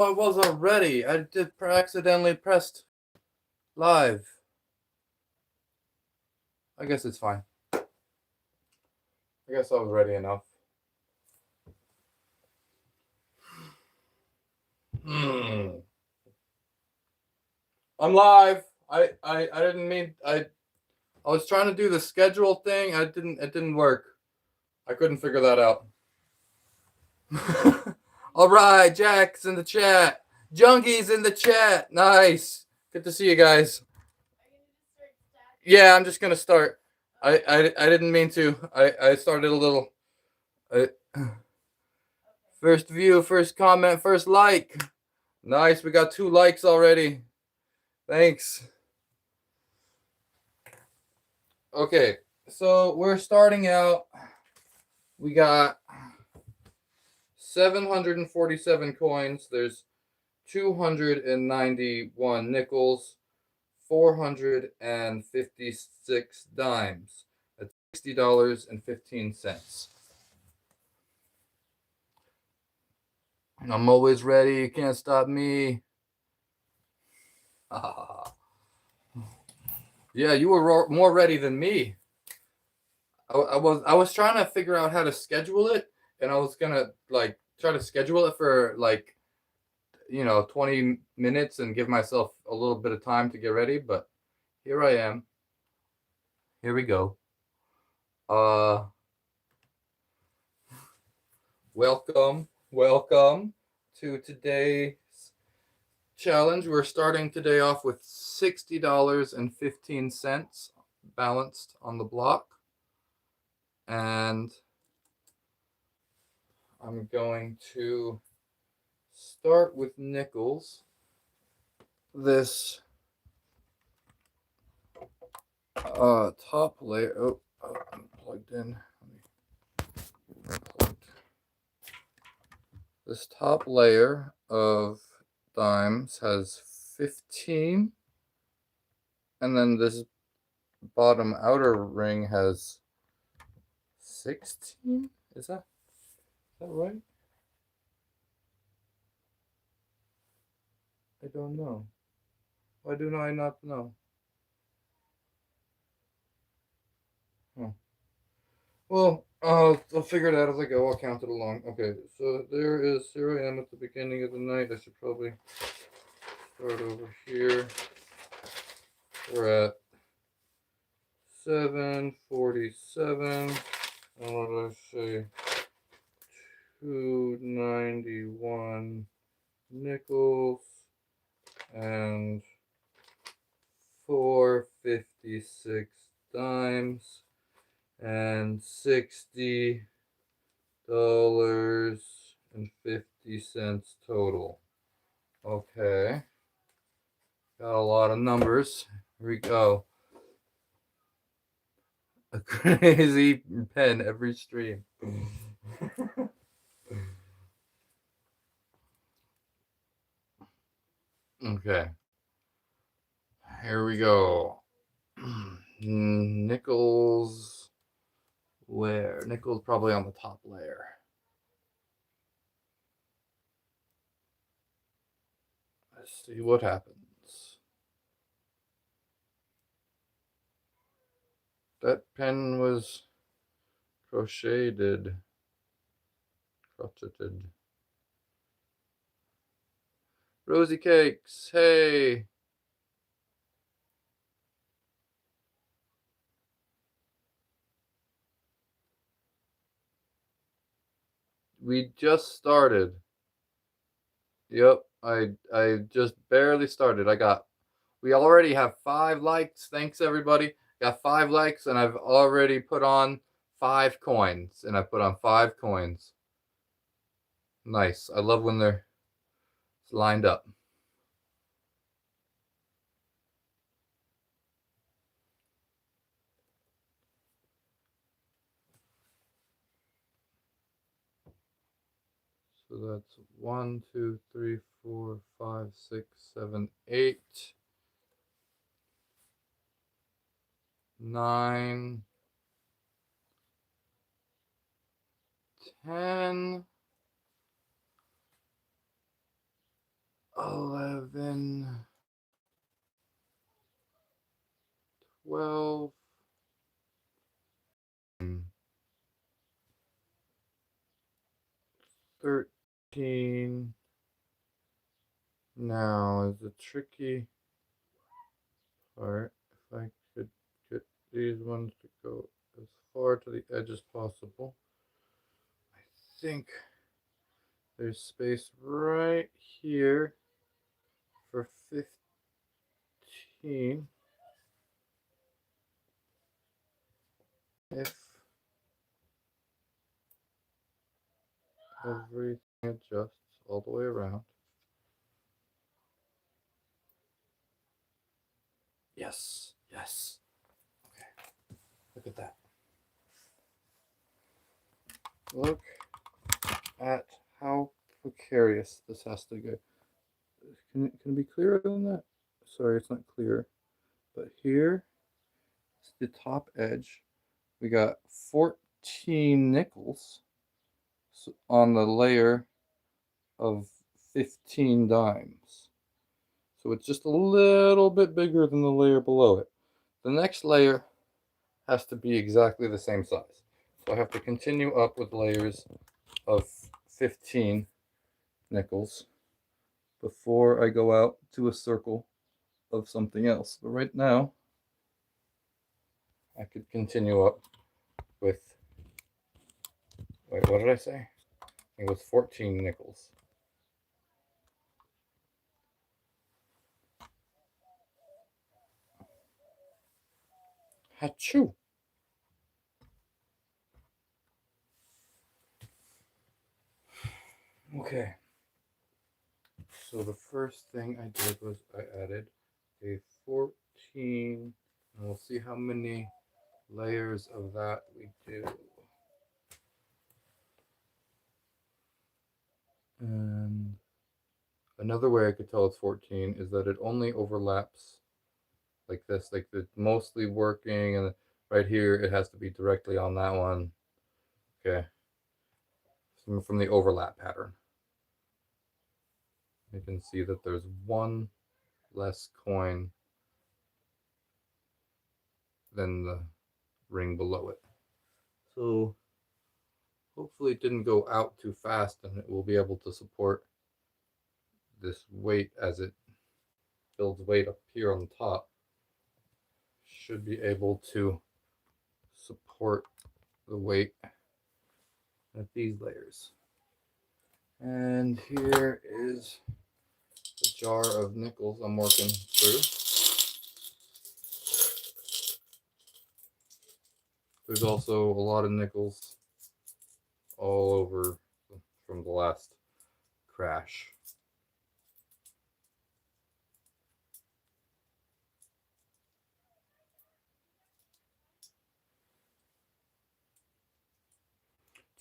I was already. I did accidentally pressed live. I guess it's fine. I guess I was ready enough. I'm live. I didn't mean I was trying to do the schedule thing. It didn't work. I couldn't figure that out. All right, Jack's in the chat. Junkies in the chat. Nice. Good to see you guys. Yeah, I'm just gonna start. I didn't mean to. I started a little. First view, first comment, first like. Nice. We got 2 likes already. Thanks. Okay, so we're starting out. We got 747 coins. There's 291 nickels, 456 dimes. That's $60.15. And I'm always ready. You can't stop me. Yeah, you were more ready than me. I was trying to figure out how to schedule it, and I was gonna like try to schedule it for like 20 minutes and give myself a little bit of time to get ready, but here I am. Here we go. Welcome to today's challenge. We're starting today off with $60.15 balanced on the block. And I'm going to start with nickels. This top layer. Oh, I'm plugged in. This top layer of dimes has 15, and then this bottom outer ring has 16. Is that right? I don't know. Why do I not know? Well, I'll figure it out as I go. I'll count it along. Okay, so here I am at the beginning of the night. I should probably start over here. We're at 747. And what did I say? 291 nickels and 456 dimes and $60.50 total. Okay. Got a lot of numbers. Here we go. A crazy pen every stream. Okay. Here we go. Nickels. Where? Nickels probably on the top layer. Let's see what happens. That pen was crocheted. Rosy Cakes, hey! We just started. Yep, I just barely started. We already have 5 likes. Thanks everybody. Got 5 likes, and I've already put on 5 coins. And I put on 5 coins. Nice. I love when they're lined up. So that's 1, 2, 3, 4, 5, 6, 7, 8, 9, 10, 11, 12, 13. Now is the tricky part. If I could get these ones to go as far to the edge as possible. I think there's space right here for 15. If everything adjusts all the way around. Yes, yes. Okay, look at that. Look at how precarious this has to go. Can it be clearer than that? Sorry, it's not clear. But here is the top edge. We got 14 nickels on the layer of 15 dimes. So it's just a little bit bigger than the layer below it. The next layer has to be exactly the same size. So I have to continue up with layers of 15 nickels before I go out to a circle of something else. But right now, I could continue up with, wait, what did I say? It was 14 nickels. Hachoo! Okay. So the first thing I did was I added a 14, and we'll see how many layers of that we do. And another way I could tell it's 14 is that it only overlaps like this, like it's mostly working, and right here it has to be directly on that one. Okay, from the overlap pattern, you can see that there's one less coin than the ring below it. So hopefully it didn't go out too fast, and it will be able to support this weight as it builds weight up here on the top. Should be able to support the weight at these layers. And here is the jar of nickels I'm working through. There's also a lot of nickels all over from the last crash.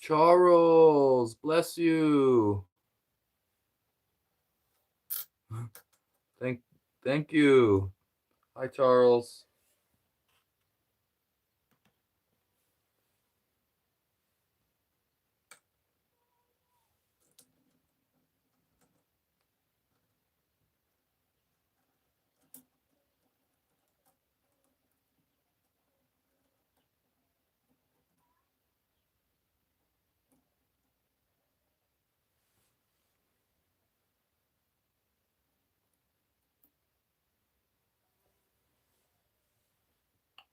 Charles, bless you. Thank you. Hi, Charles.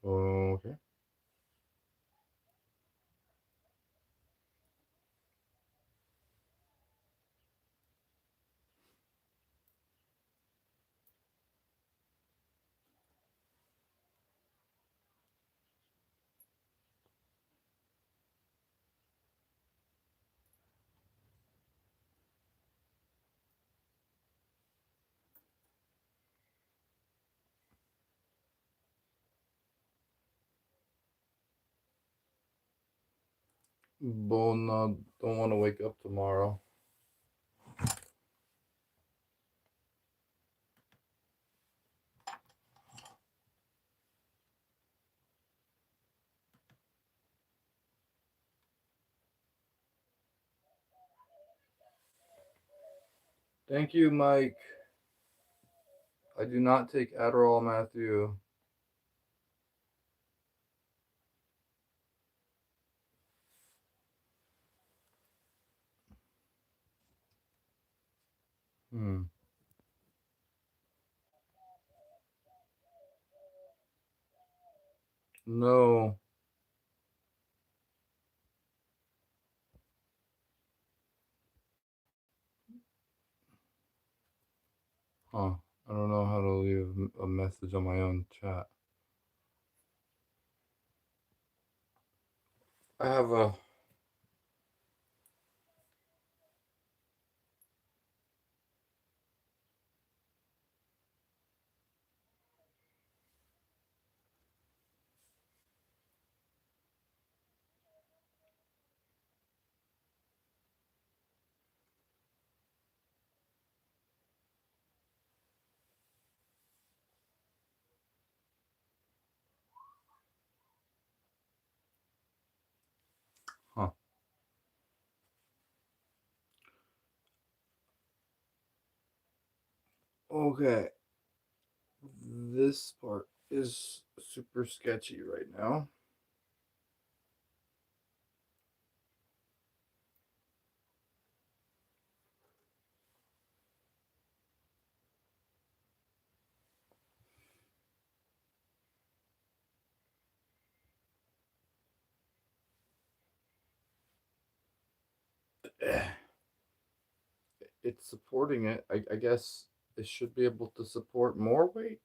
Okay. Bona, don't want to wake up tomorrow. Thank you, Mike. I do not take Adderall, Matthew. Hmm. No. Huh. I don't know how to leave a message on my own chat. I have a. Huh. Okay. This part is super sketchy right now. It's supporting it. I guess it should be able to support more weight.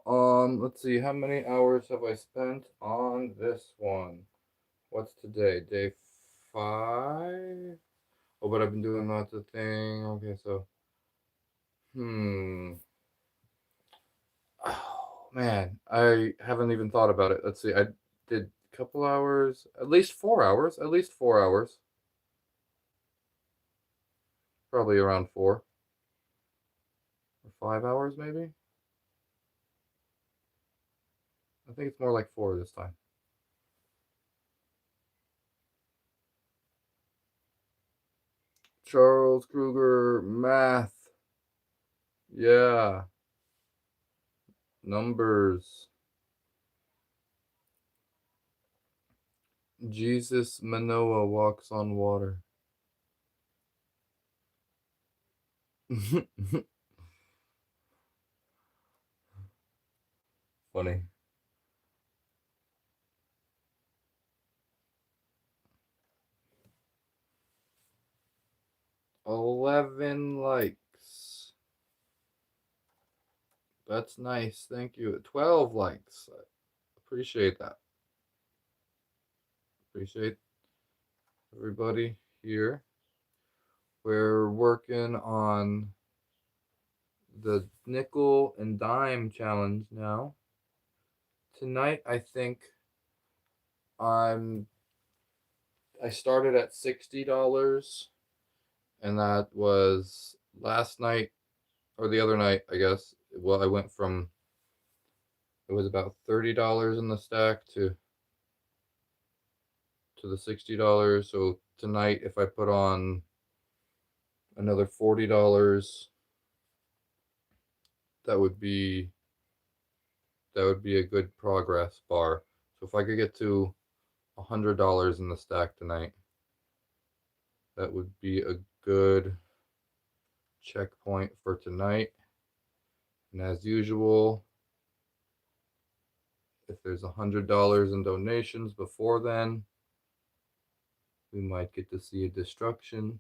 Let's see. How many hours have I spent on this one? What's today? Day 5? Oh, but I've been doing lots of things. Okay, so oh man, I haven't even thought about it. Let's see. I did a couple hours, at least 4 hours, at least 4 hours, probably around 4 or 5 hours, maybe. I think it's more like 4 this time. Charles Kruger, math. Yeah, numbers. Jesus Manoah walks on water. Funny. 11 likes. That's nice. Thank you. 12 likes. Appreciate that. Appreciate everybody here. We're working on the nickel and dime challenge now. Tonight, I think I'm. I started at $60, and that was last night or the other night, I guess. Well, I went from it was about $30 in the stack to the $60. So tonight, if I put on another $40, that would be that would be a good progress bar. So if I could get to $100 in the stack tonight, that would be a good checkpoint for tonight. And as usual, if there's $100 in donations before then, we might get to see a destruction.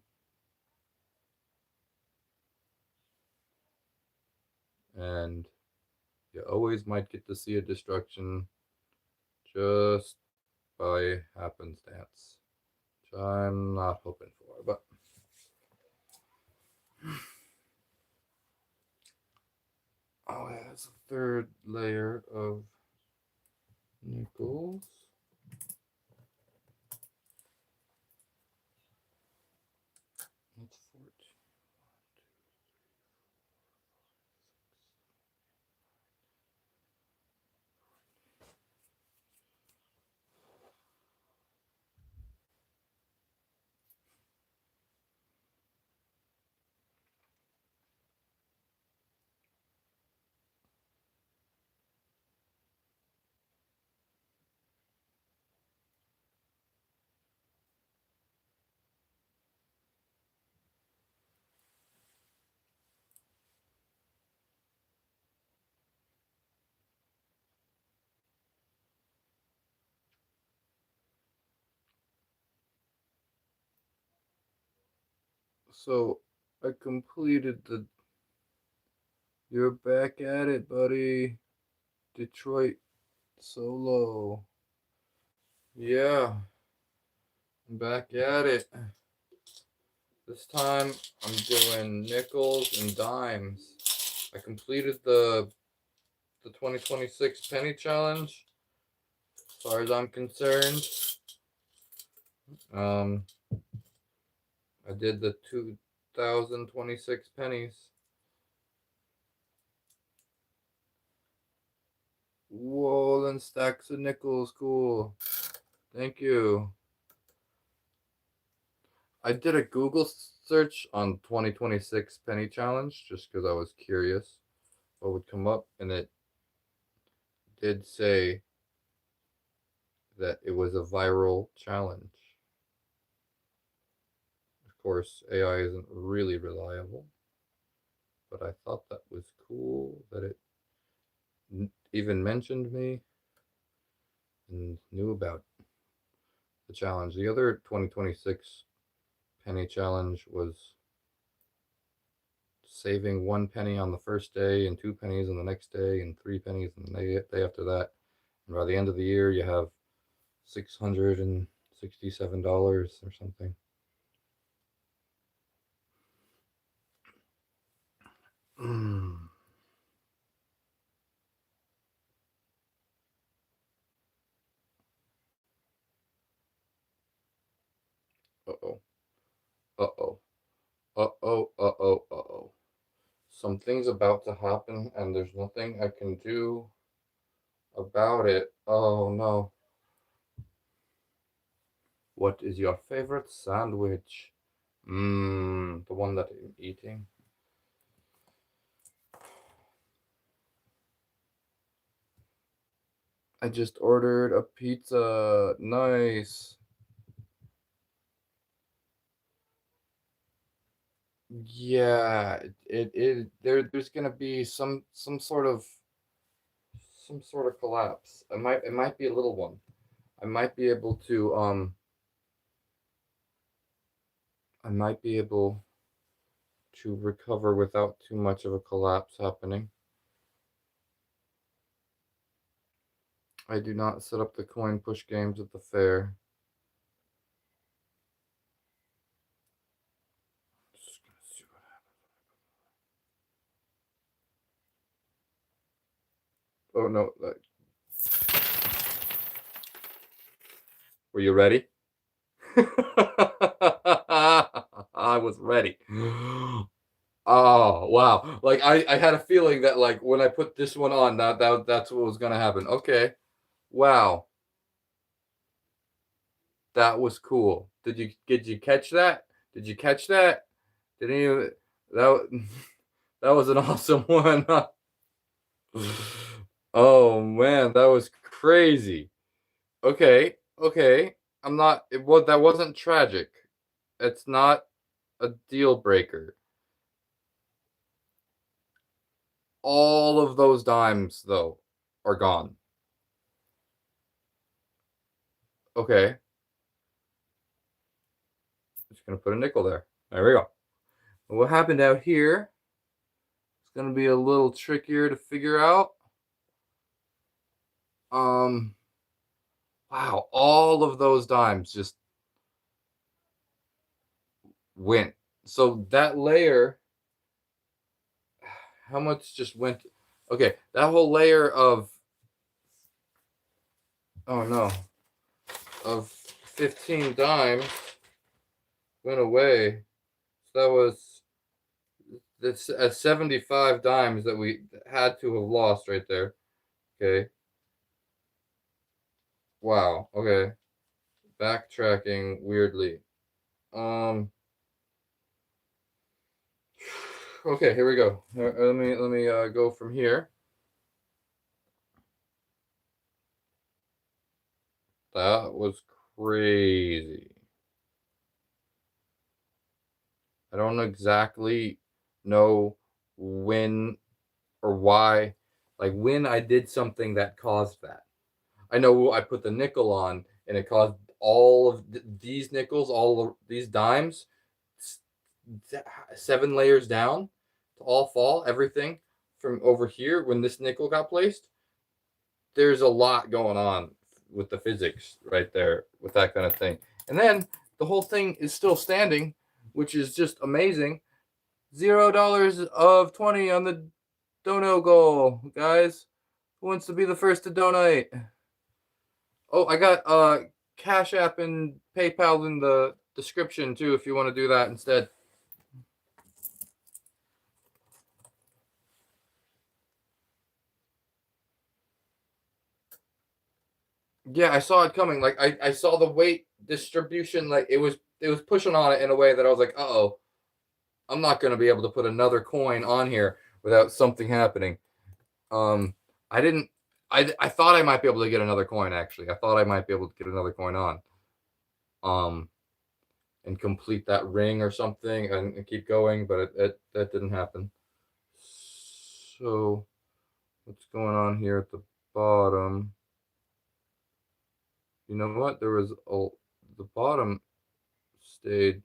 And you always might get to see a destruction just by happenstance, which I'm not hoping for. But oh, yeah, that's a third layer of nickels. That's 14. So I completed the. You're back at it, buddy. Detroit solo. Yeah, I'm back at it. This time I'm doing nickels and dimes. I completed the 2026 penny challenge. As far as I'm concerned, um, I did the 2026 pennies. Whoa, then stacks of nickels, cool. Thank you. I did a Google search on 2026 penny challenge just because I was curious what would come up, and it did say that it was a viral challenge. Of course, AI isn't really reliable, but I thought that was cool that it even mentioned me and knew about the challenge. The other 2026 penny challenge was saving 1 penny on the first day and 2 pennies on the next day and 3 pennies on the day after that. And by the end of the year, you have $667 or something. Uh-oh. Uh-oh. Uh-oh. Uh-oh. Uh-oh. Something's about to happen and there's nothing I can do about it. Oh no. What is your favorite sandwich? The one that I'm eating. I just ordered a pizza. Nice. Yeah, there's gonna be some sort of collapse. It might be a little one. I might be able to I might be able to recover without too much of a collapse happening. I do not set up the coin push games at the fair. Just gonna see what happens. Oh no, were you ready? I was ready. Oh wow! Like I had a feeling that like when I put this one on, that's what was gonna happen. Okay, wow, that was cool. Did you catch that? Did you catch that? Didn't you? That that was an awesome one. Oh man, that was crazy. Okay, okay. I'm not. That wasn't tragic. It's not a deal breaker. All of those dimes though are gone. Okay, just gonna put a nickel there. There we go. What happened out here? It's gonna be a little trickier to figure out. Um, wow, all of those dimes just went. So that layer, how much just went? Okay, that whole layer of, oh no, of 15 dimes went away. So that was that's 75 dimes that we had to have lost right there. Okay. Wow. Okay. Backtracking weirdly. Um. Okay, here we go. Let me go from here. That was crazy. I don't exactly know when or why, like when I did something that caused that. I know I put the nickel on and it caused all of these nickels, all of these dimes 7 layers down to all fall, everything from over here when this nickel got placed. There's a lot going on with the physics right there with that kind of thing. And then the whole thing is still standing, which is just amazing. $0 of 20 on the dono goal, guys. Who wants to be the first to donate? Oh, I got Cash App and PayPal in the description too if you want to do that instead. Yeah, I saw it coming. Like I saw the weight distribution. Like it was pushing on it in a way that I was like, oh, I'm not gonna be able to put another coin on here without something happening. Um, I didn't. I thought I might be able to get another coin. Actually, I thought I might be able to get another coin on. Um, and complete that ring or something and keep going, but that didn't happen. So what's going on here at the bottom? You know what? The bottom stayed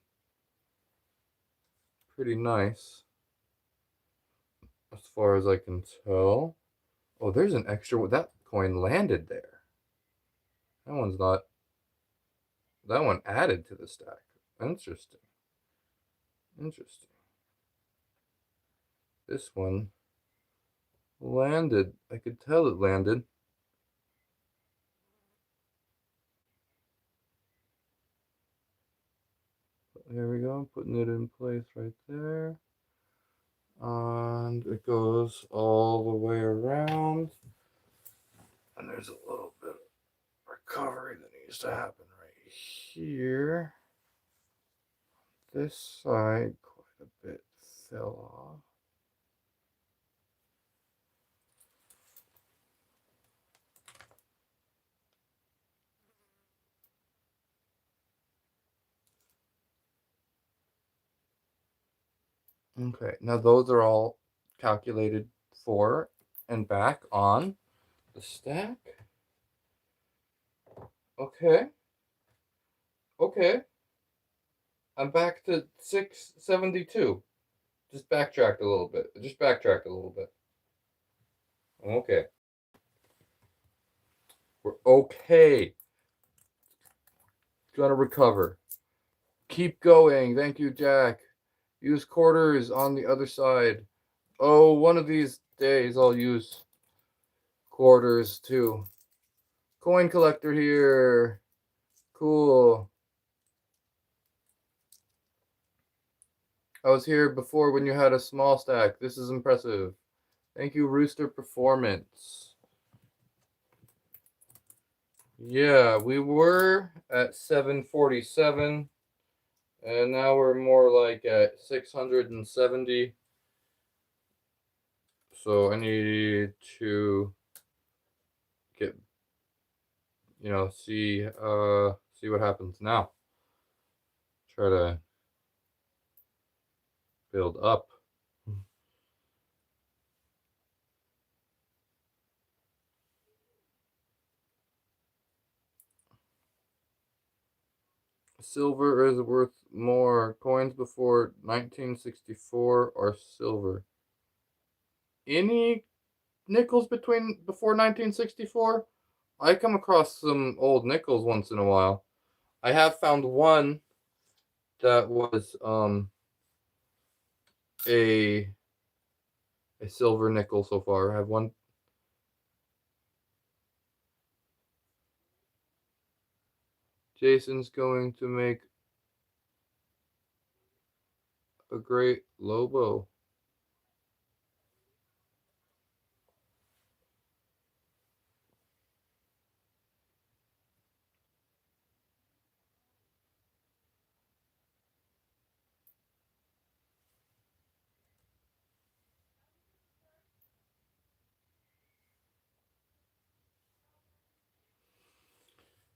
pretty nice as far as I can tell. Oh, there's an extra. That coin landed there. That one's not. That one added to the stack. Interesting. Interesting. This one landed. I could tell it landed. There we go. Putting it in place right there. And it goes all the way around. And there's a little bit of recovery that needs to happen right here. This side, quite a bit fell off. Okay, now those are all calculated for and back on the stack. Okay. Okay. I'm back to 672. Just backtracked a little bit. Just backtracked a little bit. Okay. We're okay. Gonna recover. Keep going. Thank you, Jack. Use quarters on the other side. Oh, one of these days I'll use quarters too. Coin collector here. Cool. I was here before when you had a small stack. This is impressive. Thank you, Rooster Performance. Yeah, we were at 747, and now we're more like at 670. So I need to get, see what happens now. Try to build up. Silver is worth more. Coins before 1964 are silver. Any nickels before 1964? I come across some old nickels once in a while. I have found one that was a silver nickel so far. I have one. Jason's going to make a great Lobo.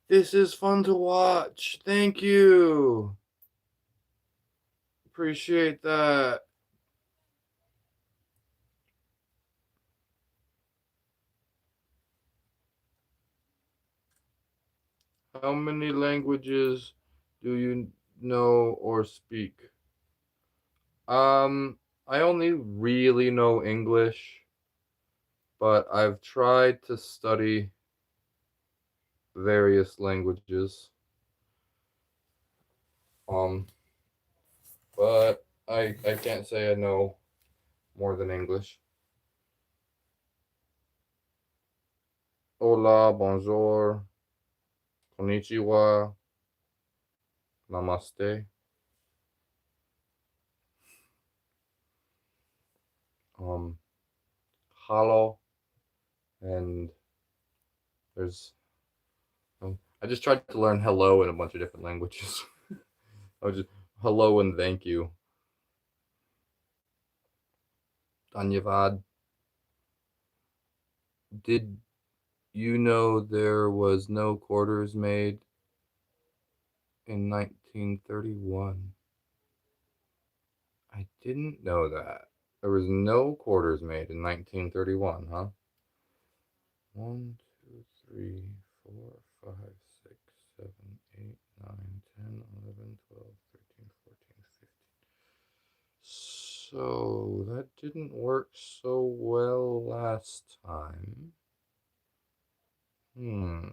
This is fun to watch. Thank you. Appreciate that. How many languages do you know or speak? I only really know English, but I've tried to study various languages. Um, but I can't say I know more than English. Hola, bonjour, konnichiwa, namaste. Um, Hello, and there's I just tried to learn hello in a bunch of different languages. I was just hello and thank you. Dhanyavad. Did you know there was no quarters made in 1931? I didn't know that. There was no quarters made in 1931, huh? 1, 2, 3, 4, 5, 6, 7, 8, 9, 10, 11, 12, 13, 14, 15. So that didn't work so well last time. Hmm.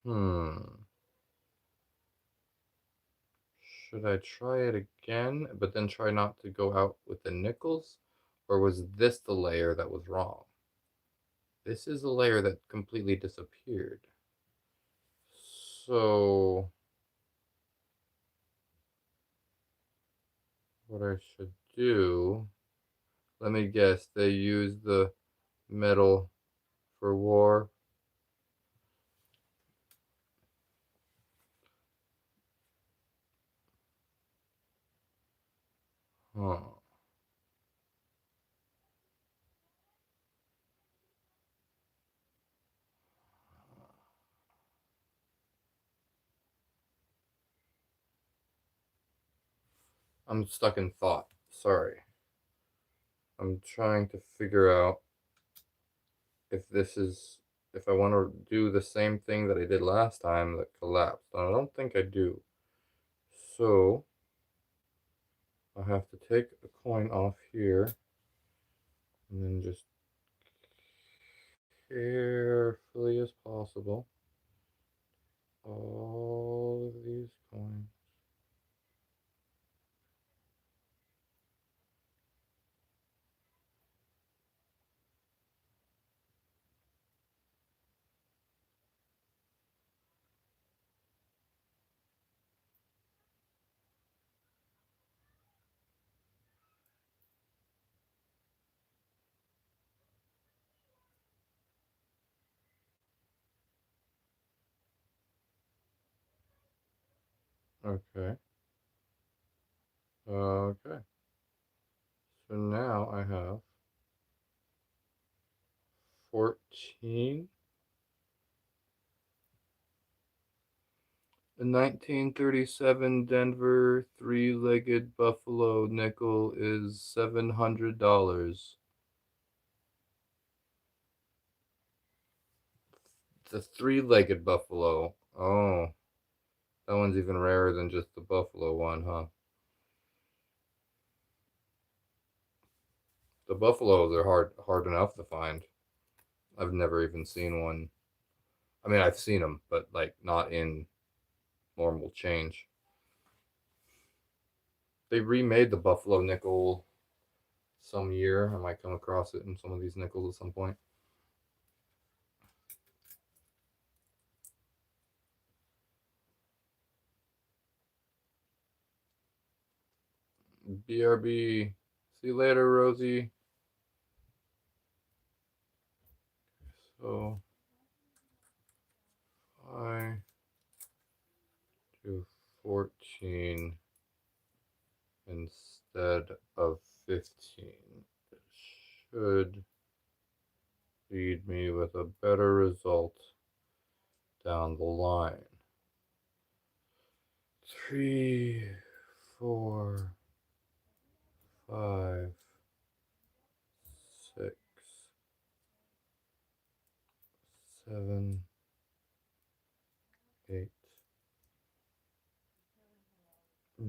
Hmm. Should I try it again, but then try not to go out with the nickels? Or was this the layer that was wrong? This is the layer that completely disappeared. So, what I should do, let me guess, they used the metal for war. Huh. I'm stuck in thought. Sorry. I'm trying to figure out if this is if I want to do the same thing that I did last time that collapsed. And I don't think I do. So I have to take a coin off here and then just carefully as possible all of these coins. Okay. Okay. So now I have 14. A 1937 Denver three-legged buffalo nickel is $700. The three-legged buffalo. Oh, that one's even rarer than just the buffalo one, huh? The buffaloes are hard enough to find. I've never even seen one. I mean, I've seen them, but like not in normal change. They remade the buffalo nickel some year. I might come across it in some of these nickels at some point. BRB. See you later, Rosie. So I do 14 instead of 15. It should lead me with a better result down the line. 3, 4, 5, 6, 7, 8,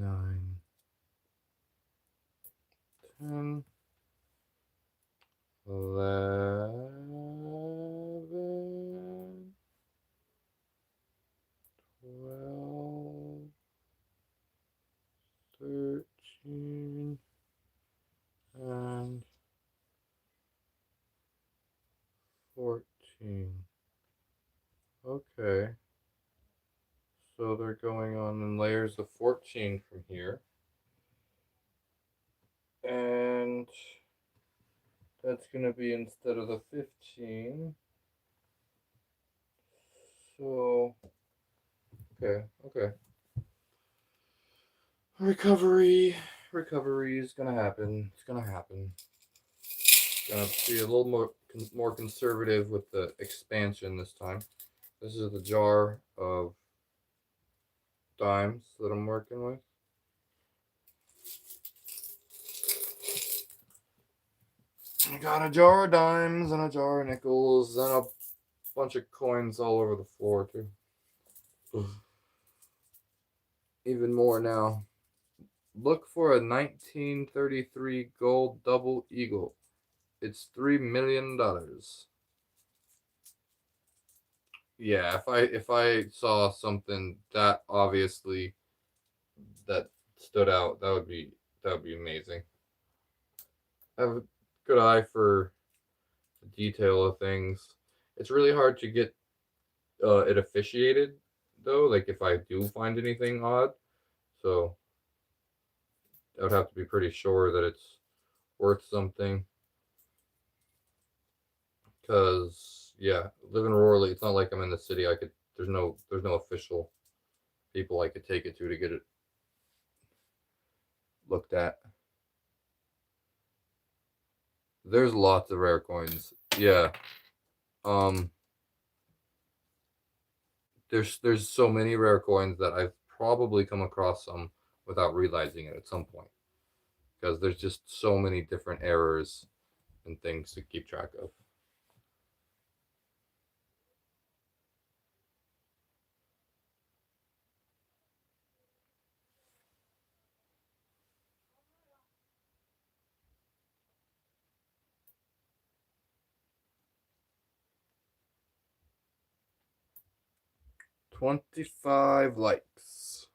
9, 10, 11, 12, 13, and 14. Okay. So they're going on in layers of 14 from here. And that's going to be instead of the 15. So, okay. Recovery is going to happen. It's going to happen. Gonna be a little more conservative with the expansion this time. This is the jar of dimes that I'm working with. I got a jar of dimes and a jar of nickels and a bunch of coins all over the floor too. Even more now. Look for a 1933 gold double eagle. It's $3 million. Yeah, if I saw something that obviously that stood out, that would be amazing. I have a good eye for the detail of things. It's really hard to get it officiated though. Like if I do find anything odd, so I would have to be pretty sure that it's worth something. Cause yeah, living rurally, it's not like I'm in the city. I could there's no official people I could take it to get it looked at. There's lots of rare coins. Yeah. Um. There's so many rare coins that I've probably come across some without realizing it at some point because there's just so many different errors and things to keep track of. 25 likes.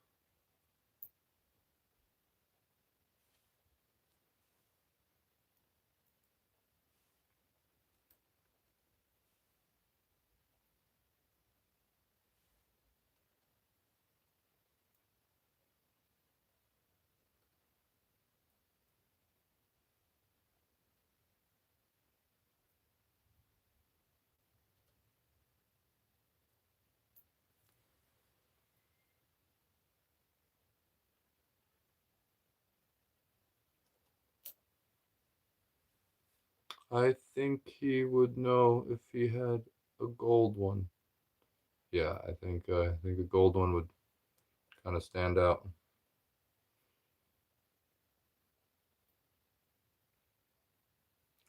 I think he would know if he had a gold one. Yeah, I think a gold one would kind of stand out.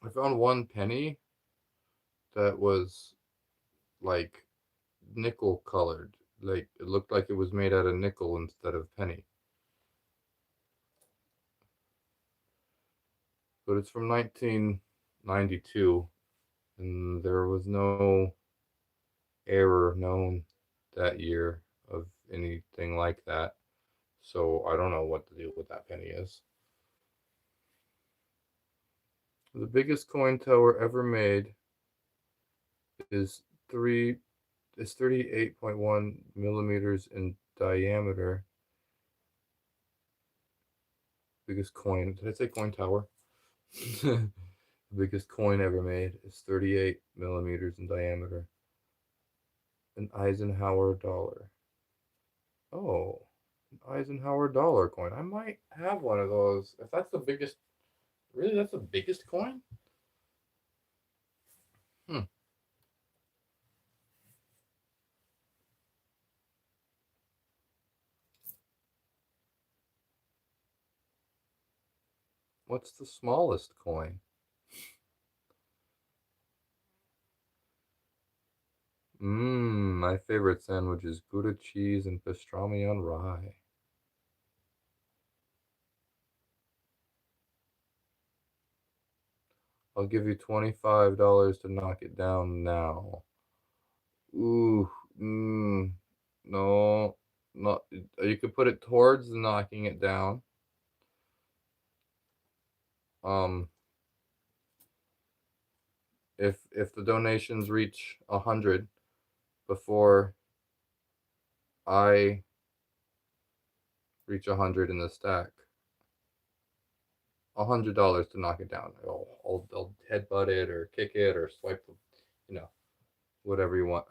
I found one penny that was like nickel colored. Like it looked like it was made out of nickel instead of penny. But it's from 1992 and there was no error known that year of anything like that. So I don't know what the deal with that penny is. The biggest coin tower ever made is three is 38.1 millimeters in diameter. Biggest coin. Did I say coin tower? The biggest coin ever made is 38 millimeters in diameter. An Eisenhower dollar. Oh, an Eisenhower dollar coin. I might have one of those. If that's the biggest, really, that's the biggest coin? Hmm. What's the smallest coin? My favorite sandwich is Gouda cheese and pastrami on rye. I'll give you $25 to knock it down now. Ooh, no, not. You could put it towards knocking it down. Um, if the donations reach 100 before I reach 100 in the stack, $100 to knock it down. I'll headbutt it or kick it or swipe the, whatever you want.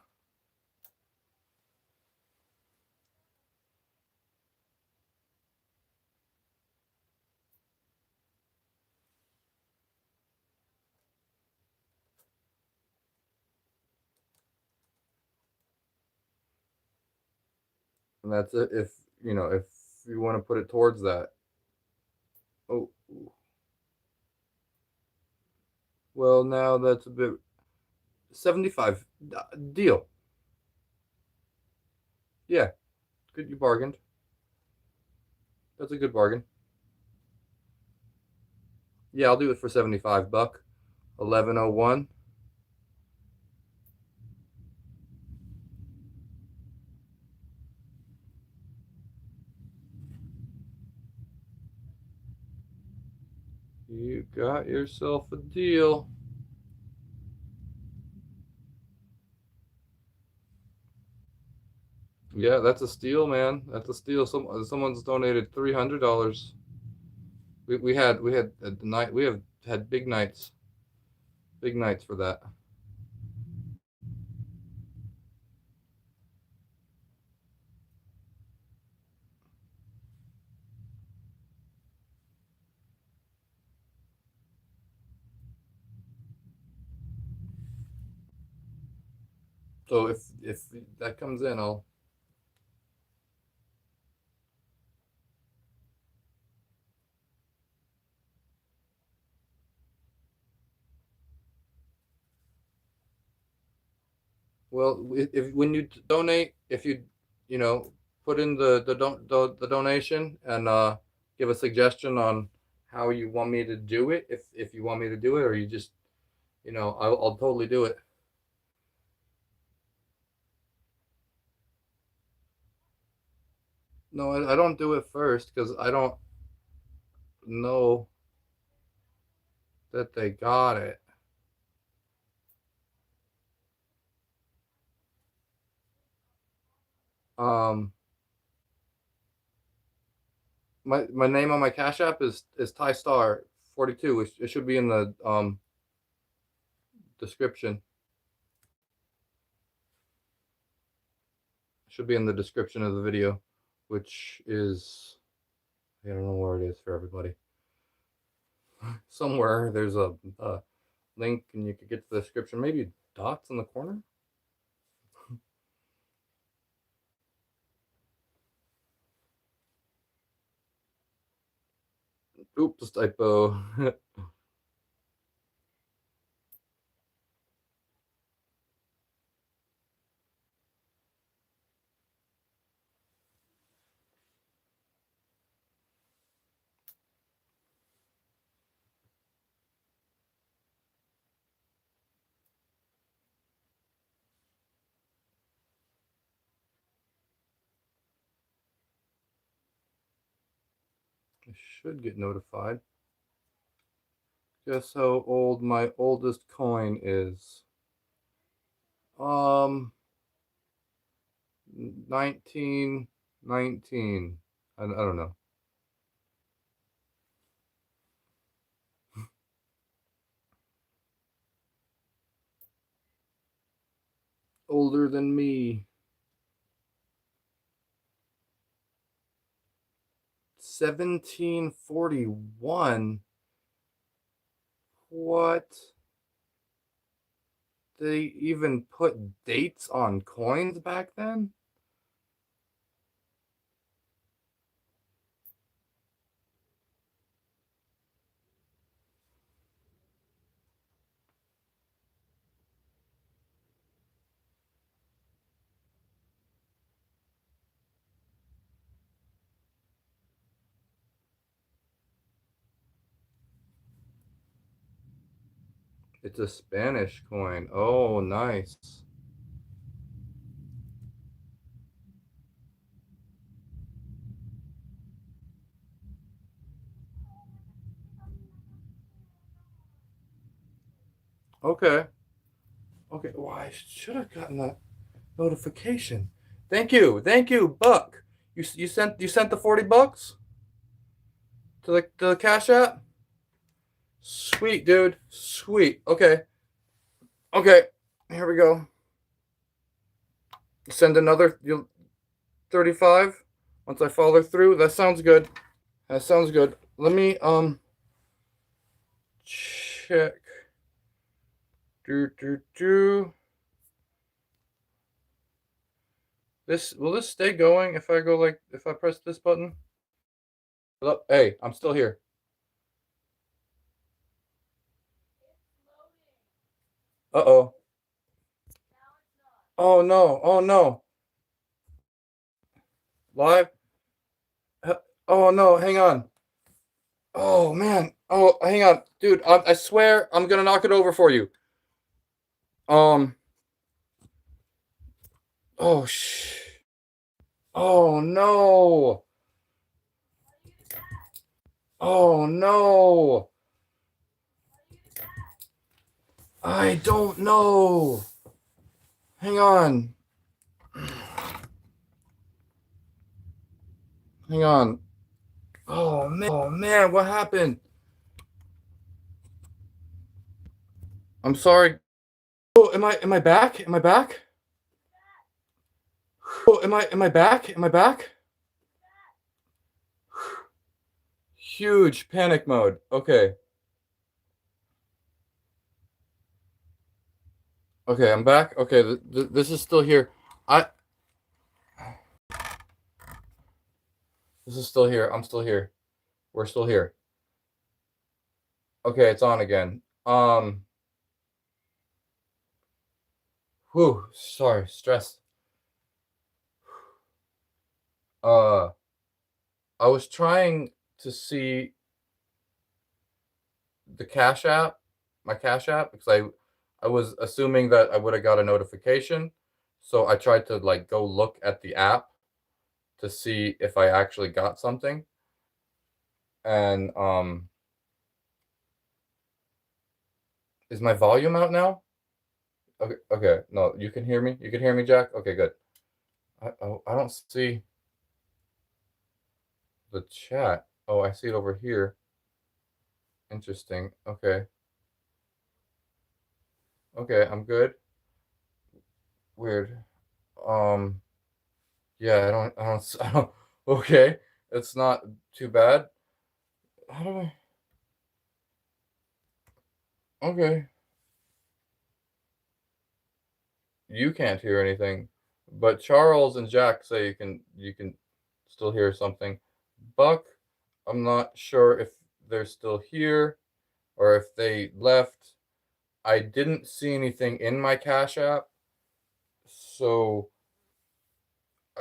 And that's it. If you want to put it towards that. Oh, well, now that's a bit 75 deal. Yeah, good. You bargained. That's a good bargain. Yeah, I'll do it for 75 buck. 1101. You got yourself a deal. Yeah, that's a steal, man. That's a steal. Someone's donated $300. We had a night. We have had big nights for that. So if that comes in, I'll. Well, if when you donate, if you know, put in the donation and give a suggestion on how you want me to do it. If you want me to do it, or you just, I'll totally do it. No, I don't do it first because I don't know that they got it. Um, my name on my Cash App is TaiStar42. It should be in the description. It should be in the description of the video, which is, I don't know where it is for everybody. Somewhere there's a link and you could get to the description. Maybe dots in the corner. Oops, typo. I should get notified. Guess how old my oldest coin is. Um, 1919. I don't know. Older than me. 1741. What? They even put dates on coins back then? It's a Spanish coin. Oh, nice. Okay. Okay. Well, I should have gotten that notification. Thank you, Buck. You sent the $40 to the Cash App. Sweet, dude. Sweet. Okay. Okay. Here we go. Send another 35 once I follow through. That sounds good. That sounds good. Let me check. Do. This will this stay going if I go like if I press this button? Hello? Hey, I'm still here. Uh-oh. Oh no. Oh no. Live? Oh no, hang on. Oh man. Oh, hang on. Dude, I swear I'm going to knock it over for you. Um Oh Oh no. Oh no. I don't know. Hang on. Hang on. Oh man, what happened? I'm sorry. Oh, am I back? Am I back? Oh, am I back? Am I back? Huge panic mode. Okay. Okay, I'm back. Okay, this is still here. I This is still here. I'm still here. We're still here. Okay, it's on again. Whew, sorry, stress. Uh I was trying to see the Cash App, my Cash App, because I was assuming that I would have got a notification. So I tried to like go look at the app to see if I actually got something. And is my volume out now? Okay, okay. No, you can hear me? You can hear me, Jack? Okay, good. I don't see the chat. Oh, I see it over here. Interesting. Okay. Okay, I'm good. Weird. Um yeah, I don't okay. It's not too bad. How do I Okay. You can't hear anything. But Charles and Jack say you can still hear something. Buck, I'm not sure if they're still here or if they left. I didn't see anything in my Cash App, so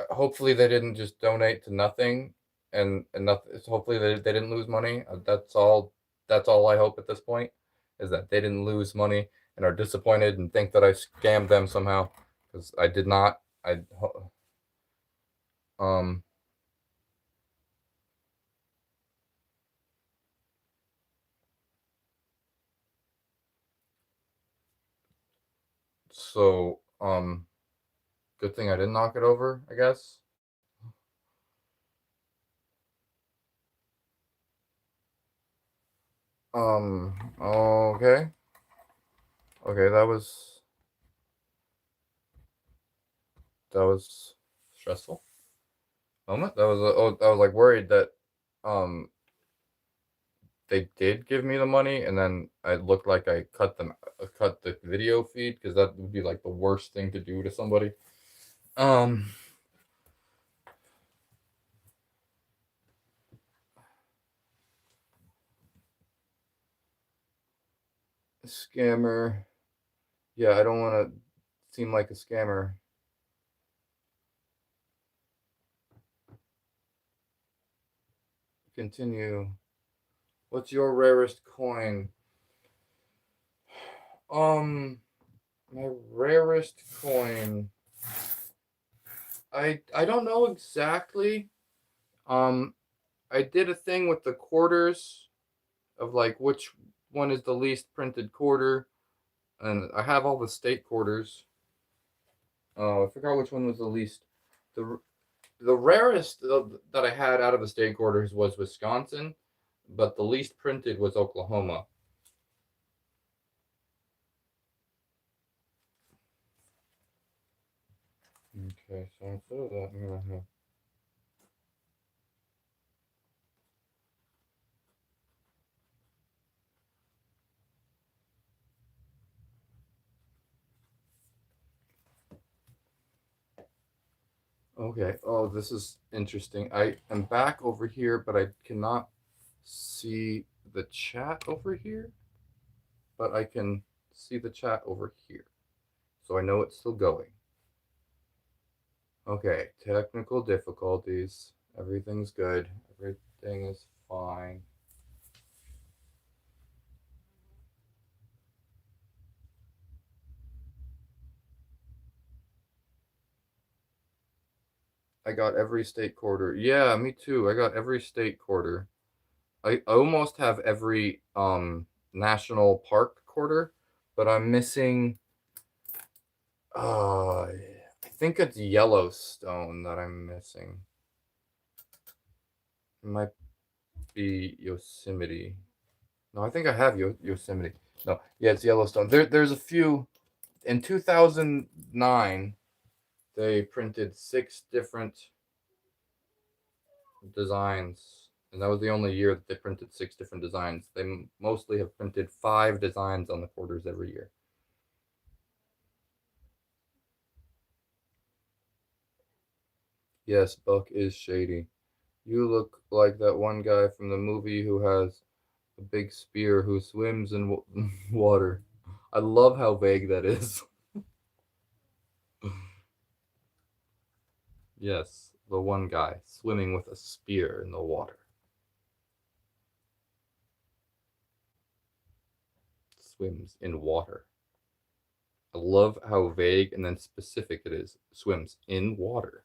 hopefully they didn't just donate to nothing, and nothing. Hopefully they didn't lose money. That's all. That's all I hope at this point is that they didn't lose money and are disappointed and think that I scammed them somehow because I did not. Um so good thing I didn't knock it over, I guess. Okay. Okay, that was stressful moment. I was like worried that um they did give me the money and then I looked like I cut the video feed because that would be like the worst thing to do to somebody. Um Scammer. Yeah, I don't want to seem like a scammer. Continue. What's your rarest coin? My rarest coin. I don't know exactly. Um, I did a thing with the quarters of like which one is the least printed quarter, and I have all the state quarters. I forgot which one was the least. The the rarest that I had out of the state quarters was Wisconsin, but the least printed was Oklahoma. Okay, so instead of that, I'm gonna have. Okay. Oh, this is interesting. I am back over here, but I cannot see the chat over here. But I can see the chat over here, so I know it's still going. Okay. Technical difficulties. Everything's good. Everything is fine. I got every state quarter. Yeah, me too. I got every state quarter. I almost have every national park quarter, but I'm missing I think it's Yellowstone that I'm missing. It might be Yosemite. No, I think I have Yosemite. No, yeah, it's Yellowstone. There's a few. In 2009, they printed 6 different designs, and that was the only year that they printed 6 different designs. They mostly have printed 5 designs on the quarters every year. Yes, Buck is shady. You look like that one guy from the movie who has a big spear who swims in water. I love how vague that is. Yes, the one guy swimming with a spear in the water. Swims in water. I love how vague and then specific it is. Swims in water.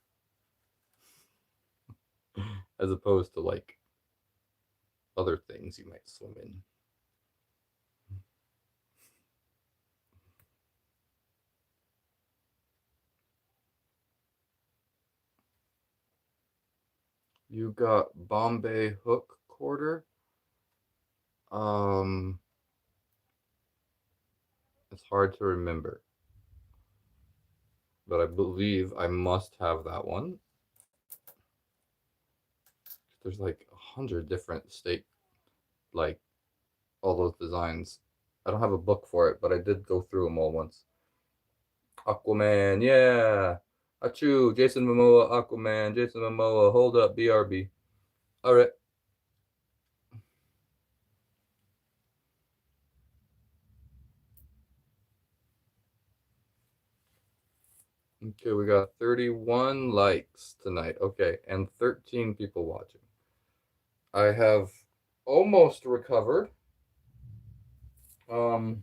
As opposed to like other things you might swim in. You got Bombay hook quarter. Um, it's hard to remember, but I believe I must have that one. There's like 100 different state, like all those designs. I don't have a book for it, but I did go through them all once. Aquaman, yeah. Achoo, Jason Momoa, Aquaman, Jason Momoa, hold up, BRB. All right. Okay, we got 31 likes tonight. Okay, and 13 people watching. I have almost recovered. Um,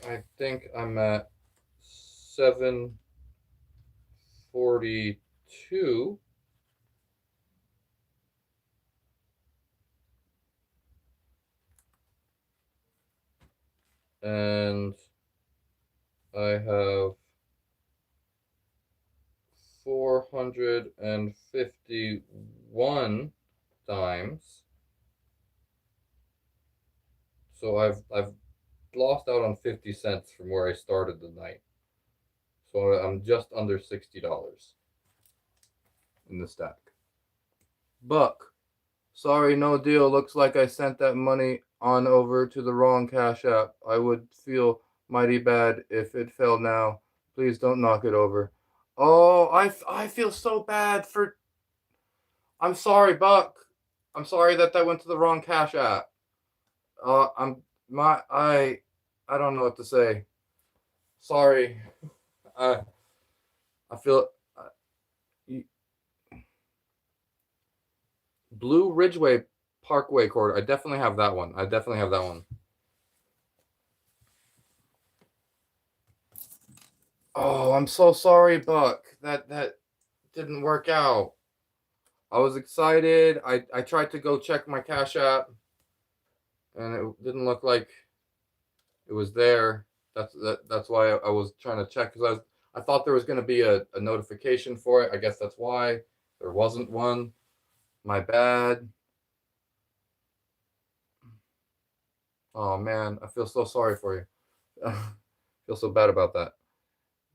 I think I'm at 742. And I have 451 dimes. So I've lost out on 50 cents from where I started the night. So I'm just under $60 in the stack. Buck, sorry, no deal. Looks like I sent that money on over to the wrong Cash App. I would feel mighty bad if it fell now. Please don't knock it over. Oh, I feel so bad for. I'm sorry, Buck. I'm sorry that went to the wrong Cash App. I'm my I don't know what to say. Sorry. I I feel Blue Ridgeway Parkway quarter. I definitely have that one. I definitely have that one. Oh, I'm so sorry, Buck. That didn't work out. I was excited. I tried to go check my Cash App, and it didn't look like it was there. That's why I was trying to check, because I thought there was going to be a notification for it. I guess that's why there wasn't one. My bad. Oh man, I feel so sorry for you. I feel so bad about that.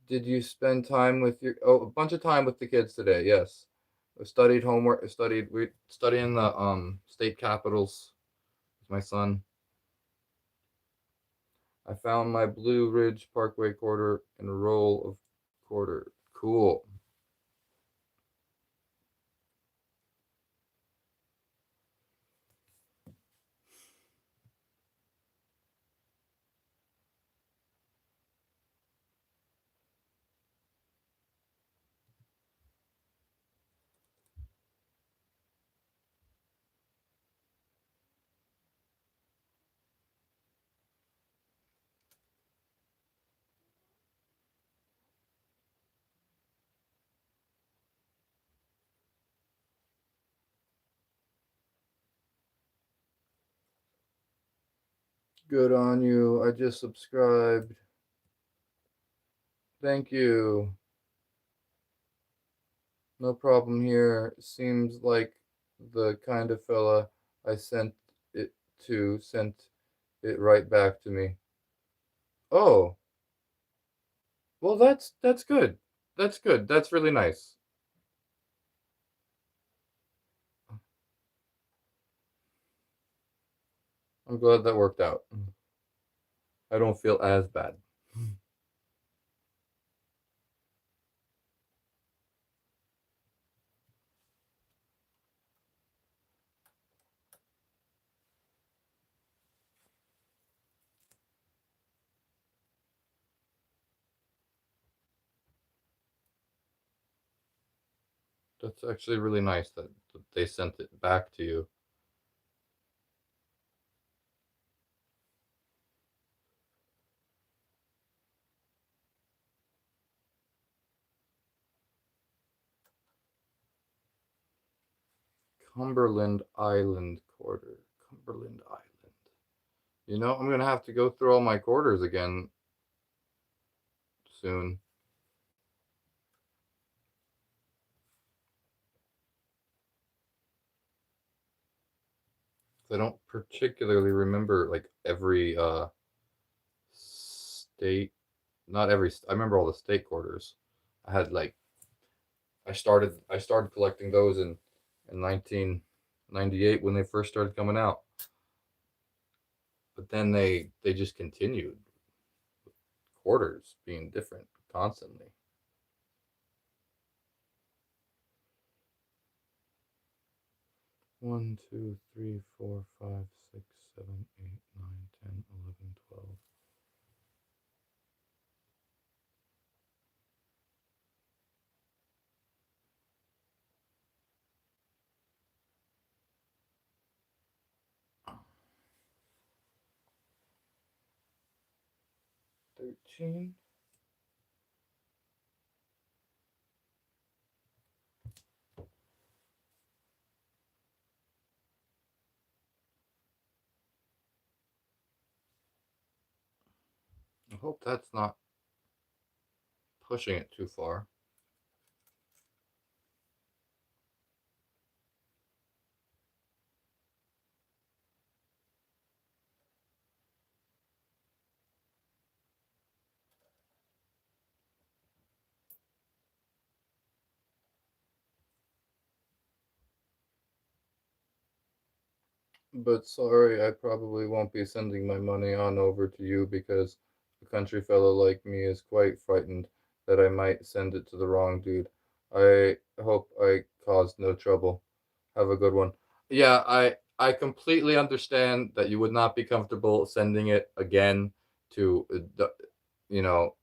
Did you spend time with your a bunch of time with the kids today? Yes. I studied homework. We study in the state capitals with my son. I found my Blue Ridge Parkway quarter and a roll of quarter. Cool. Good on you. I just subscribed. Thank you. No problem here. Seems like the kind of fella I sent it to sent it right back to me. Oh, well that's good. That's good. That's really nice. I'm glad that worked out. I don't feel as bad. That's actually really nice that they sent it back to you. Cumberland Island quarter. Cumberland Island. You know, I'm gonna have to go through all my quarters again soon. I don't particularly remember like every state. Not every. I remember all the state quarters. I had like I started collecting those in 1998 when they first started coming out. But then they just continued, quarters being different constantly. 1, 2, 3, 4, 5, 6, 7, 8, 9, 10, 11, 12. 13. I hope that's not pushing it too far. But sorry, I probably won't be sending my money on over to you because a country fellow like me is quite frightened that I might send it to the wrong dude. I hope I caused no trouble. Have a good one. Yeah, I completely understand that you would not be comfortable sending it again to you know,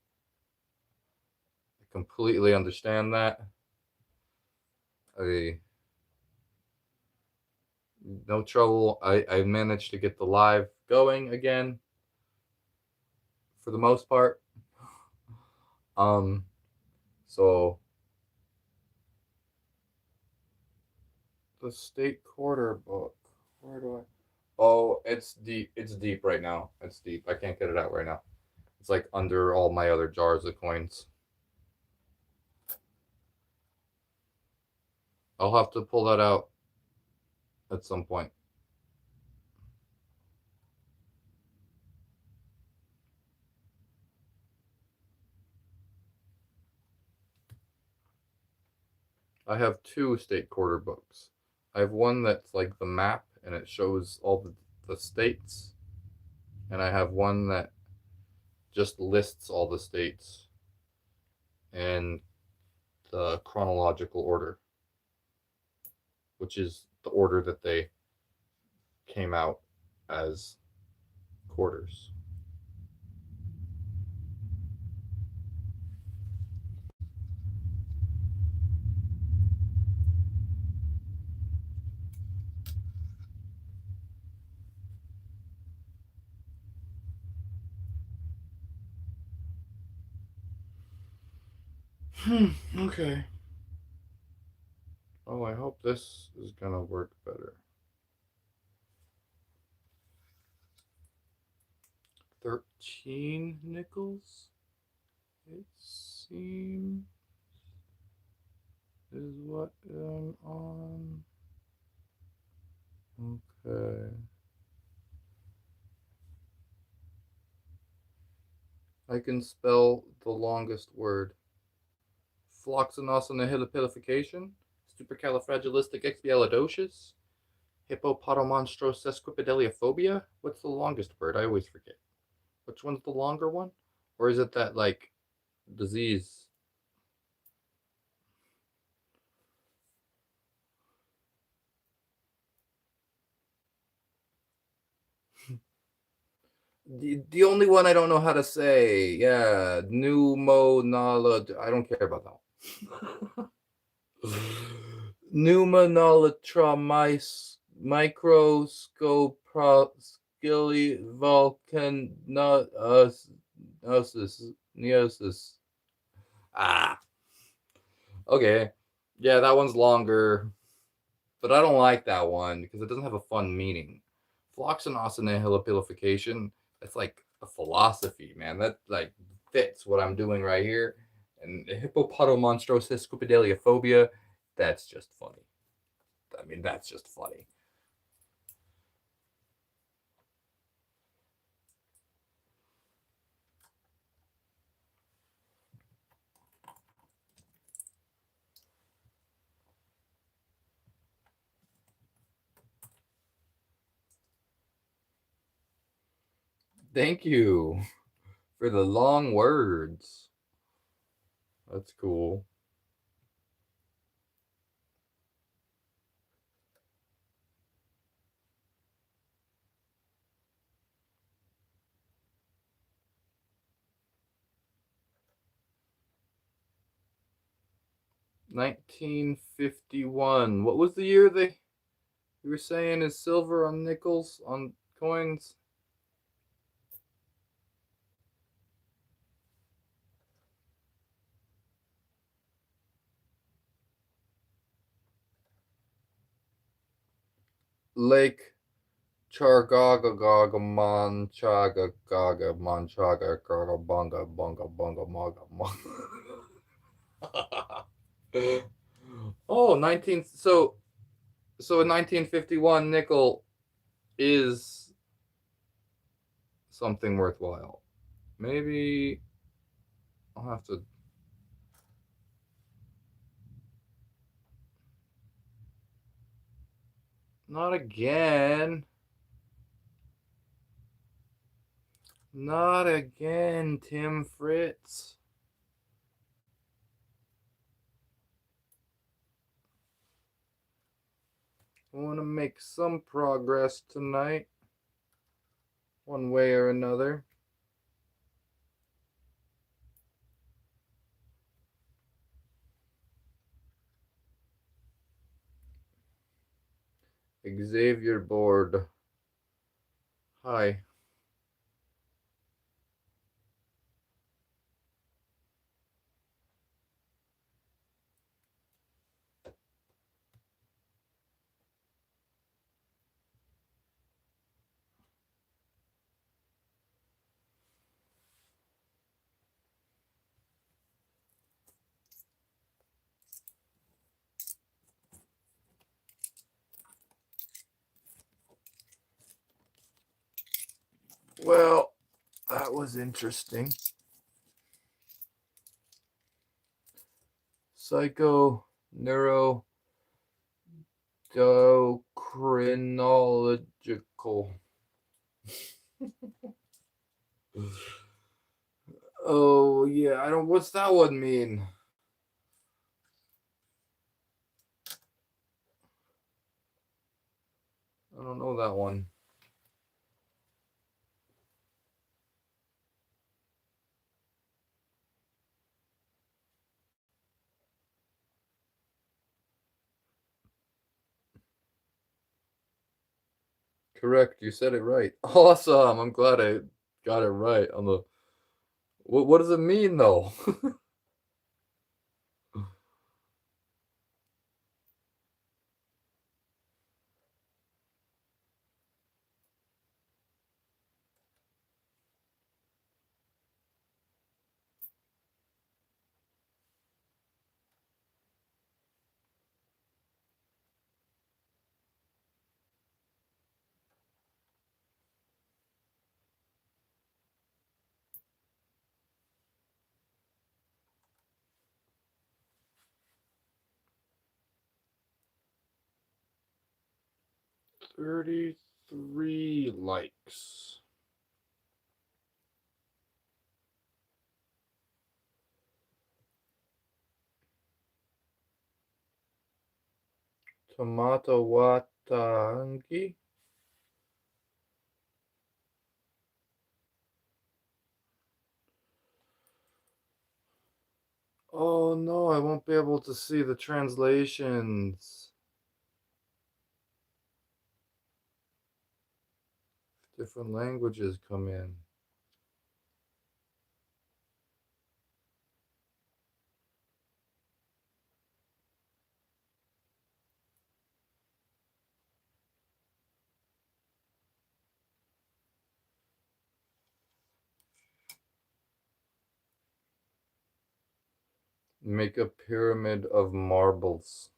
I completely understand that. I No trouble. I managed to get the live going again for the most part. Um, so the state quarter book. Where do I? Oh, it's deep. It's deep right now. It's deep. I can't get it out right now. It's like under all my other jars of coins. I'll have to pull that out at some point. I have two state quarter books. I have one that's like the map and it shows all the states, and I have one that just lists all the states in the chronological order, which is the order that they came out as quarters. Okay. Oh, I hope this is gonna work better. 13 nickels, it seems, is what I'm on. Okay. I can spell the longest word. Floxinosinahilipilification, supercalifragilisticexpialidocious, hippopotomonstrosesquipedaliophobia. What's the longest word? I always forget. Which one's the longer one? Or is it that, like, disease? The only one I don't know how to say. Yeah, pneumonala. I don't care about that one. Pneumonolatromys microscoproskili volcanosis neosis. Ah, okay. Yeah, that one's longer, but I don't like that one because it doesn't have a fun meaning. Floxinosinahilipilification, that's like a philosophy, man. That like fits what I'm doing right here. And hippopotomonstrosis, that's just funny. I mean, that's just funny. Thank you for the long words. That's cool. 1951. What was the year they you were saying is silver on nickels on coins? Lake Chargagaman Chaga Gaga Manchaga Gaga Bunga Bunga Bunga Maga Oh, 19 so a 1951 nickel is something worthwhile. Maybe I'll have to. Not again. Not again, Tim Fritz. I want to make some progress tonight, one way or another. Xavier board. Hi. Well, that was interesting. Psycho neuro endocrinological. Oh yeah, I don't. What's that one mean? I don't know that one. Correct. You said it right. Awesome. I'm glad I got it right on the. What does it mean though? 33 likes. Tomato watangi. Oh no, I won't be able to see the translations. Different languages come in. Make a pyramid of marbles.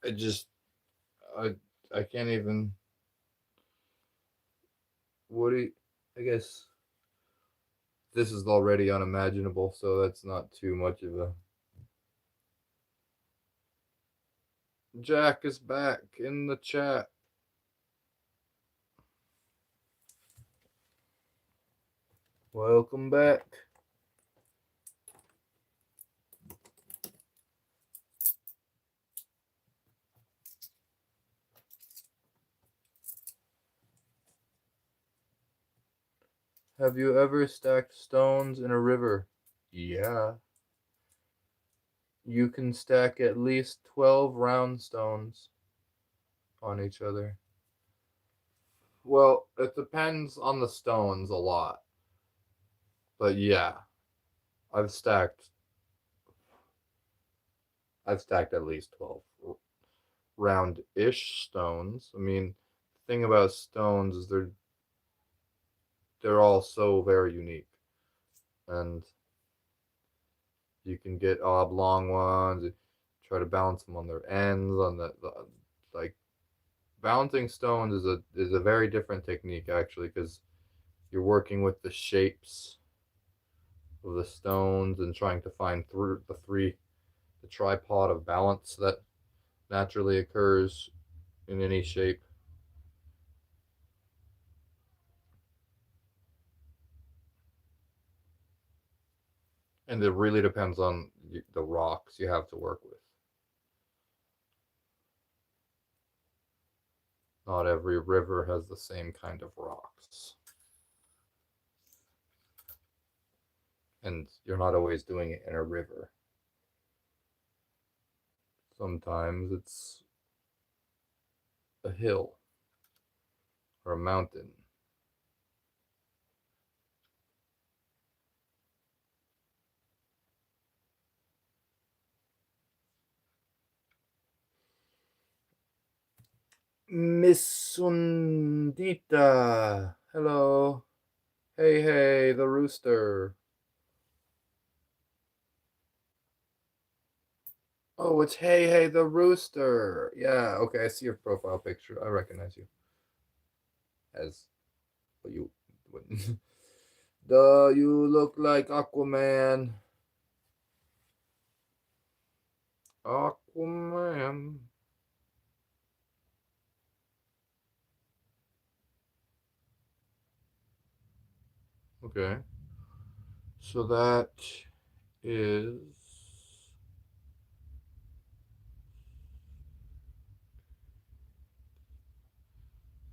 I just, I, I can't even. What do you, I guess this is already unimaginable, so that's not too much of a. Jack is back in the chat. Welcome back. Have you ever stacked stones in a river? Yeah. You can stack at least 12 round stones on each other. Well, it depends on the stones a lot. But yeah, I've stacked I've stacked at least 12 round-ish stones. I mean, the thing about stones is they're all so very unique. And you can get oblong ones, try to balance them on their ends on the like balancing stones is a very different technique actually because you're working with the shapes of the stones and trying to find through the tripod of balance that naturally occurs in any shape. And it really depends on the rocks you have to work with. Not every river has the same kind of rocks. And you're not always doing it in a river. Sometimes it's a hill or a mountain. Miss Sundita. Hello. Hey, hey, the rooster. Oh, it's Hey, hey, the rooster. Yeah, okay, I see your profile picture. I recognize you as what you. What, Duh, you look like Aquaman. Aquaman. Okay, so that is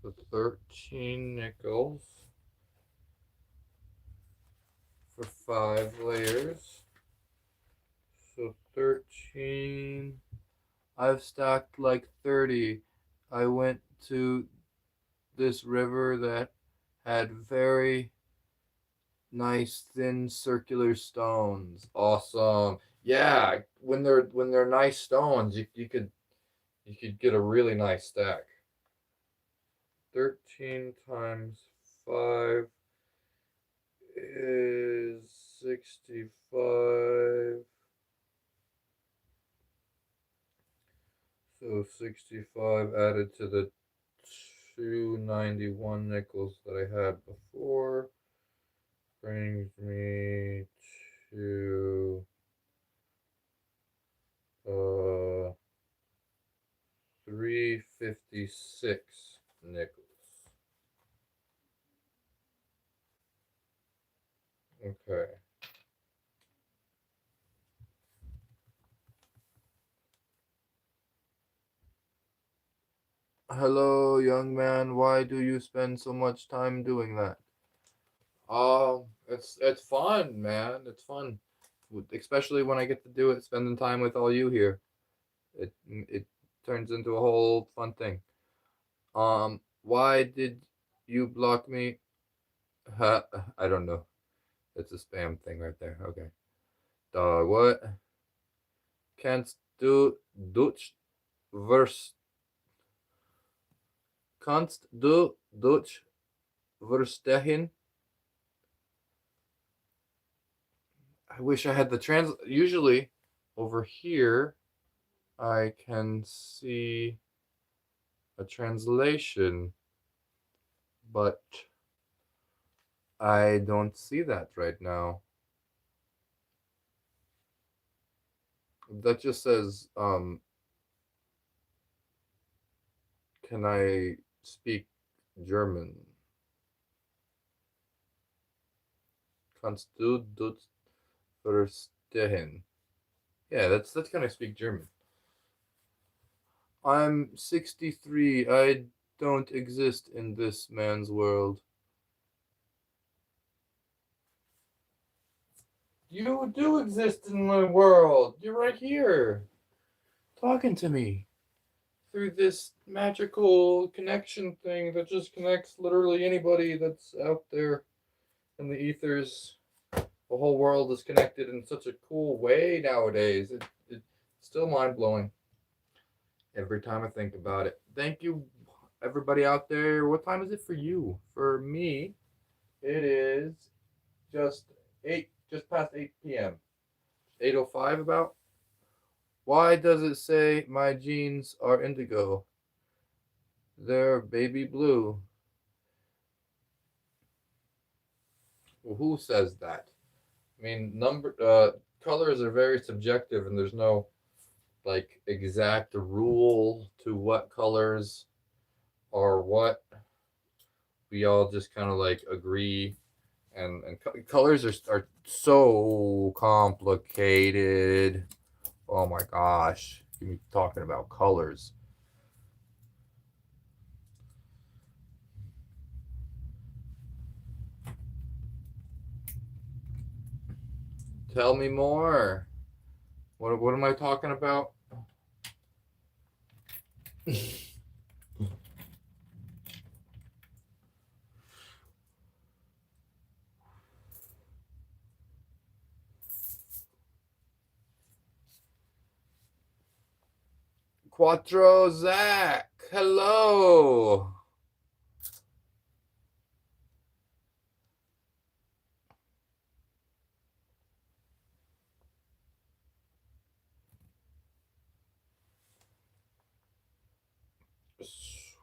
the 13 nickels for 5 layers. So 13. I've stacked like 30. I went to this river that had very nice thin circular stones. Awesome. Yeah, when they're nice stones, you could get a really nice stack. 13 times 5 is 65. So 65 added to the 291 nickels that I had before brings me to uh 356 nickels. Okay. Hello, young man. Why do you spend so much time doing that? It's fun, man. It's fun, especially when I get to do it, spending time with all you here. It turns into a whole fun thing. Why did you block me? I don't know. It's a spam thing right there. Okay. Dog, what? Kannst du Deutsch vers Kannst du Deutsch verstehen? I wish I had the usually over here I can see a translation, but I don't see that right now. That just says, can I speak German? Kannst du Deutsch verstehen? Yeah, that's can I speak German? I'm 63. I don't exist in this man's world. You do exist in my world. You're right here, talking to me through this magical connection thing that just connects literally anybody that's out there in the ethers. The whole world is connected in such a cool way nowadays. It's still mind blowing every time I think about it. Thank you, everybody out there. What time is it for you? For me, it is just just past 8 p.m. 8:05 about. Why does it say my jeans are indigo? They're baby blue. Well, who says that? I mean, colors are very subjective, and there's no like exact rule to what colors are what. We all just kind of like agree, and colors are so complicated. Oh my gosh, give me talking about colors. Tell me more. What am I talking about? Quattro Zach. Hello.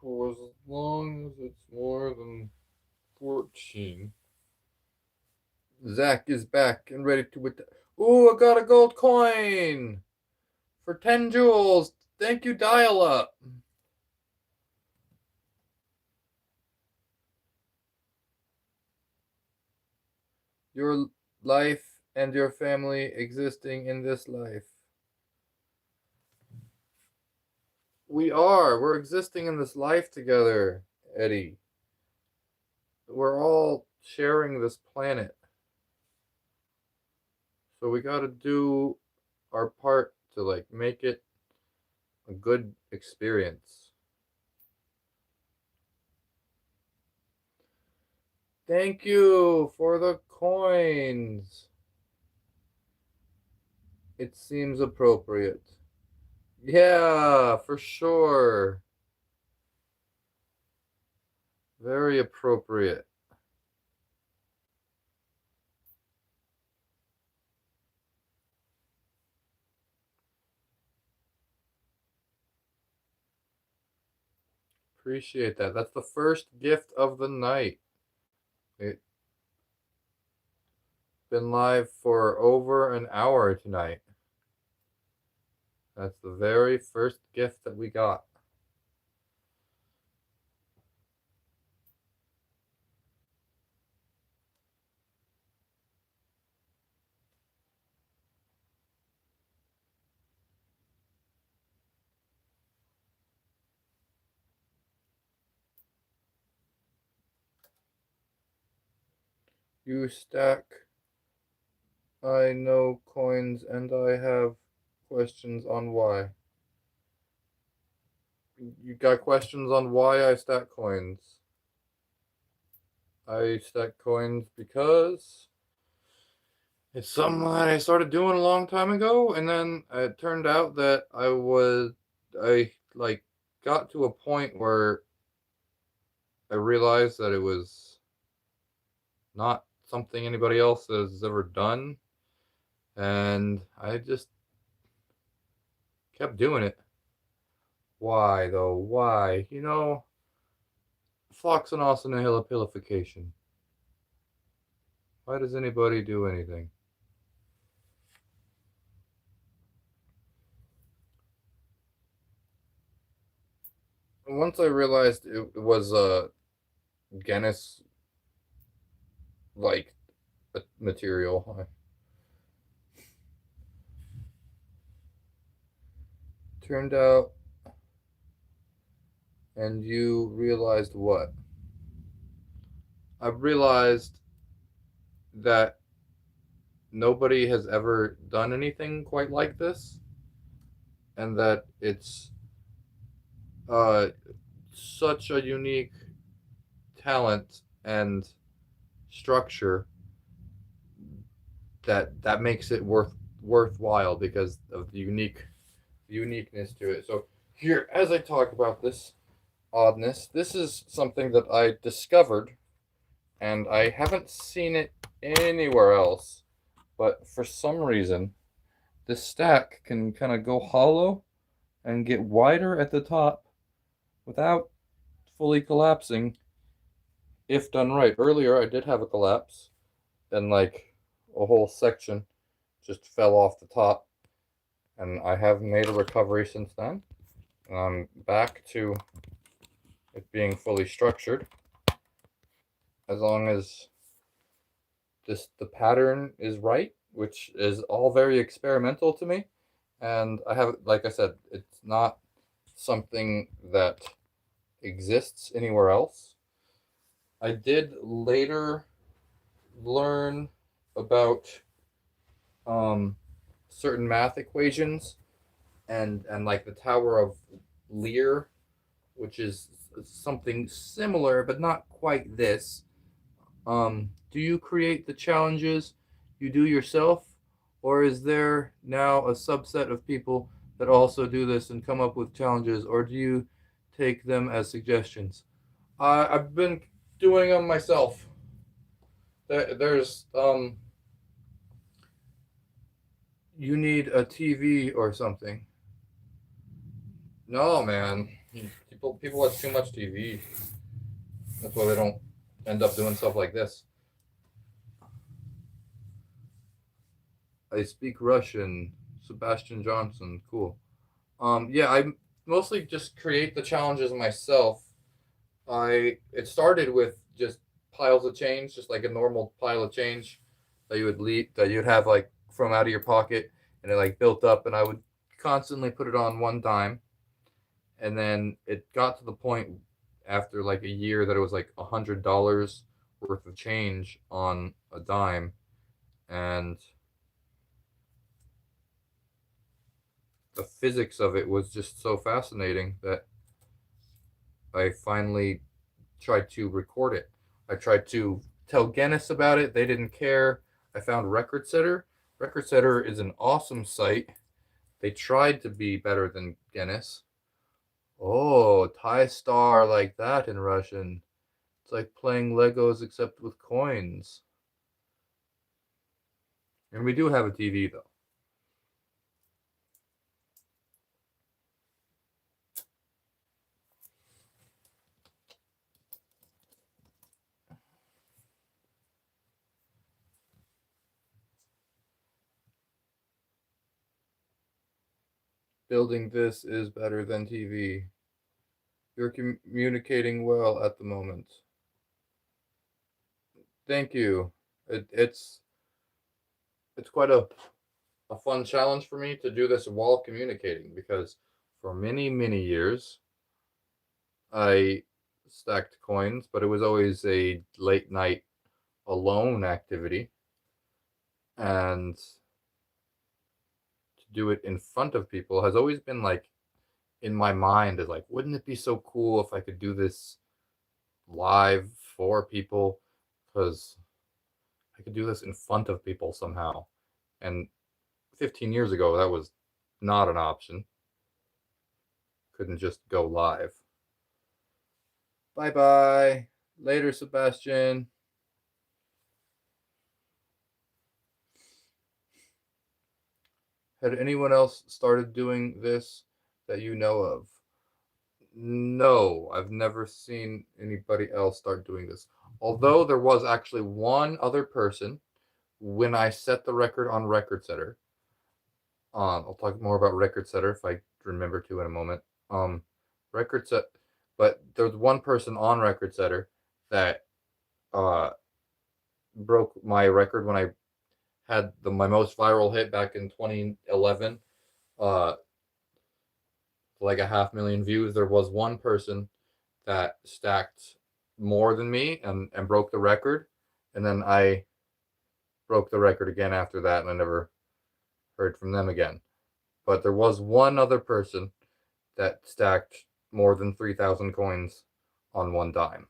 So as long as it's more than 14. Zach is back and ready to with. Ooh, I got a gold coin for 10 jewels. Thank you, Dial Up. Your life and your family existing in this life. We are. We're existing in this life together, Eddie. We're all sharing this planet. So we got to do our part to like make it a good experience. Thank you for the coins. It seems appropriate. Yeah, for sure. Very appropriate. Appreciate that. That's the first gift of the night. It's been live for over an hour tonight. That's the very first gift that we got. You stack. I know coins and I have questions on why. You got questions on why I stack coins? I stack coins because it's something that I started doing a long time ago, and then it turned out that I like got to a point where I realized that it was not something anybody else has ever done, and I just kept doing it. Why though? Why? Fox and Austin and Hillipilification. Why does anybody do anything? Once I realized it was a Guinness like material, turned out, and you realized what? I realized that nobody has ever done anything quite like this, and that it's uh, such a unique talent and structure that makes it worthwhile because of the uniqueness to it. So here, as I talk about this oddness, this is something that I discovered, and I haven't seen it anywhere else. But for some reason, this stack can kind of go hollow and get wider at the top without fully collapsing if done right. Earlier, I did have a collapse, and like a whole section just fell off the top, and I have made a recovery since then. And I'm back to it being fully structured as long as the pattern is right, which is all very experimental to me. And I have, like I said, it's not something that exists anywhere else. I did later learn about um, certain math equations, and like the Tower of Lear, which is something similar but not quite this. Do you create the challenges you do yourself, or is there now a subset of people that also do this and come up with challenges, or do you take them as suggestions? I've been doing them myself. There's you need a TV or something. No, man. People watch too much TV. That's why they don't end up doing stuff like this. I speak Russian. Sebastian Johnson. Cool. Yeah, I mostly just create the challenges myself. It started with just piles of change, just like a normal pile of change that you'd have like from out of your pocket, and it like built up, and I would constantly put it on one dime, and then it got to the point after like a year that it was like $100 worth of change on a dime, and the physics of it was just so fascinating that I finally tried to record it. I tried to tell Guinness about it. They didn't care. I found Record Setter. Record Setter is an awesome site. They tried to be better than Guinness. Oh, TaiStar like that in Russian. It's like playing Legos except with coins. And we do have a TV though. Building this is better than TV. You're communicating well at the moment. Thank you. It's quite a fun challenge for me to do this while communicating because for many years I stacked coins, but it was always a late night alone activity, and to do it in front of people has always been like in my mind is like, wouldn't it be so cool if I could do this live for people? Because I could do this in front of people somehow. And 15 years ago, that was not an option. Couldn't just go live. Bye bye. Later, Sebastian. Had anyone else started doing this that you know of? No, I've never seen anybody else start doing this. Although there was actually one other person when I set the record on Record Setter. I'll talk more about Record Setter if I remember to in a moment. Um, Record Set, but there's one person on Record Setter that uh broke my record when I had my most viral hit back in 2011. Uh, like a 500,000 views. There was one person that stacked more than me and broke the record, and then I broke the record again after that, and I never heard from them again. But there was one other person that stacked more than 3,000 coins on one dime.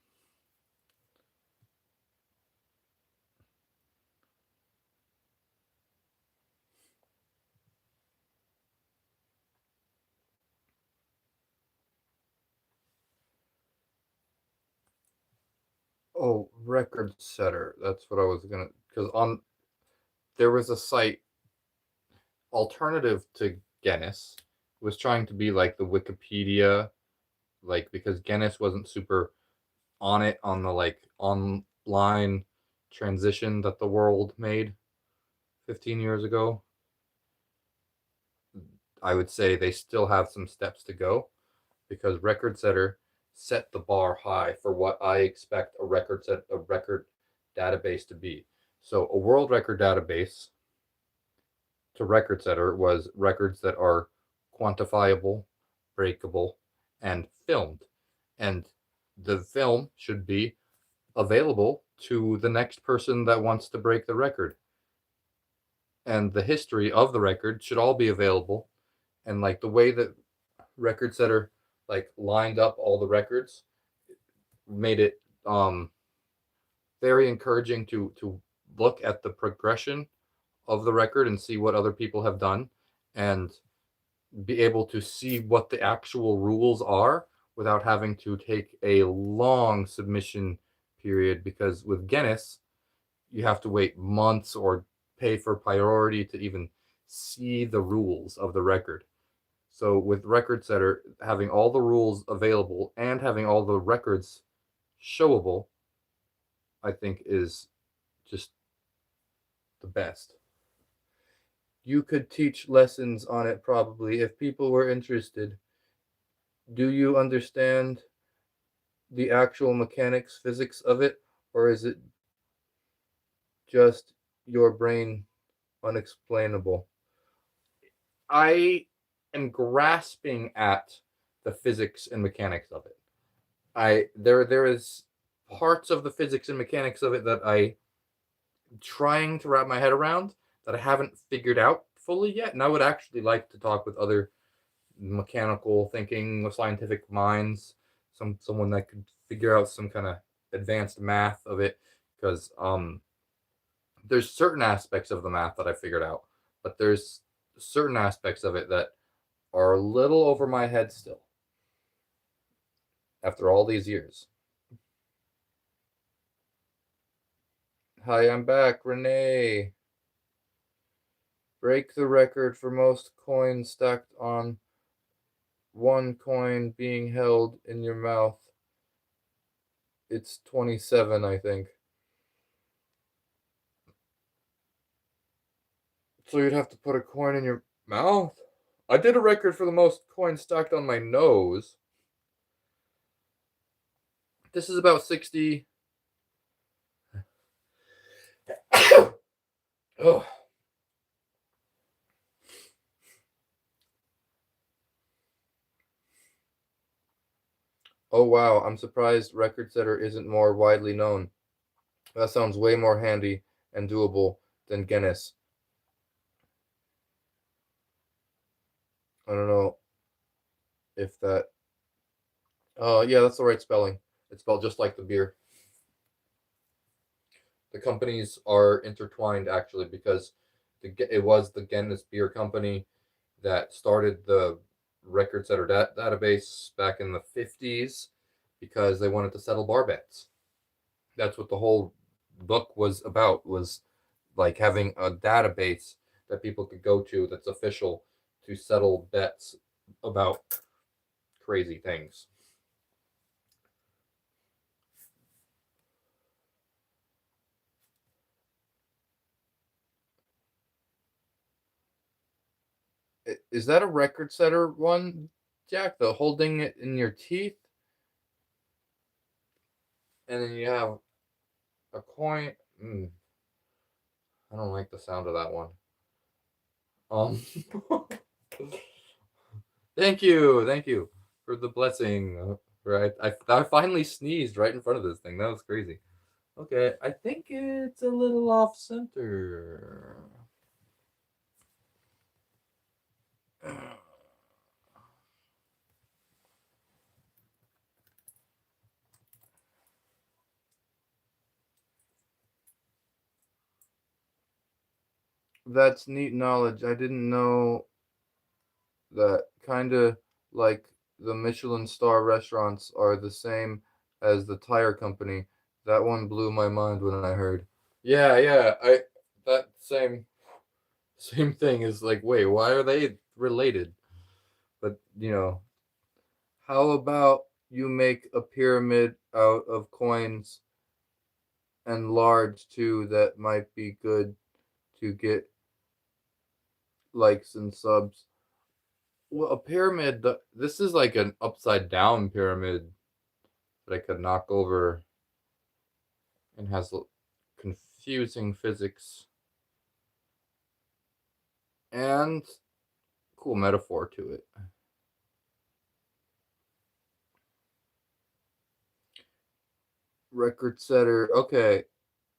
Oh, Record Setter. That's what I was gonna. Because on there was a site alternative to Guinness. It was trying to be like the Wikipedia, like because Guinness wasn't super on it on the like online transition that the world made 15 years ago. I would say they still have some steps to go because Record Setter set the bar high for what I expect a record database to be. So a world record database to Record Setter was records that are quantifiable, breakable, and filmed. And the film should be available to the next person that wants to break the record. and the history of the record should all be available. And like the way that record setter like lined up all the records made it very encouraging to look at the progression of the record and see what other people have done and be able to see what the actual rules are without having to take a long submission period, because with Guinness you have to wait months or pay for priority to even see the rules of the record. So with record setter having all the rules available and having all the records showable, I think is just the best. You could teach lessons on it probably if people were interested. Do you understand the actual mechanics, physics of it, or is it just your brain unexplainable? I am grasping at the physics and mechanics of it. There is parts of the physics and mechanics of it that I trying to wrap my head around that I haven't figured out fully yet, and I would actually like to talk with other mechanical thinking, scientific minds, someone that could figure out some kind of advanced math of it, because there's certain aspects of the math that I figured out, but there's certain aspects of it that are a little over my head still after all these years. Hi, I'm back, Renee. Break the record for most coins stacked on one coin being held in your mouth. It's 27, I think. So you'd have to put a coin in your mouth? I did a record for the most coins stacked on my nose. This is about 60. Oh. Oh wow, I'm surprised Record Setter isn't more widely known. That sounds way more handy and doable than Guinness. I don't know if that. Yeah, that's the right spelling. It's spelled just like the beer. The companies are intertwined actually, because it was the Guinness Beer Company that started the record setter database back in the 50s because they wanted to settle bar bets. That's what the whole book was about, was like having a database that people could go to that's official to settle bets about crazy things. Is that a record setter one, Jack? The holding it in your teeth, and then you have a coin. I don't like the sound of that one. Um, thank you for the blessing. Right, I finally sneezed right in front of this thing. That was crazy. Okay, I think it's a little off center. That's neat knowledge. I didn't know that. Kinda like the Michelin star restaurants are the same as the tire company. That one blew my mind when I heard. Yeah, yeah. I that same thing is like, wait, why are they related? But how about you make a pyramid out of coins and large too? That might be good to get likes and subs. Well, a pyramid, this is like an upside down pyramid that I could knock over and has confusing physics and cool metaphor to it. Record setter. Okay.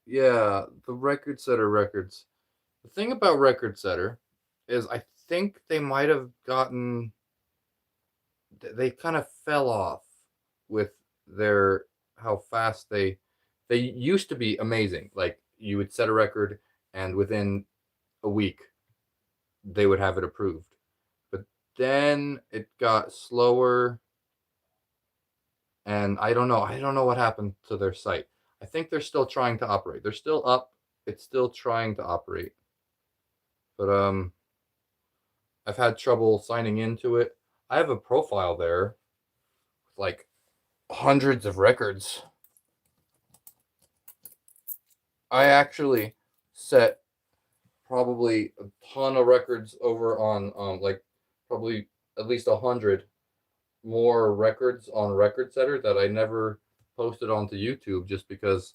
Yeah, the record setter records. The thing about Record Setter is I think they might have gotten, they kind of fell off with their, how fast they used to be amazing. Like you would set a record and within a week they would have it approved. But then it got slower, and I don't know what happened to their site. I think they're still trying to operate. They're still up. It's still trying to operate. But I've had trouble signing into it. I have a profile there with like hundreds of records. I actually set probably a ton of records over on like probably at least 100 more records on Record Setter that I never posted onto YouTube, just because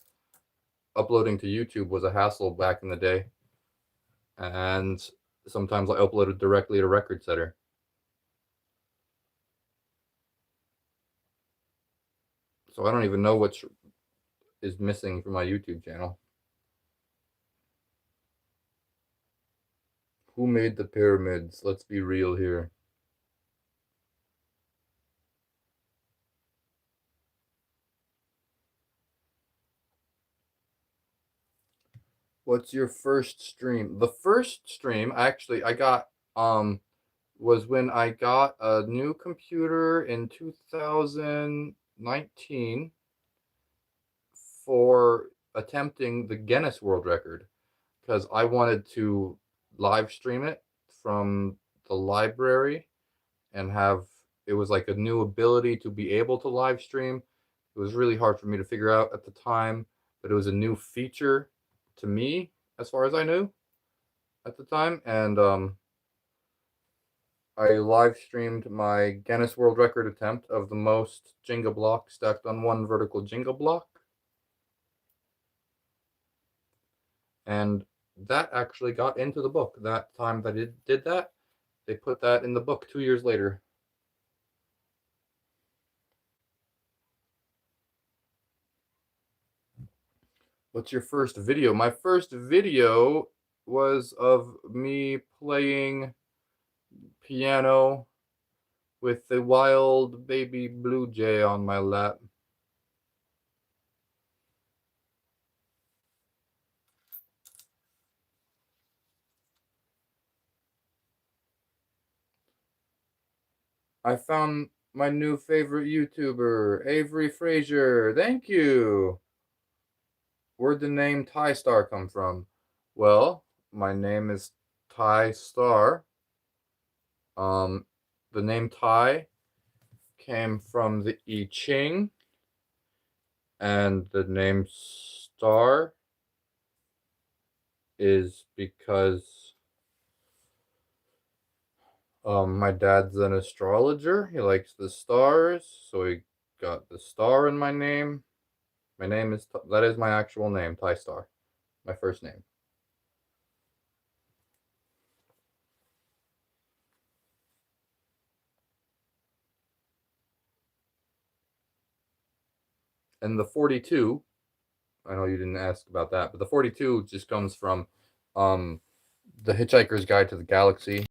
uploading to YouTube was a hassle back in the day, and sometimes I uploaded directly to Record Setter. So I don't even know what is missing from my YouTube channel. Who made the pyramids? Let's be real here. What's your first stream? The first stream actually I got was when I got a new computer in 2019 for attempting the Guinness World Record, because I wanted to live stream it from the library and have, it was like a new ability to be able to live stream. It was really hard for me to figure out at the time, but it was a new feature to me as far as I knew at the time. And I live streamed my Guinness World Record attempt of the most Jenga blocks stacked on one vertical Jenga block. And that actually got into the book. That time that it did that, they put that in the book 2 years later. What's your first video? My first video was of me playing piano with the wild baby blue jay on my lap. I found my new favorite YouTuber, Avery Frazier. Thank you. Where'd the name TaiStar come from? Well, my name is TaiStar. The name Tai came from the I Ching, and the name Star is because my dad's an astrologer. He likes the stars, so he got the star in my name. My name is, that is my actual name, TaiStar, my first name. And the 42, I know you didn't ask about that, but the 42 just comes from um, The Hitchhiker's Guide to the Galaxy.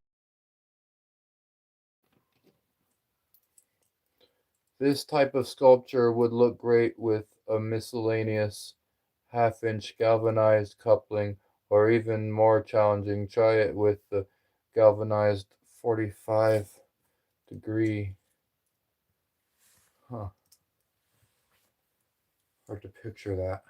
This type of sculpture would look great with a miscellaneous half-inch galvanized coupling, or even more challenging, try it with the galvanized 45-degree. Huh. Hard to picture that.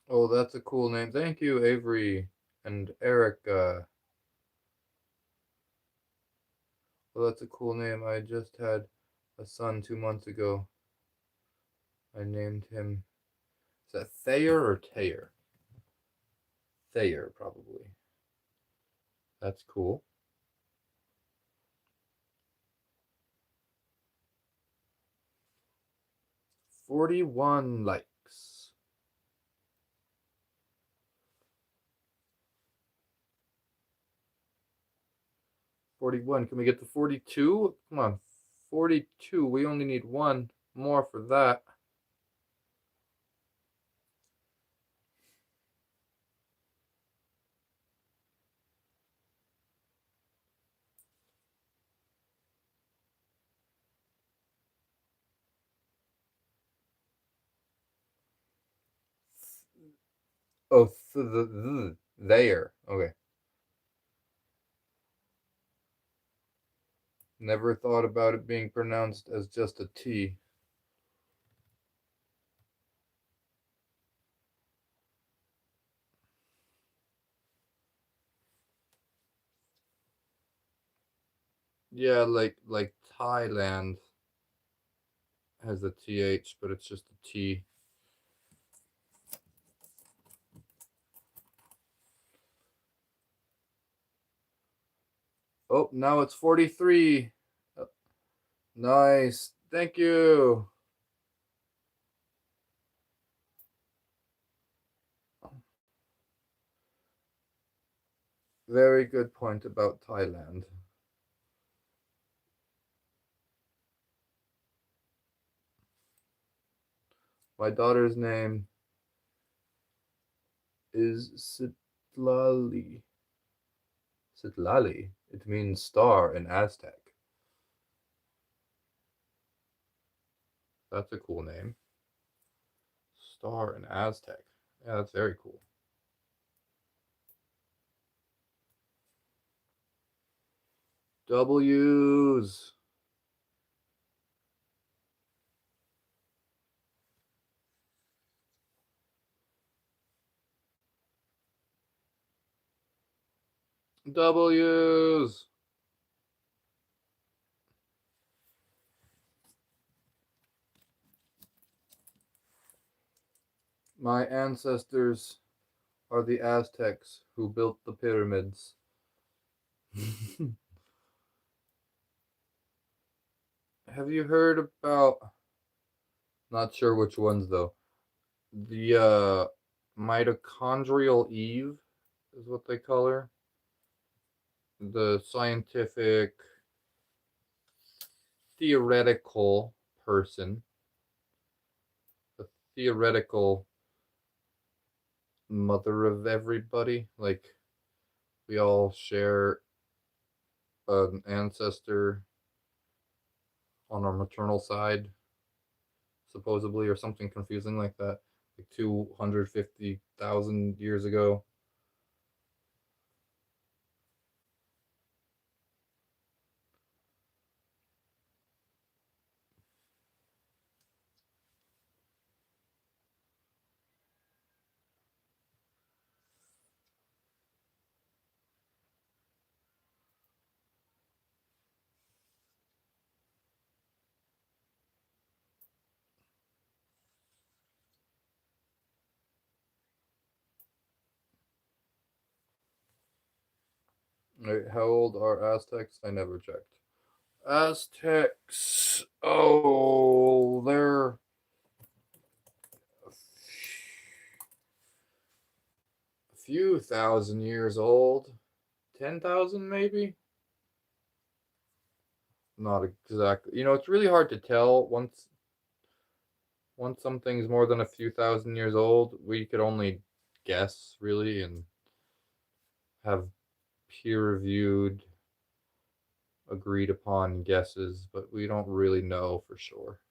Oh, that's a cool name. Thank you, Avery and Erica. Well, that's a cool name. I just had a son 2 months ago. I named him. Is that Thayer or Tayer? Thayer, probably. That's cool. 41 likes. 41. Can we get to 42? Come on. 42. We only need one more for that. Oh, there. Okay. Never thought about it being pronounced as just a T. Yeah, like Thailand has a TH, but it's just a T. Oh, now it's 43. Nice. Thank you. Very good point about Thailand. My daughter's name is Sitlali. Sitlali. It means star in Aztec. That's a cool name. Star in Aztec. Yeah, that's very cool. W's. W's. My ancestors are the Aztecs who built the pyramids. Have you heard about, not sure which ones though, the mitochondrial Eve is what they call her? The scientific theoretical person, the theoretical mother of everybody. Like, we all share an ancestor on our maternal side, supposedly, or something confusing like that, like 250,000 years ago. Wait, how old are Aztecs? I never checked. Aztecs. Oh, they're a few thousand years old. 10,000 maybe? Not exactly. It's really hard to tell once something's more than a few thousand years old. We could only guess really and have peer-reviewed, agreed upon guesses, but we don't really know for sure.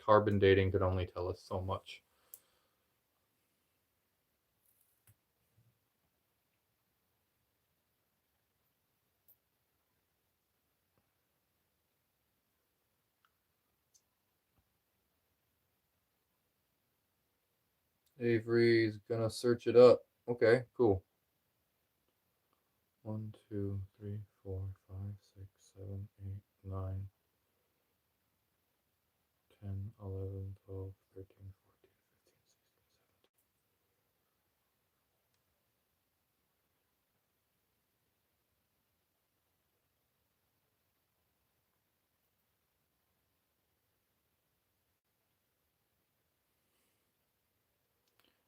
Carbon dating could only tell us so much. Avery's gonna search it up. Okay, cool. 1, 2, 3, 4, 5, 6, 7, 8, 9, 10, 11, 12, 13, 14, 15,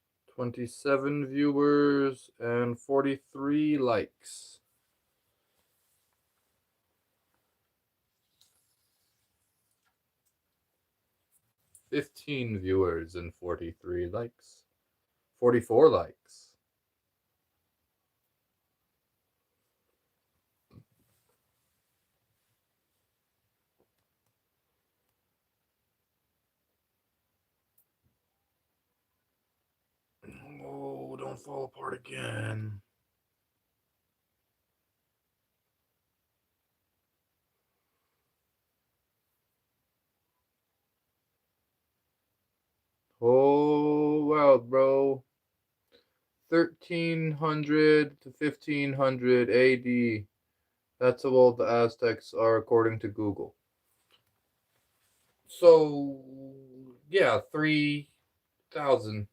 16, 17. 27 viewers and 43 likes. 15 viewers and 43 likes. 44 likes. Oh, don't fall apart again. Oh, wow, bro. 1300 to 1500 AD. That's how old the Aztecs are according to Google. So, yeah, 3,000.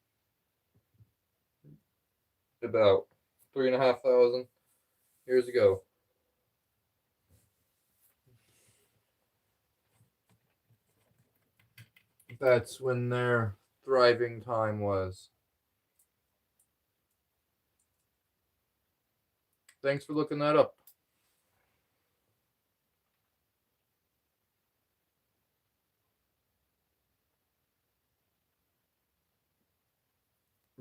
About 3,500 years ago. That's when their thriving time was. Thanks for looking that up.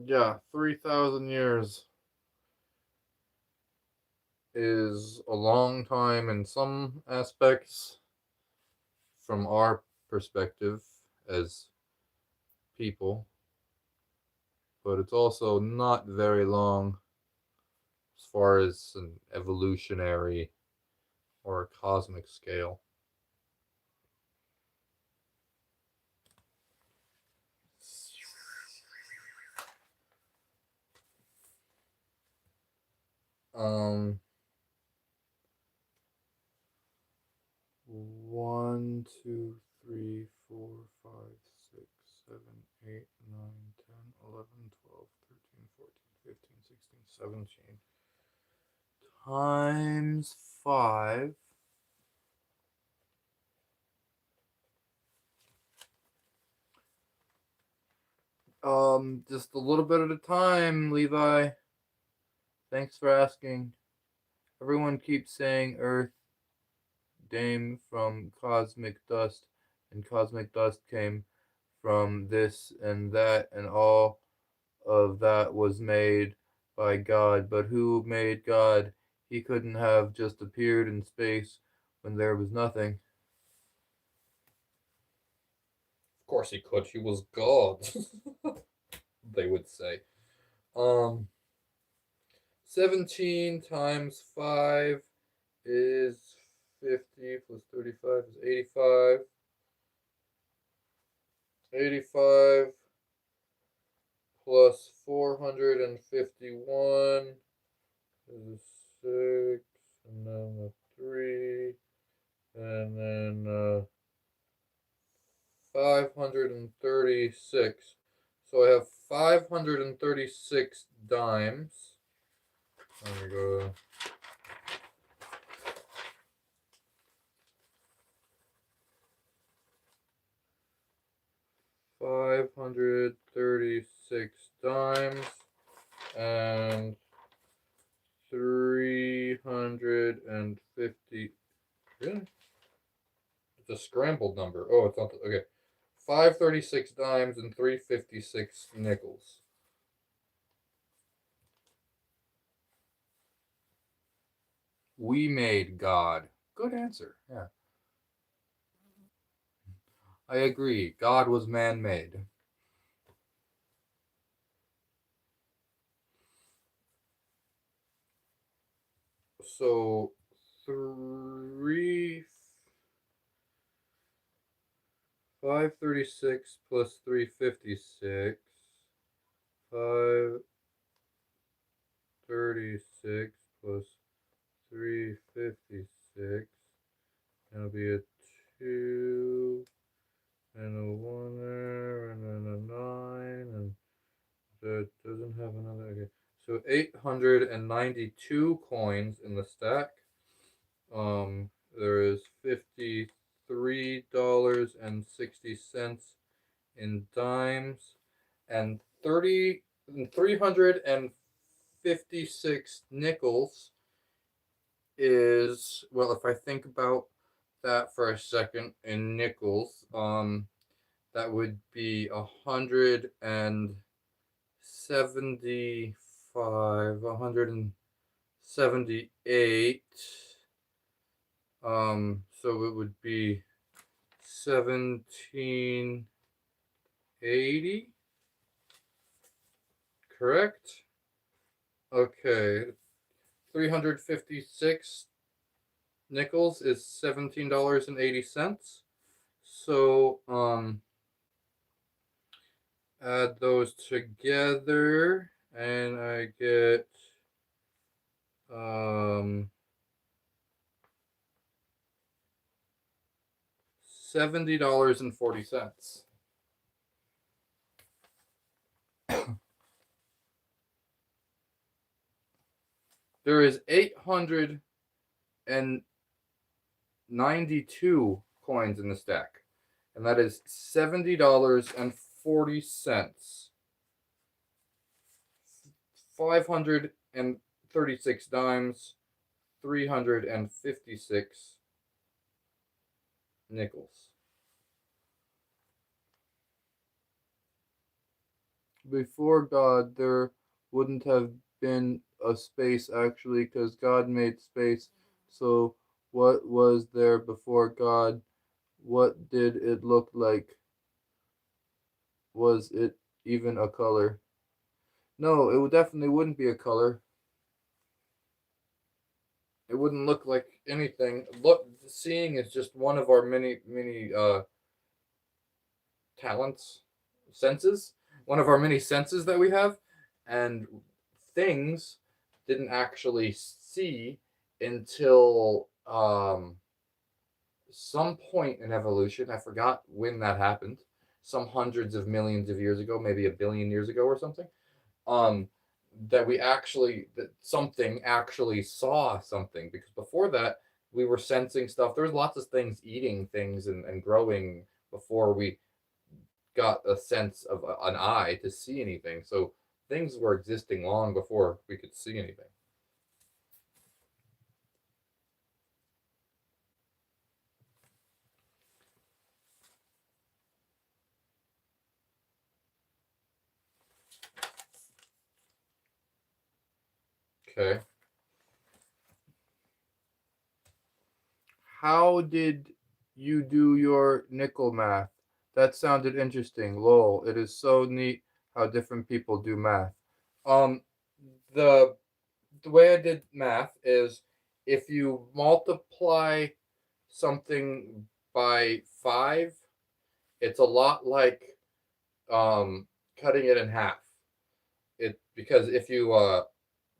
Yeah, 3,000 years is a long time in some aspects from our perspective as people, but it's also not very long as far as an evolutionary or a cosmic scale. Um, 1, 2, 3, 4, 5, 6, 7, 8, 9, 10, 11, 12, 13, 14, 15, 16, 17 times 5. Just a little bit at a time, Levi. Thanks for asking. Everyone keeps saying Earth came from cosmic dust, and cosmic dust came from this and that, and all of that was made by God. But who made God? He couldn't have just appeared in space when there was nothing. Of course he could. He was God, they would say. Um, 17 times 5 is 50 plus 35 is 85. 85 plus 451 is a 6, and then a 3, and then 536. So I have 536 dimes. There we go. 536 dimes and 350. Really? It's a scrambled number. Oh, it's not. Okay. 536 dimes and 356 nickels. We made God. Good answer. Yeah. I agree. God was man made. So, three 536 plus 356. 536 plus 356. That'll be a 2 and a 1 there, and then a 9, and that doesn't have another. Okay. So 892 coins in the stack. There is $53.60 in dimes, and 356 nickels is, well, if I think about that for a second in nickels, that would be 175, 178. So it would be 1780, correct? Okay, 356 nickels is $17.80. So add those together and I get $70.40. There is 892 coins in the stack, and that is $70.40. 536 dimes, 356 nickels. Before God, there wouldn't have been a space actually, because God made space. So, what was there before God? What did it look like? Was it even a color? No, it definitely wouldn't be a color. It wouldn't look like anything. Look, seeing is just one of our many talents, senses. One of our many senses that we have, and things didn't actually see until some point in evolution. I forgot when that happened. Some hundreds of millions of years ago, maybe a billion years ago or something. Um, that something actually saw something, because before that we were sensing stuff. There was lots of things eating things and growing before we got a sense of an eye to see anything. So things were existing long before we could see anything. Okay. How did you do your nickel math? That sounded interesting. Lol. It is so neat how different people do math. Um, the the way I did math is, if you multiply something by 5, it's a lot like cutting it in half. Because if you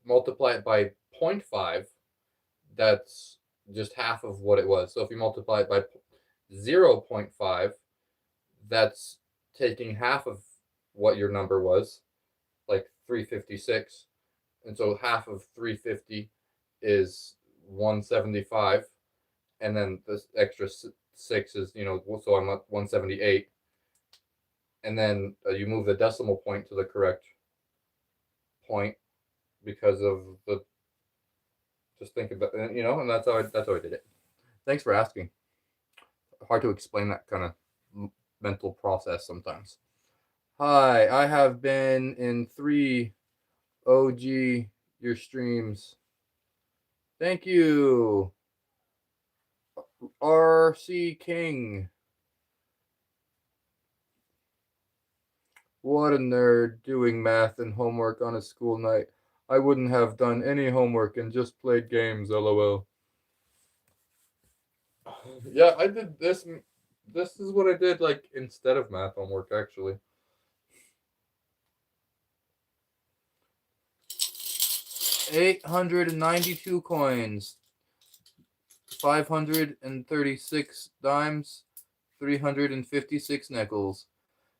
multiply it by 0.5, that's just half of what it was. So if you multiply it by 0.5, that's taking half of what your number was, like 356. And so half of 350 is 175. And then this extra 6 is, so I'm at 178. And then you move the decimal point to the correct point because of the, just think about, and that's how I did it. Thanks for asking. Hard to explain that kind of mental process sometimes. Hi, I have been in 3 OG your streams. Thank you, RC King. What a nerd, doing math and homework on a school night. I wouldn't have done any homework and just played games, lol. Yeah, I did this. This is what I did, like, instead of math homework, actually. 892 coins, 536 dimes, 356 nickels,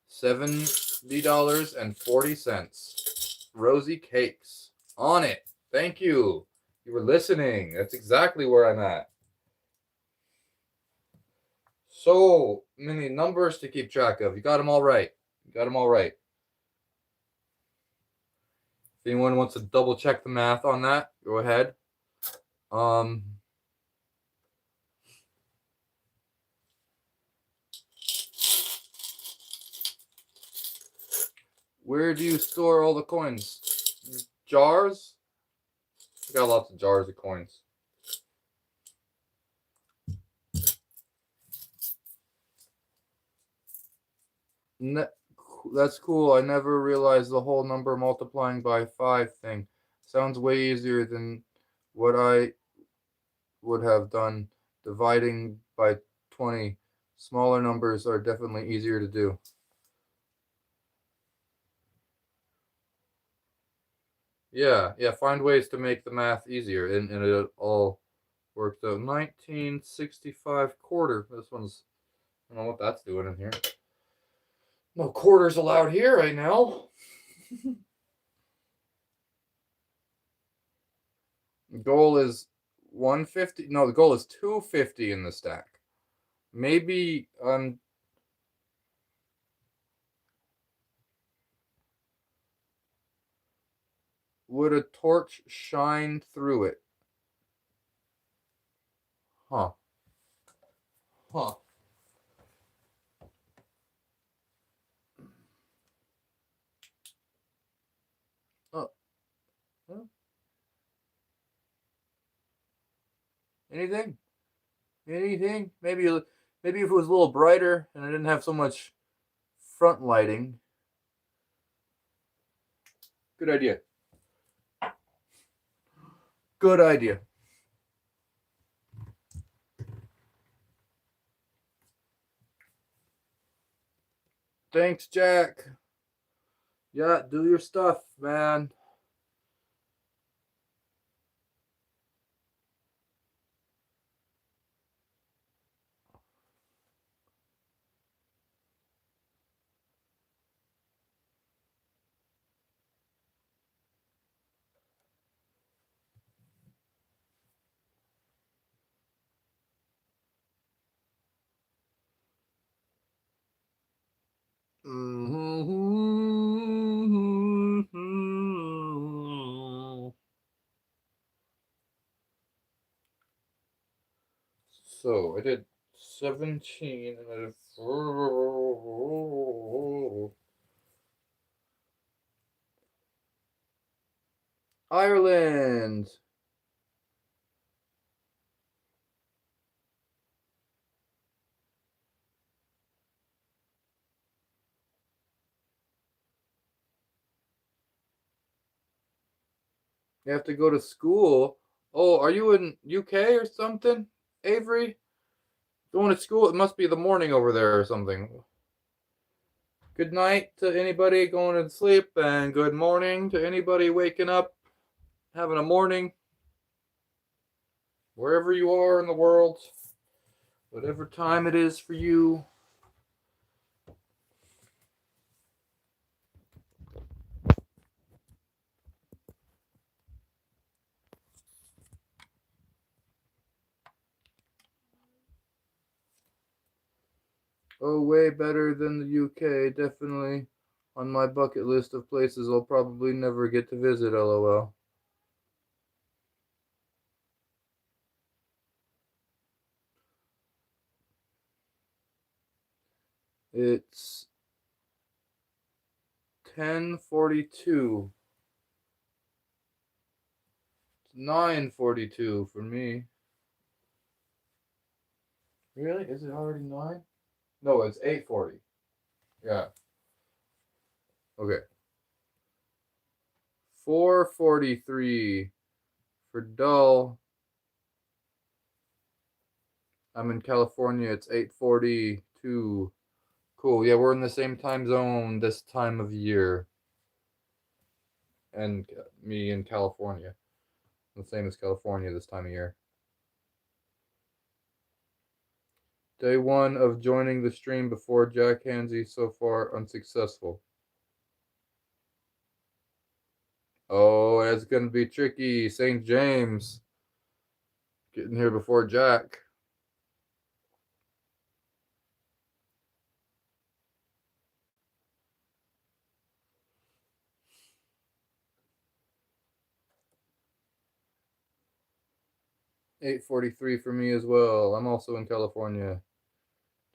$70.40. Rosy cakes. On it. Thank you. You were listening. That's exactly where I'm at. So many numbers to keep track of. You got them all right. You got them all right. If anyone wants to double check the math on that, go ahead. Where do you store all the coins? Jars? I got lots of jars of coins. That's cool. I never realized the whole number multiplying by 5 thing. Sounds way easier than what I would have done. Dividing by 20. Smaller numbers are definitely easier to do. Yeah, find ways to make the math easier, and it all worked out. 1965 quarter. This one's, I don't know what that's doing in here. No quarters allowed here right now. Goal is 150. No, the goal is 250 in the stack. Maybe would a torch shine through it? Huh. Huh. Uh, huh? Anything? Anything? Maybe if it was a little brighter and I didn't have so much front lighting. Good idea. Good idea. Thanks, Jack. Yeah, do your stuff, man. So I did 17 and I did Ireland. You have to go to school. Oh, are you in UK or something, Avery? Going to school? It must be the morning over there or something. Good night to anybody going to sleep, and good morning to anybody waking up, having a morning, wherever you are in the world, whatever time it is for you. Oh, way better than the UK. Definitely on my bucket list of places I'll probably never get to visit, lol. It's 10:42. It's 9:42 for me. Really? Is it already 9? No, it's 8:40. Yeah. Okay. 4:43 for dull. I'm in California. It's 8:42. Cool. Yeah, we're in the same time zone this time of year. And me in California. The same as California this time of year. Day 1 of joining the stream before Jack Hansey, so far unsuccessful. Oh, that's going to be tricky. St. James. Getting here before Jack. 8:43 for me as well. I'm also in California.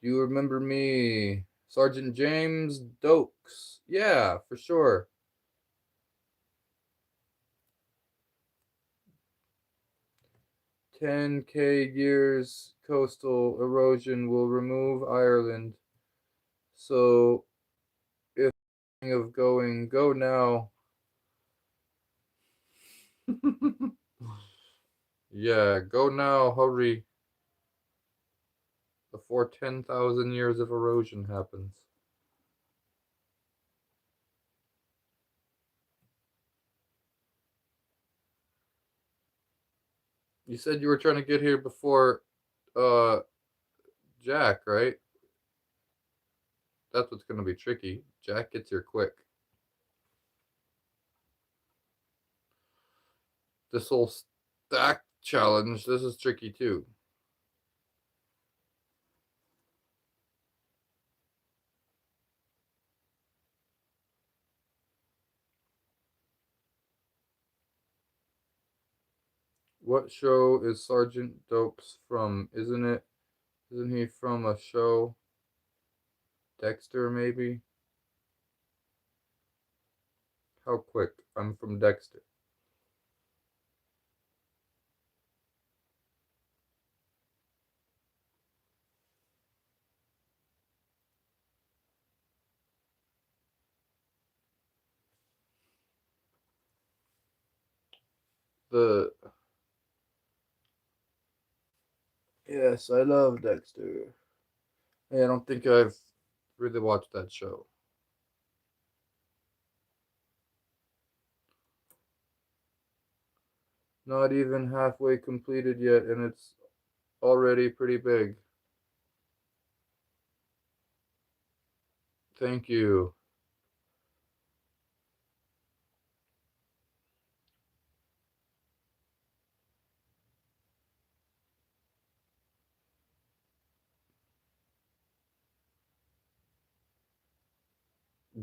Do you remember me? Sergeant James Dokes. Yeah, for sure. 10K years coastal erosion will remove Ireland. So if of going, go now. Yeah, go now, hurry, before 10,000 years of erosion happens. You said you were trying to get here before uh Jack, right? That's what's gonna be tricky. Jack gets here quick. This whole stack challenge, this is tricky too. What show is Sergeant Dopes from? Isn't he from a show? Dexter, maybe? How quick? I'm from Dexter. The Yes, I love Dexter. Hey, I don't think I've really watched that show. Not even halfway completed yet, and it's already pretty big. Thank you.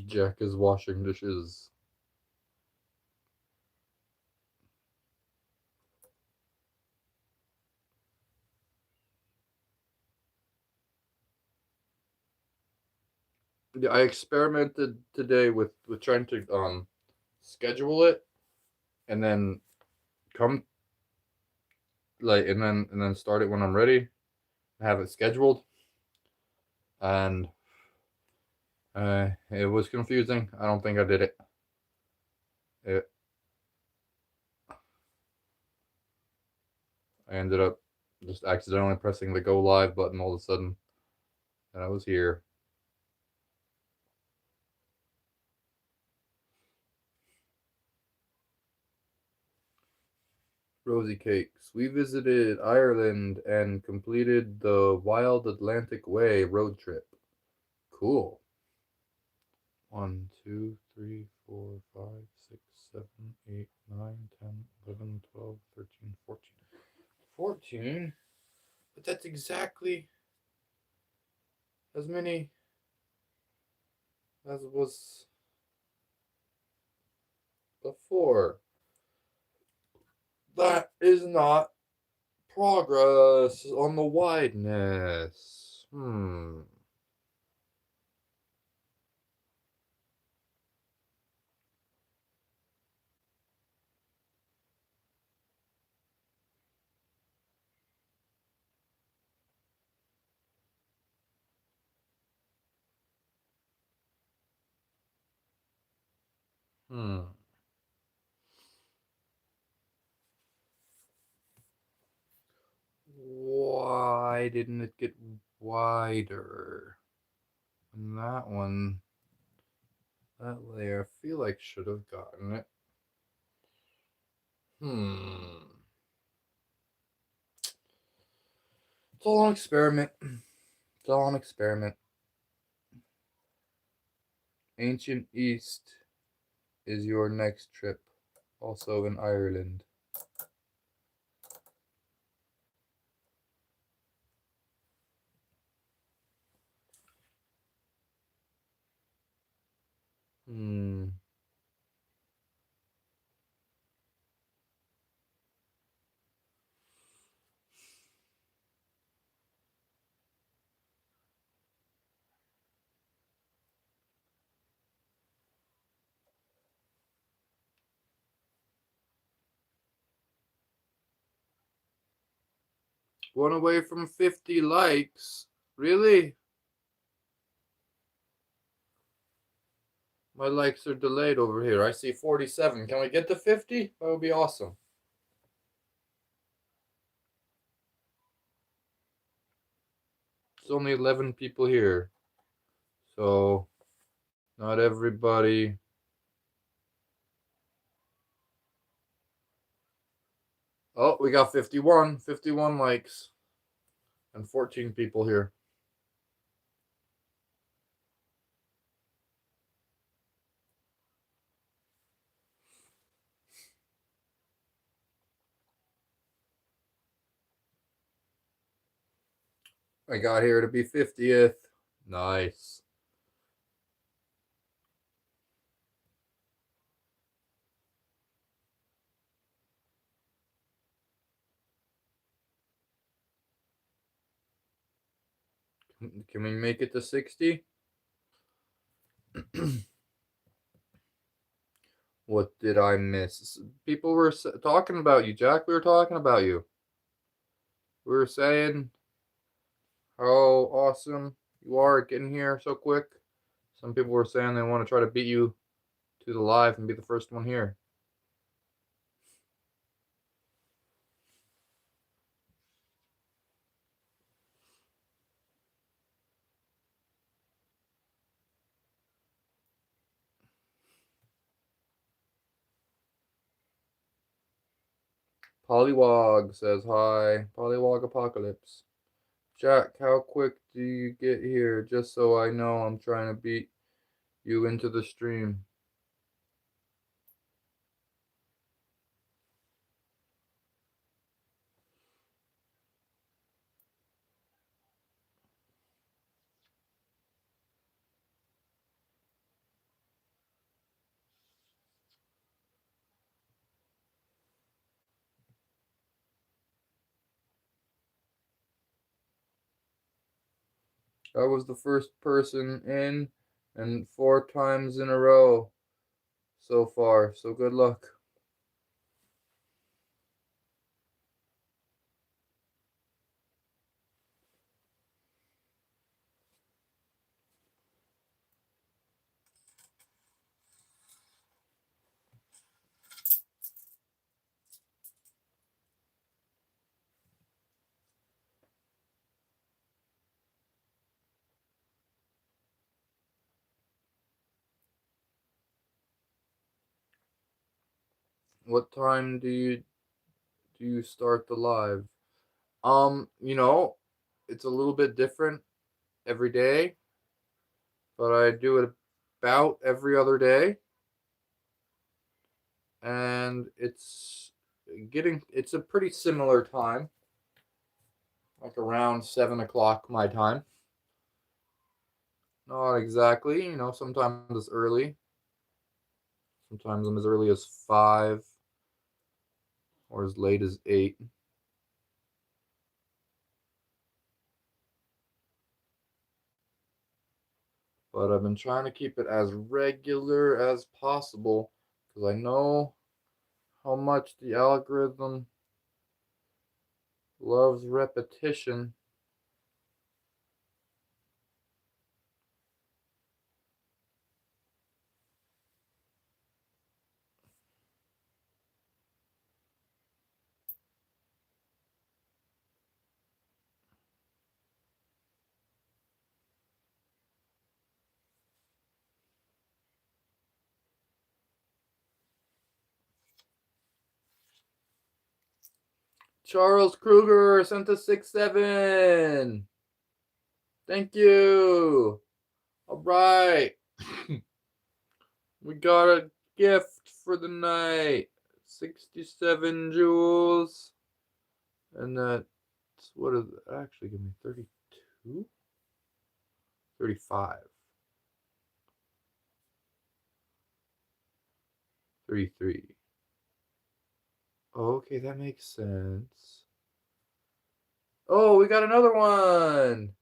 Jack is washing dishes. Yeah, I experimented today with trying to schedule it and then come and then start it when I'm ready. Have it scheduled, and it was confusing. I don't think I did it. it I ended up just accidentally pressing the go live button all of a sudden, and I was here. Rosy Cakes. We visited Ireland and completed the Wild Atlantic Way road trip. Cool. 1, 2, 3, 4, 5, 6, 7, 8, 9, 10, 11, 12, 13, 14. 14? But that's exactly as many as was before. That is not progress on the wideness. Hmm. Why didn't it get wider? And that one, that layer, I feel like should have gotten it. Hmm. It's all an experiment. It's all an experiment. Ancient East is your next trip, also in Ireland. Hmm. One away from 50 likes. Really? My likes are delayed over here. I see 47. Can we get to 50? That would be awesome. There's only 11 people here. So, not everybody. Oh, we got 51. 51 likes. And 14 people here. I got here to be 50th. Nice. Can we make it to 60? What did I miss? People were talking about you, Jack. We were talking about you. We were saying how awesome you are at getting here so quick. Some people were saying they want to try to beat you to the live and be the first one here. Polywog says hi. Polywog Apocalypse. Jack, how quick do you get here? Just so I know I'm trying to beat you into the stream. I was the first person in and 4 times in a row so far. So good luck. What time do you start the live? You know, it's a little bit different every day, but I do it about every other day. And it's a pretty similar time, like around 7 o'clock my time. Not exactly, sometimes it's early. Sometimes I'm as early as 5 or as late as 8. But I've been trying to keep it as regular as possible because I know how much the algorithm loves repetition. Charles Kruger sent us 6-7. Thank you. All right. We got a gift for the night. 67 jewels. And that's, what is it? Actually, give me 32? 35. 33. Okay, that makes sense. Oh, we got another one.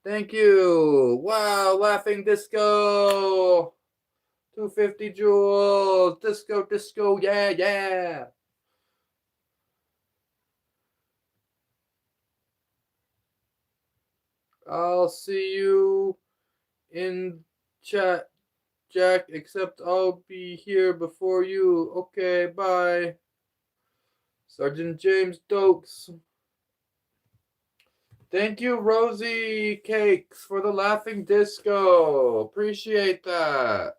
Thank you. Wow, Laughing Disco. 250 jewels. Disco, disco. Yeah, yeah. I'll see you in chat, Jack, except I'll be here before you. Okay, bye. Sergeant James Dokes. Thank you, Rosie Cakes, for the laughing disco. Appreciate that.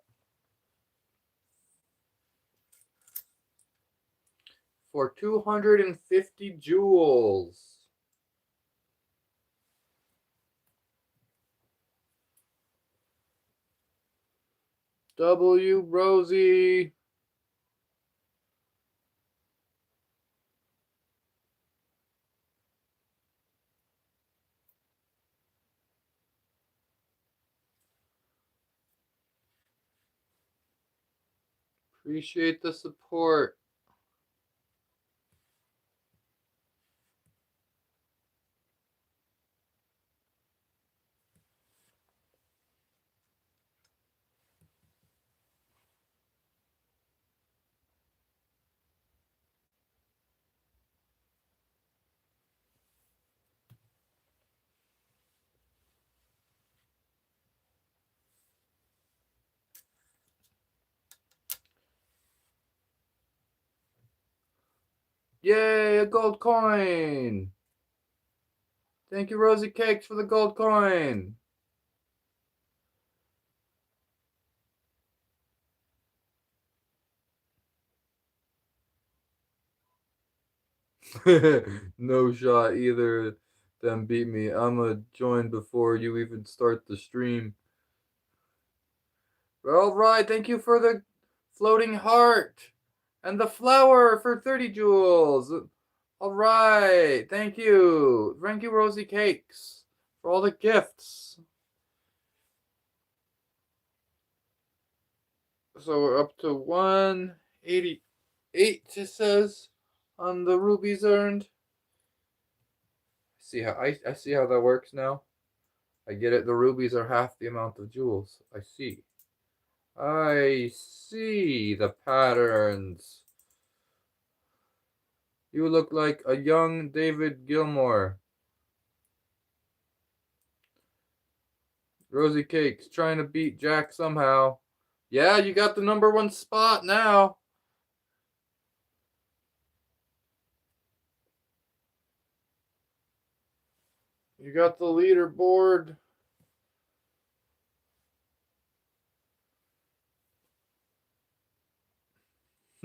For 250 jewels. W. Rosie. Appreciate the support. Yay, a gold coin. Thank you, Rosie Cakes, for the gold coin. No shot either. Them beat me. I'ma join before you even start the stream. All right, thank you for the floating heart and the flower for 30 jewels. All right, thank you. Thank you, Rosie Cakes, for all the gifts. So we're up to 188, it says, on the rubies earned. See how I see how that works now. I get it. The rubies are half the amount of jewels. I see. I see the patterns. You look like a young David Gilmour. Rosie Cakes trying to beat Jack somehow. Yeah, you got the #1 spot now. You got the leaderboard.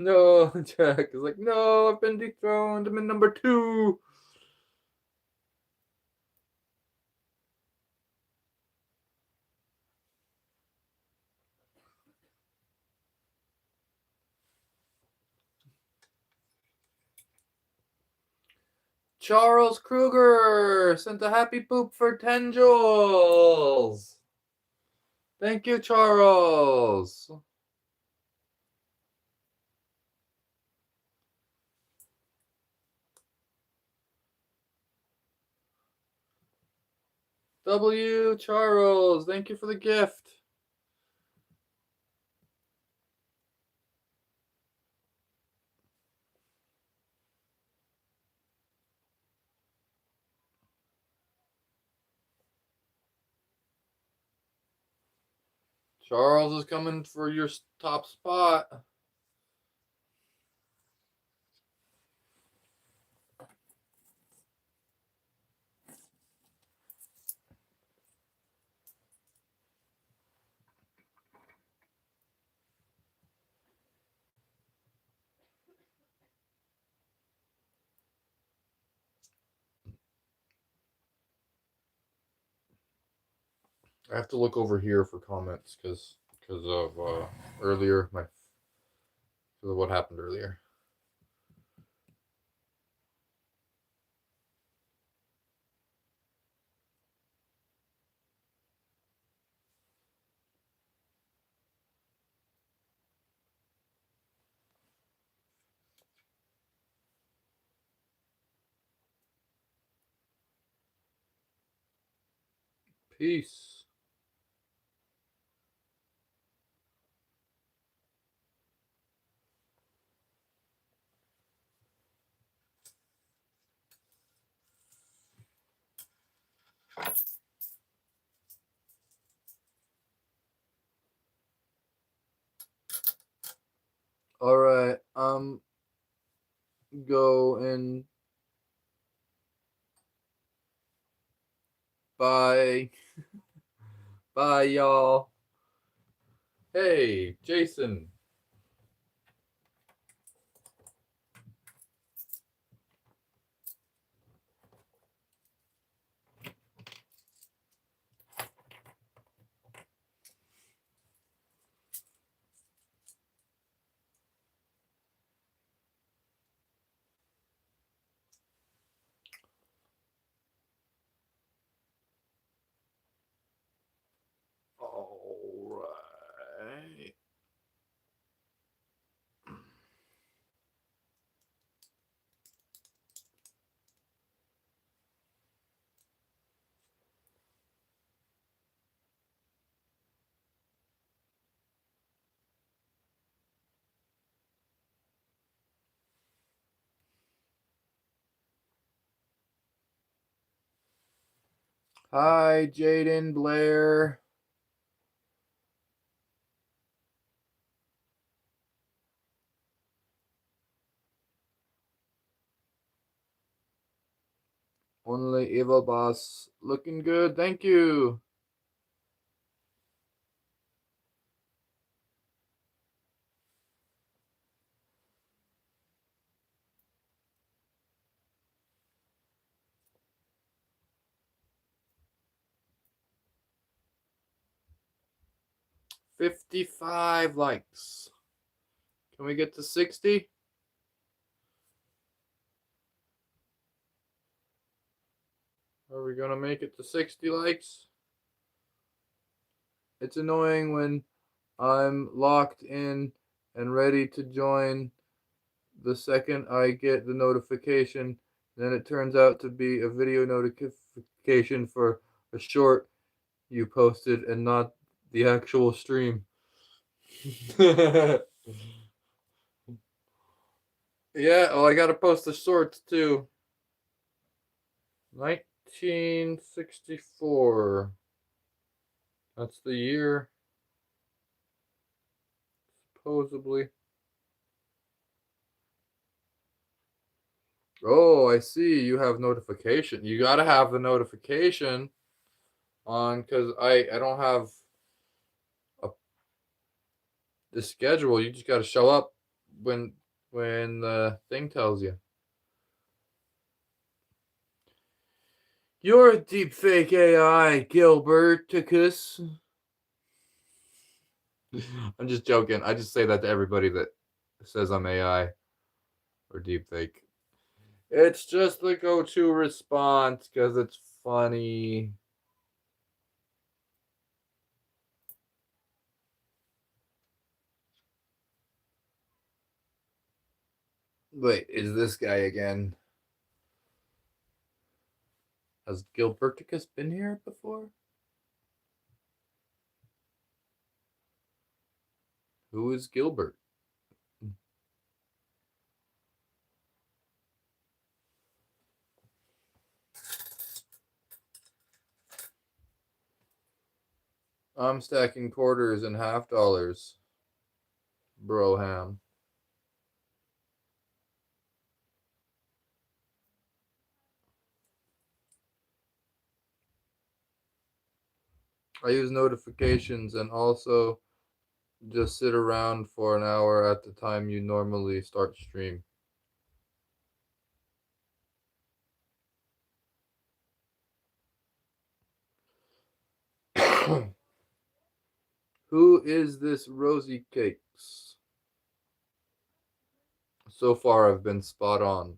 No, Jack is like, no, I've been dethroned. I'm in #2. Charles Kruger sent a happy poop for 10 jewels. Thank you, Charles. W. Charles, thank you for the gift. Charles is coming for your top spot. I have to look over here for comments because of earlier because of what happened earlier. Peace. All right. Go and bye. Bye, y'all. Hey, Jason. All right. Hi, Jaden Blair. Only evil boss. Looking good. Thank you. $55 likes. Can we get to 60? Are we gonna make it to 60 likes? It's annoying when I'm locked in and ready to join. The second I get the notification, then it turns out to be a video notification for a short you posted and not the actual stream. Yeah, well, I gotta post the shorts too. 1964. That's the year, supposedly. Oh, I see. You have notification. You gotta have the notification on because I don't have a, the schedule. You just gotta show up when the thing tells you. You're a deep fake AI, Gilberticus. I'm just joking. I just say that to everybody that says I'm AI or deep fake. It's just the go-to response because it's funny. Wait, is this guy again? Has Gilberticus been here before? Who is Gilbert? I'm stacking quarters and half dollars. Broham. I use notifications and also just sit around for an hour at the time you normally start stream. Who is this Rosy Cakes? So far, I've been spot on.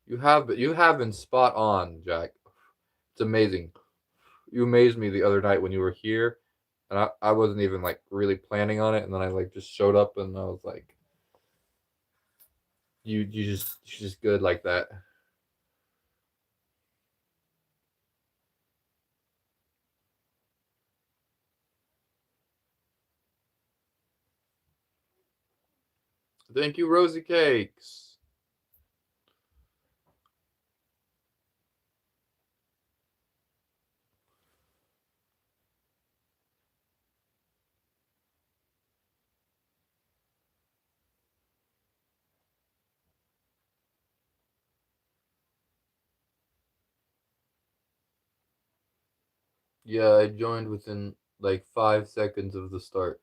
You have been spot on, Jack. It's amazing. You amazed me the other night when you were here, and I wasn't even like really planning on it, and then I like just showed up, and I was like, you're just good like that. Thank you, Rosy Cakes. Yeah, I joined within like 5 seconds of the start.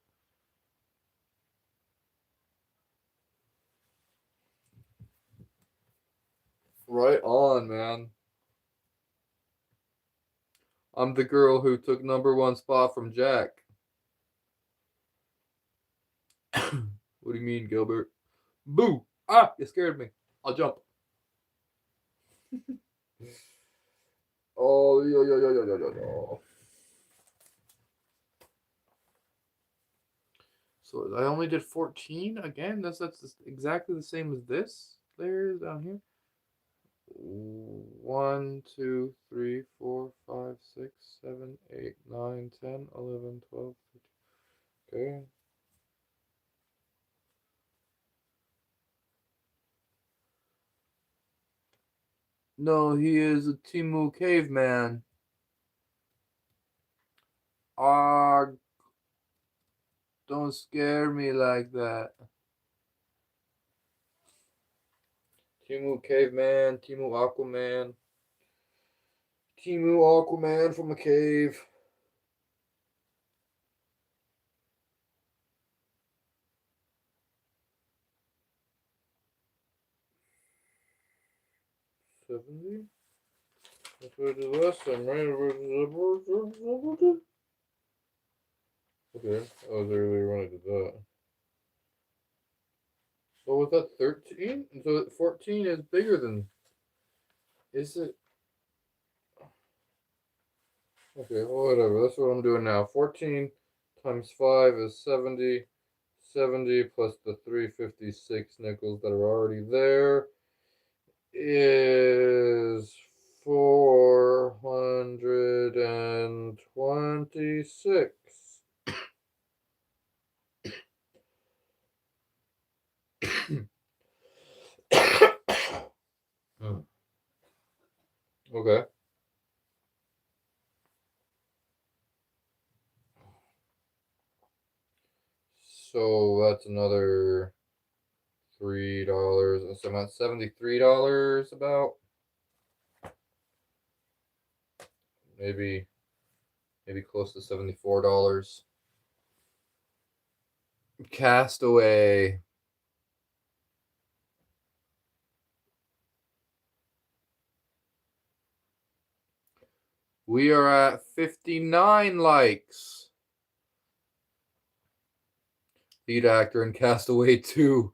Right on, man. I'm the girl who took #1 spot from Jack. What do you mean, Gilbert? Boo! Ah, you scared me. I'll jump. Oh, yo, yo, yo, yo, yo, yo, yo. So I only did 14 again. That's exactly the same as this. There down here. 1, 2, 3, 4, 5, 6, 7, 8, 9, 10, 11, 12, 13. Okay. No, he is a Timu caveman. Ah, don't scare me like that. Timu caveman, Timu Aquaman. Timu Aquaman from a cave. $70? That's what I did last time, right? Okay, I was earlier when I did that. So was that 13? So 14 is bigger than. Is it? Okay, well, whatever. That's what I'm doing now. 14 times 5 is 70. 70 plus the 356 nickels that are already there is 426. Okay. So that's another $3. So I'm at $73 about. Maybe close to $74. Castaway. We are at 59 likes. Lead actor in Castaway 2.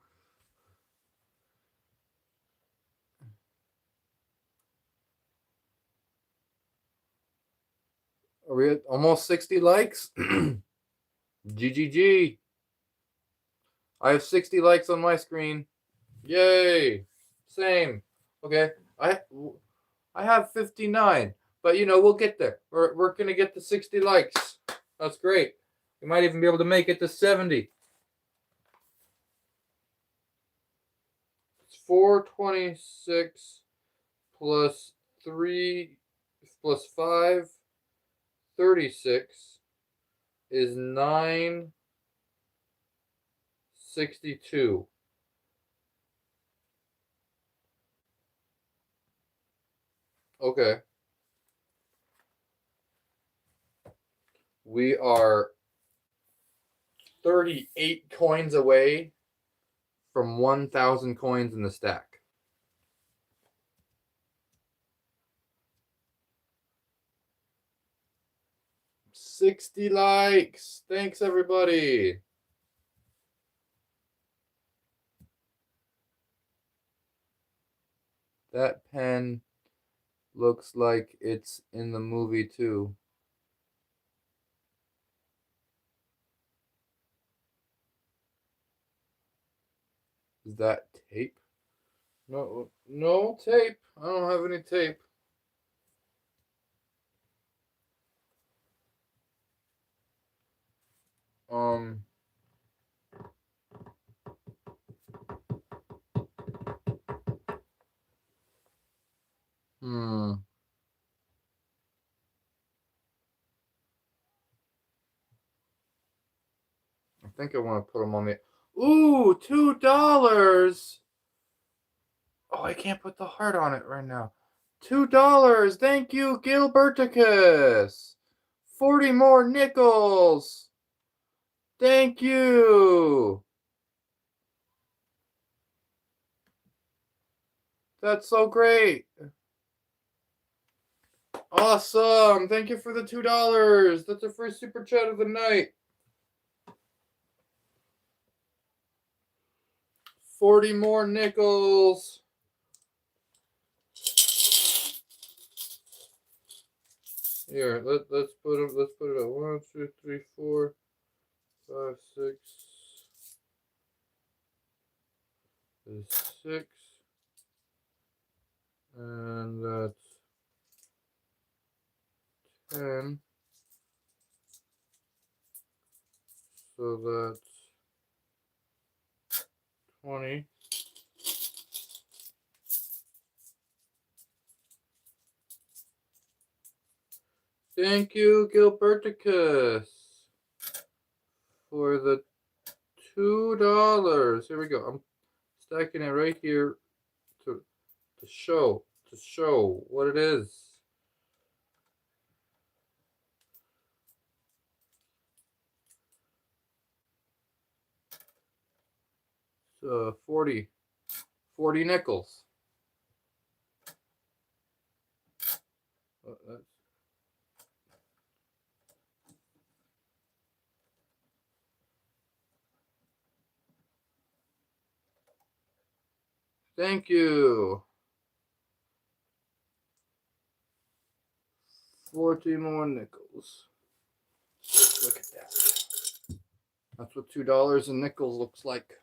Are we at almost 60 likes? GGG. I have 60 likes on my screen. Yay. Same. Okay. I have 59. But we'll get there. We're going to get to 60 likes. That's great. We might even be able to make it to 70. It's 426 plus 3 plus 5, 36 is 962. Okay. We are 38 coins away from 1,000 coins in the stack. $60 likes. Thanks, everybody. That pen looks like it's in the movie, too. Is that tape? No, no tape. I don't have any tape. Um, hmm. I think I want to put them on the. Ooh, $2. Oh, I can't put the heart on it right now. $2. Thank you, Gilberticus, 40 more nickels. Thank you. That's so great. Awesome. Thank you for the $2. That's the first super chat of the night. 40 more nickels. Here, let's put it at 1, 2, 3, 4, 5, 6. There's 6. And that's 10. So that's 20. Thank you, Gilberticus, for the $2. Here we go. I'm stacking it right here to show what it is. 40 nickels. Thank you. 40 more nickels. Look at that. That's what $2 in nickels looks like.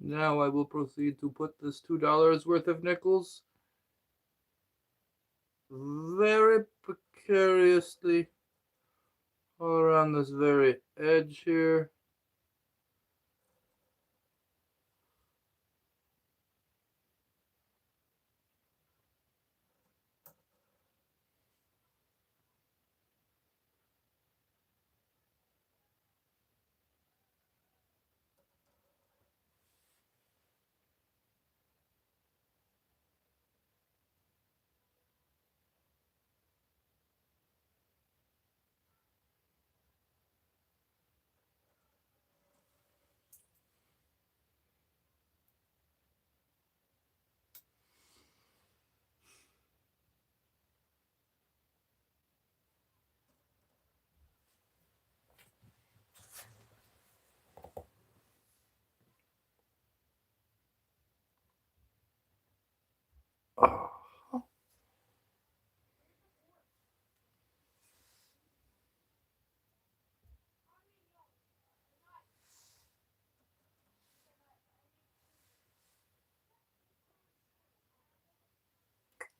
Now I will proceed to put this $2 worth of nickels very precariously all around this very edge here.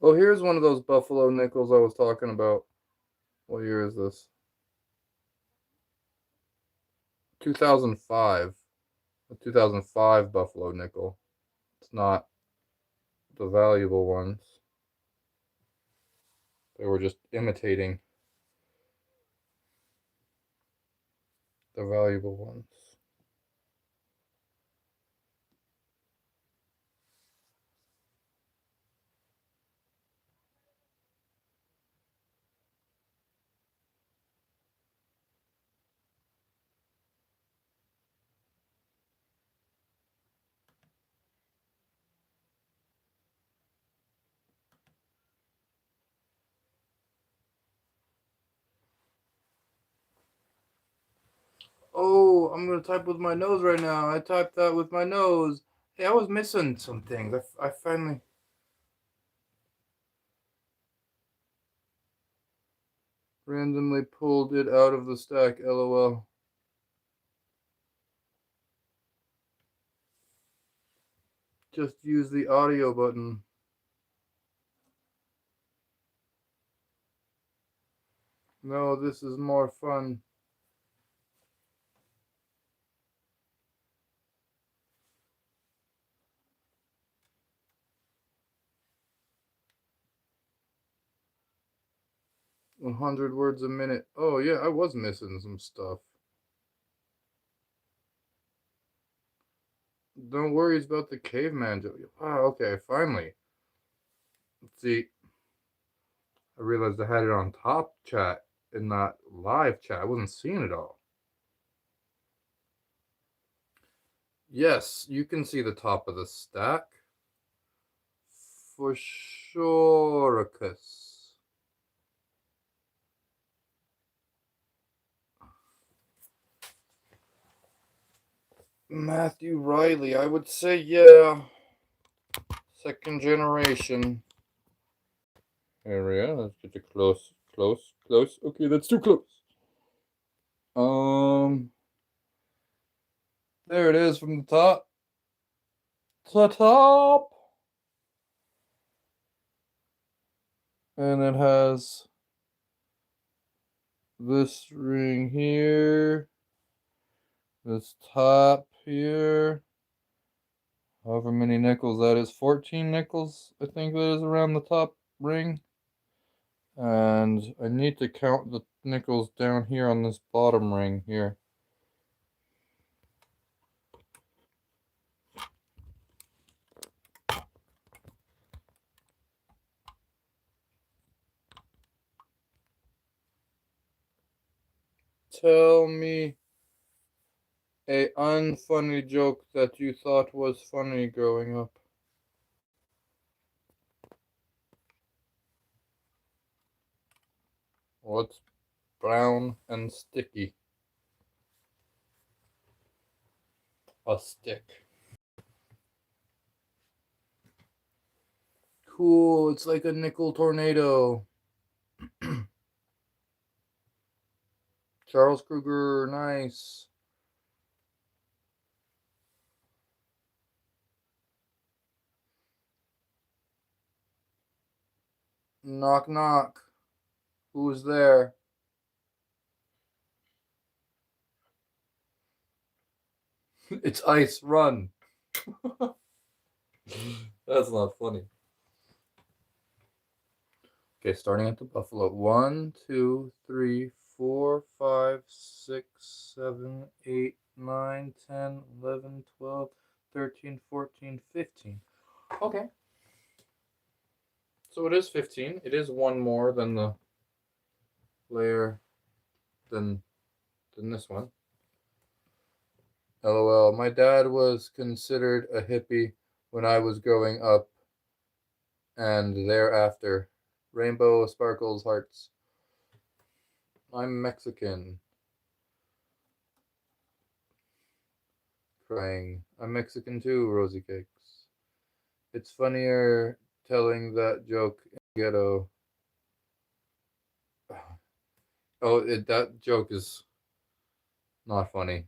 Oh, here's one of those buffalo nickels I was talking about. What year is this? 2005. A 2005 buffalo nickel. It's not the valuable ones. They were just imitating the valuable ones. Oh, I'm gonna type with my nose right now. I typed that with my nose. Hey, I was missing some things. I finally. Randomly pulled it out of the stack, lol. Just use the audio button. No, this is more fun. $100 words a minute. Oh yeah, I was missing some stuff. Don't worry about the caveman joke. Ah, okay, finally. Let's see. I realized I had it on top chat and not live chat. I wasn't seeing it all. Yes, you can see the top of the stack. For sure, Matthew Riley, I would say, yeah. Second generation. Area. Let's get it close. Okay, that's too close. There it is from the top. To top. And it has this ring here. This top here. However many nickels that is. 14 nickels, I think that is around the top ring. And I need to count the nickels down here on this bottom ring here. Tell me a unfunny joke that you thought was funny growing up. What's brown and sticky? A stick. Cool, it's like a nickel tornado. Charles Kruger, nice. Knock knock. Who's there? It's ice, run. That's not funny. Okay, starting at the buffalo. 1, 2, 3, 4, 5, 6, 7, 8, 9, 10, 11, 12, 13, 14, 15. Okay. So it is 15. It is one more than the layer than this one. LOL. My dad was considered a hippie when I was growing up and thereafter. Rainbow, sparkles, hearts. I'm Mexican. Crying. I'm Mexican too, Rosy Cakes. It's funnier telling that joke in ghetto. Oh, that joke is not funny.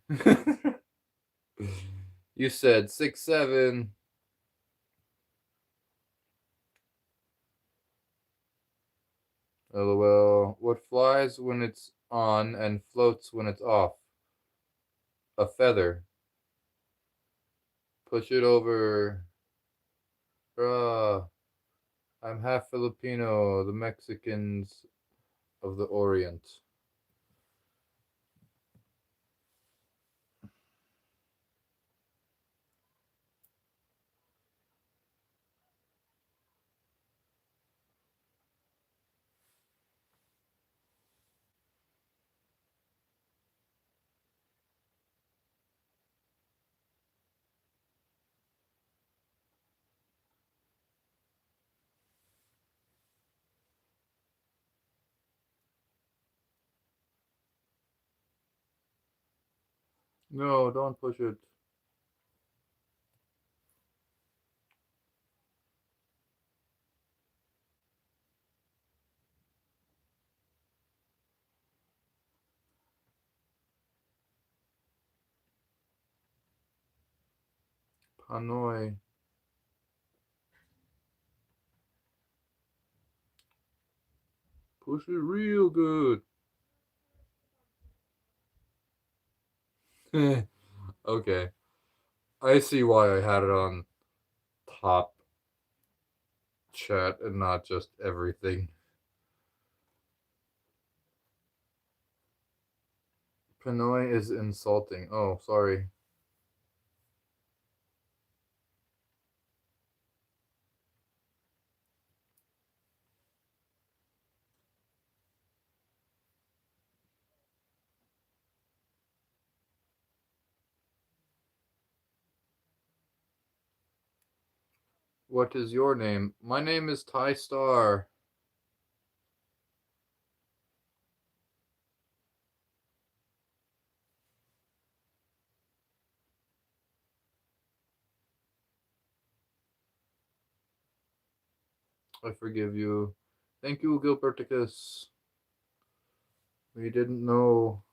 You said 6, 7. LOL. What flies when it's on and floats when it's off? A feather. Push it over. Bruh. I'm half Filipino, the Mexicans of the Orient. No, don't push it. Hanoi. Push it real good. Okay. I see why I had it on top chat and not just everything. Pinoy is insulting. Oh, sorry. What is your name? My name is TaiStar. I forgive you. Thank you, Gilberticus. We didn't know.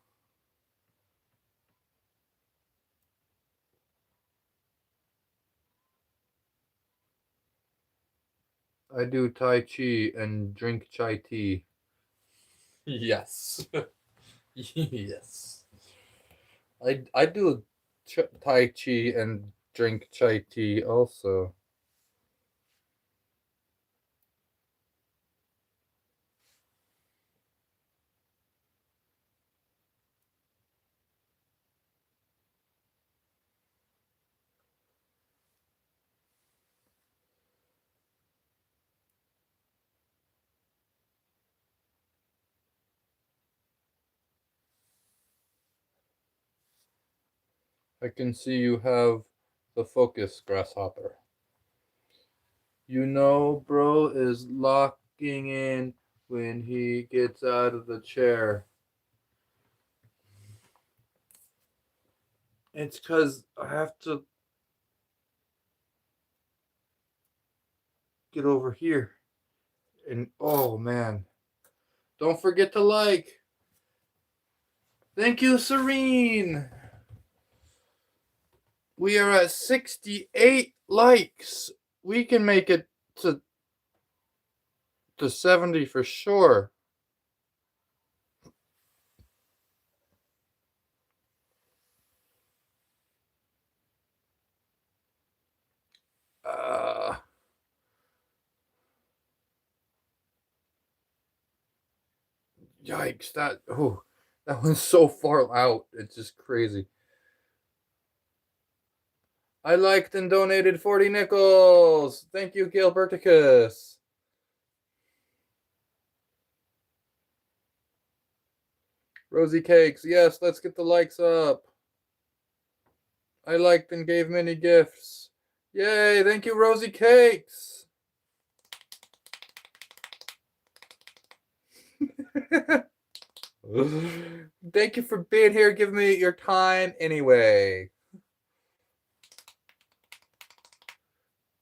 I do Tai Chi and drink chai tea. Yes. Yes. I do Tai Chi and drink chai tea also. I can see you have the focus, Grasshopper. You know, bro is locking in when he gets out of the chair. It's because I have to get over here. And oh man, don't forget to like. Thank you, Serene. We are at 68 likes. We can make it to 70 for sure. Uh, Yikes! That one's so far out. It's just crazy. I liked and donated 40 nickels. Thank you, Gilberticus. Rosy Cakes. Yes, let's get the likes up. I liked and gave many gifts. Yay! Thank you, Rosy Cakes. Thank you for being here, giving me your time anyway.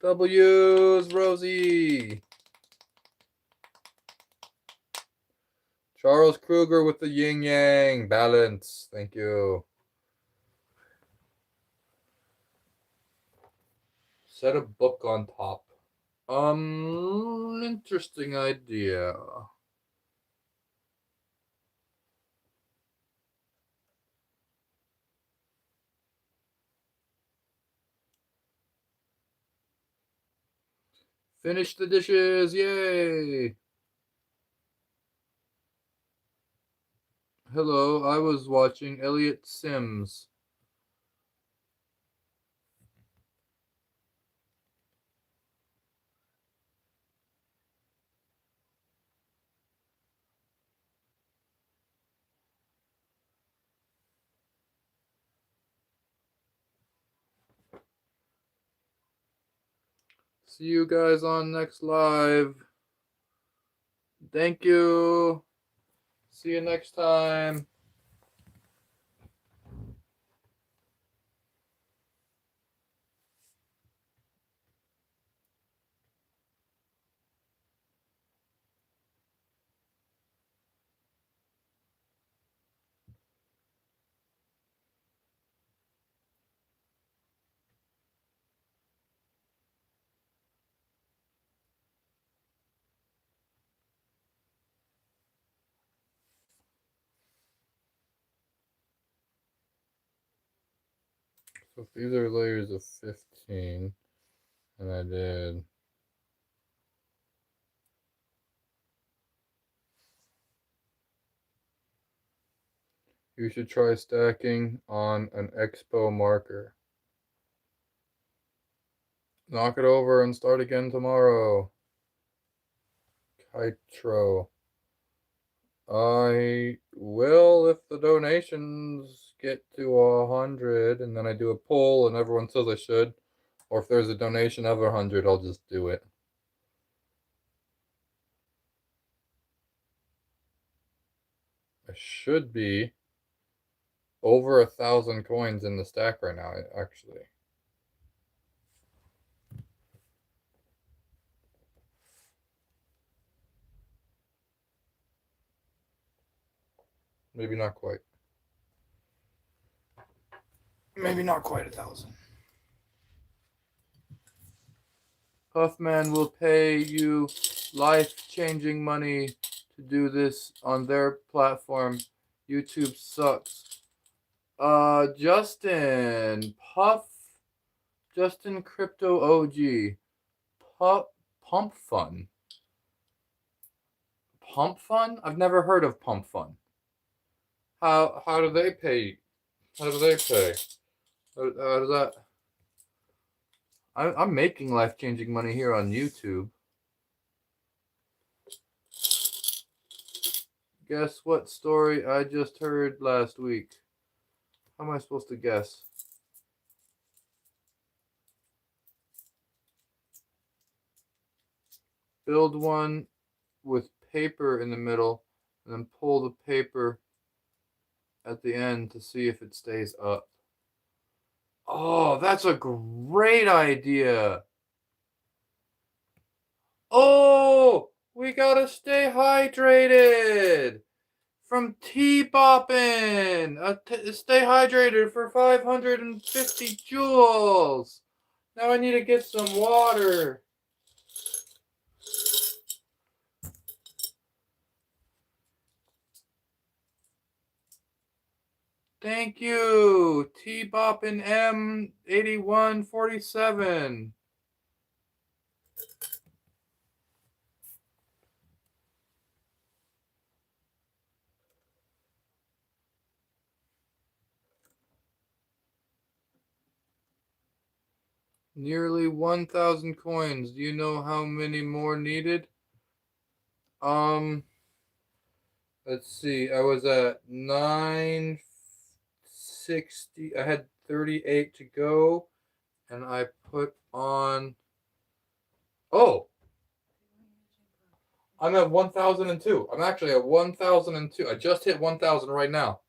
W's, Rosie. Charles Kruger with the yin yang balance. Thank you. Set a book on top. Interesting idea. Finish the dishes, yay! Hello, I was watching Elliot Sims. See you guys on next live. Thank you. See you next time. So if these are layers of 15, and I did you should try stacking on an expo marker. Knock it over and start again tomorrow. Kitro. I will if the donations get to 100, and then I do a poll and everyone says I should. Or if there's a donation of 100, I'll just do it. I should be over 1,000 coins in the stack right now, actually. Maybe not quite. Maybe not quite 1,000. Huffman will pay you life-changing money to do this on their platform. YouTube sucks. Justin Crypto OG, Pump Fun. Pump Fun? I've never heard of Pump Fun. How do they pay? How do they pay? How does that? I'm making life-changing money here on YouTube. Guess what story I just heard last week? How am I supposed to guess? Build one with paper in the middle, and then pull the paper at the end to see if it stays up. Oh, that's a great idea. Oh, we gotta stay hydrated from T-Boppin'. Stay hydrated for 550 joules. Now I need to get some water. Thank you, T-Boppin' M8147. Nearly 1,000 coins. Do you know how many more needed? Let's see. I was at 960. I had 38 to go, and I put on. Oh, I'm at 1,002. I'm actually at 1,002. I just hit 1,000 right now.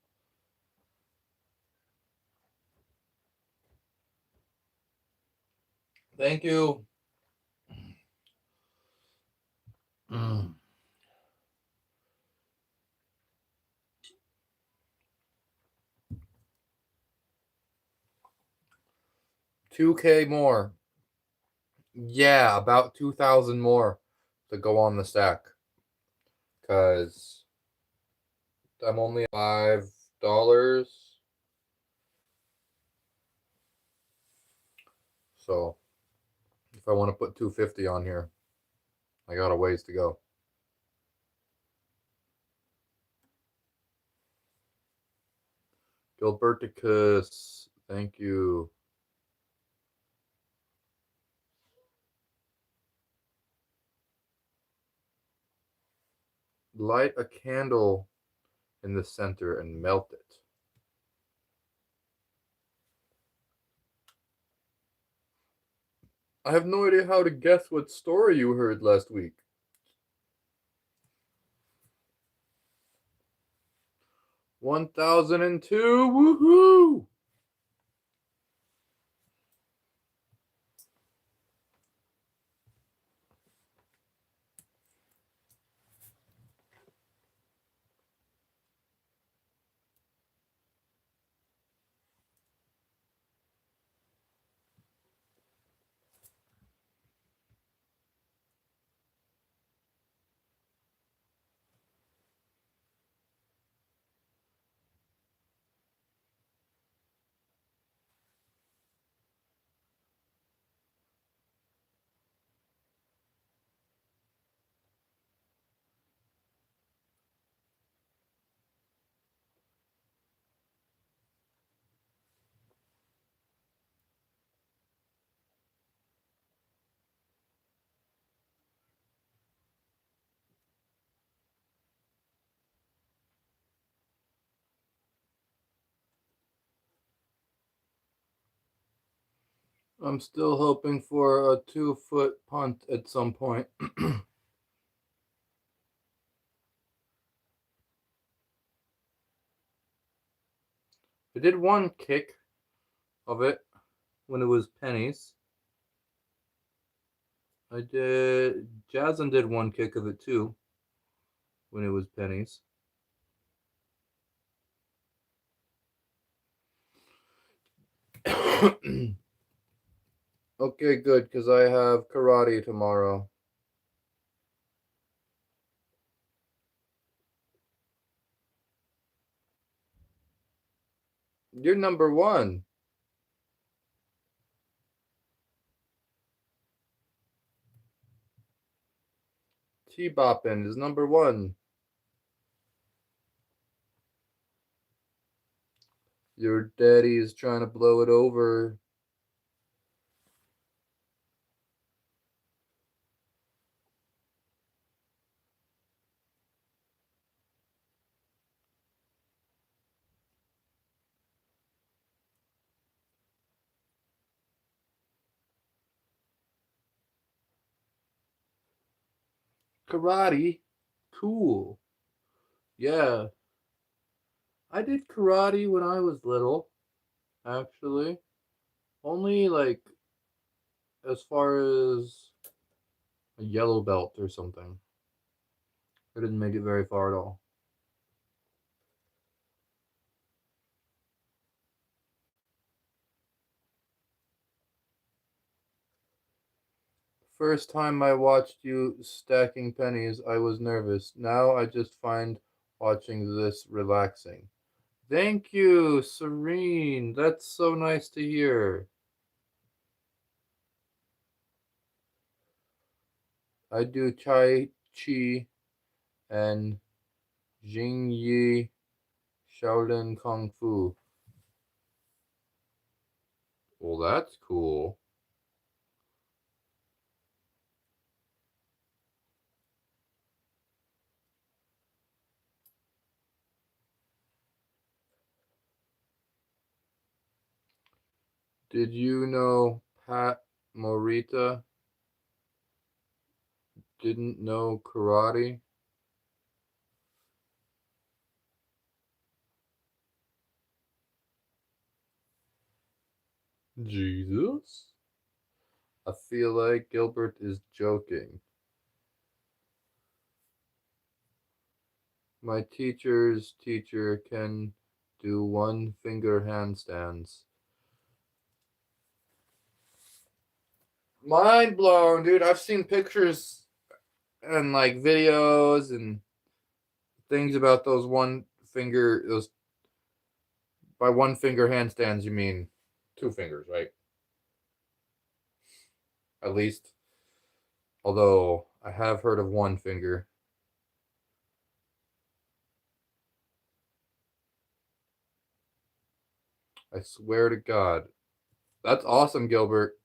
Thank you. 2K more. Yeah, about 2,000 more to go on the stack. Because I'm only $5. So if I want to put 250 on here, I got a ways to go. Gilberticus, thank you. Light a candle in the center and melt it. I have no idea how to guess what story you heard last week. 1,002, woohoo! I'm still hoping for a 2-foot punt at some point. I did one kick of it when it was pennies. I did. Jasmine did one kick of it too when it was pennies. Okay, good, because I have karate tomorrow. You're number one. T-Boppin is number one. Your daddy is trying to blow it over. Karate? Cool. Yeah. I did karate when I was little, actually. Only like as far as a yellow belt or something. I didn't make it very far at all. First time I watched you stacking pennies, I was nervous. Now I just find watching this relaxing. Thank you, Serene. That's so nice to hear. I do Chai Chi and Jing Yi Shaolin Kung Fu. Well, that's cool. Did you know Pat Morita didn't know karate? Jesus? I feel like Gilbert is joking. My teacher's teacher can do one finger handstands. Mind blown, dude. I've seen pictures and like videos and things about those one finger, those by one finger handstands, you mean two fingers, right? At least. Although I have heard of one finger. I swear to God. That's awesome, Gilbert.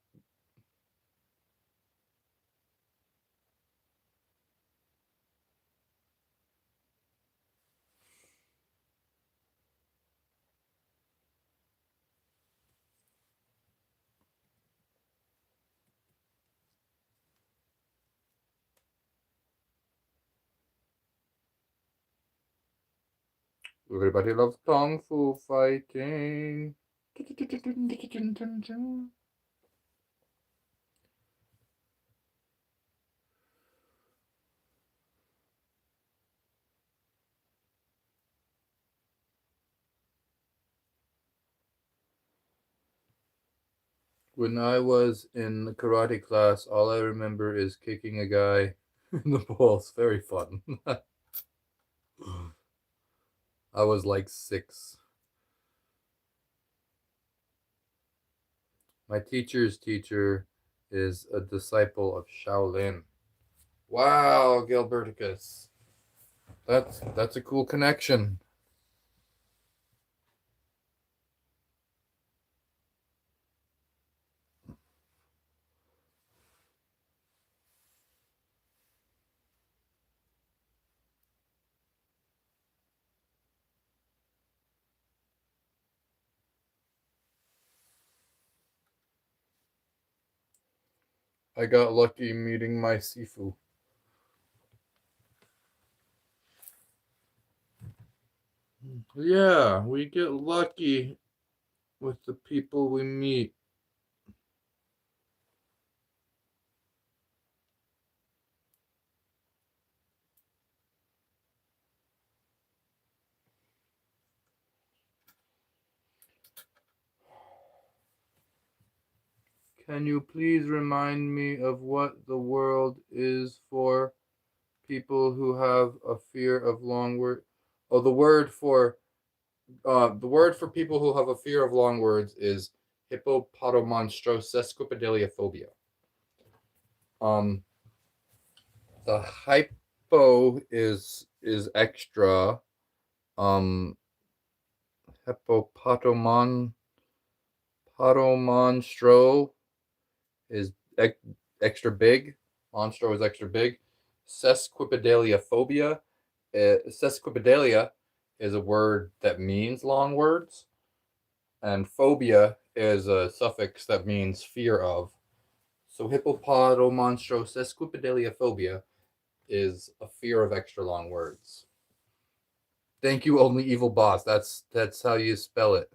Everybody loves Kung Fu fighting. When I was in the karate class, all I remember is kicking a guy in the balls. Very fun. I was like 6. My teacher's teacher is a disciple of Shaolin. Wow, Gilberticus. That's a cool connection. I got lucky meeting my Sifu. Yeah, we get lucky with the people we meet. Can you please remind me of what the world is for people who have a fear of long word? Oh, the word for people who have a fear of long words is hippopotomonstrosequipedaliophobia. Um, the hypo is extra. Um, hippopotomon potomonstro is extra big. Monstro is extra big. Sesquipedaliaphobia. Sesquipedalia is a word that means long words, and phobia is a suffix that means fear of. So hippopotomonstrosequipedaliaphobia is a fear of extra long words. Thank you, only evil boss. That's how you spell it.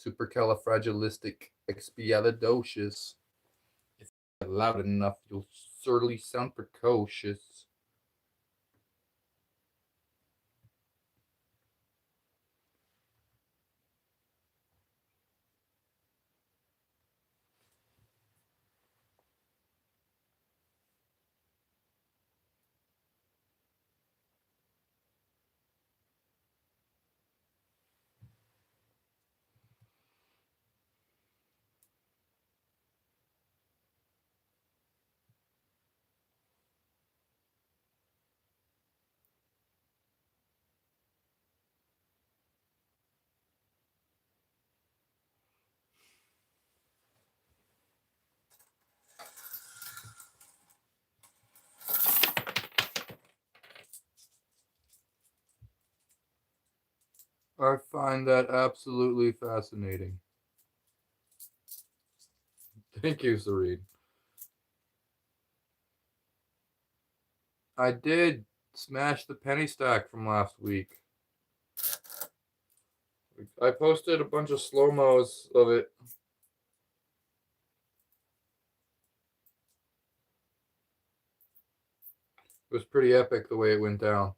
Supercalifragilisticexpialidocious. If you're loud enough, you'll certainly sound precocious. I find that absolutely fascinating. Thank you, Serene. I did smash the penny stack from last week. I posted a bunch of slow mos of it. It was pretty epic the way it went down.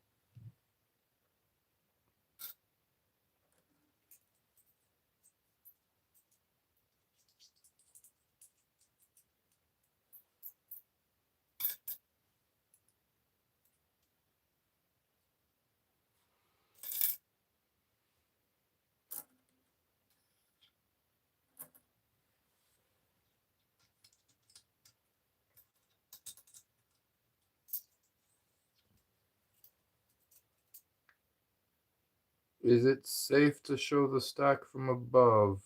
Is it safe to show the stack from above?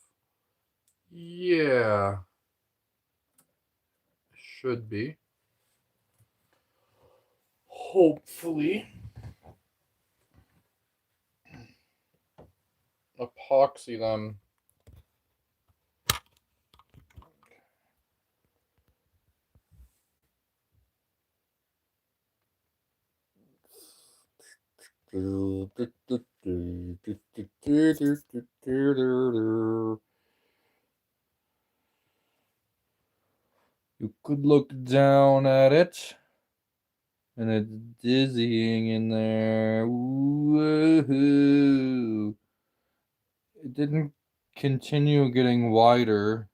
Yeah, should be. Hopefully. Epoxy them. You could look down at it, and it's dizzying in there. Woohoo! It didn't continue getting wider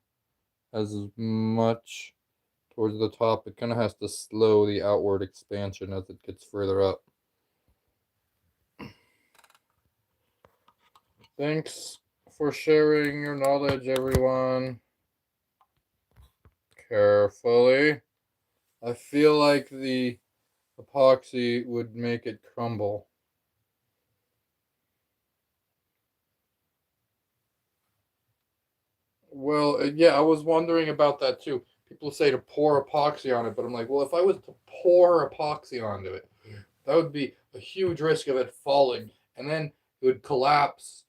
as much towards the top. It kind of has to slow the outward expansion as it gets further up. Thanks for sharing your knowledge, everyone. Carefully. I feel like the epoxy would make it crumble. Well, yeah, I was wondering about that too. People say to pour epoxy on it, but I'm like, well, if I was to pour epoxy onto it, That would be a huge risk of it falling, and then it would collapse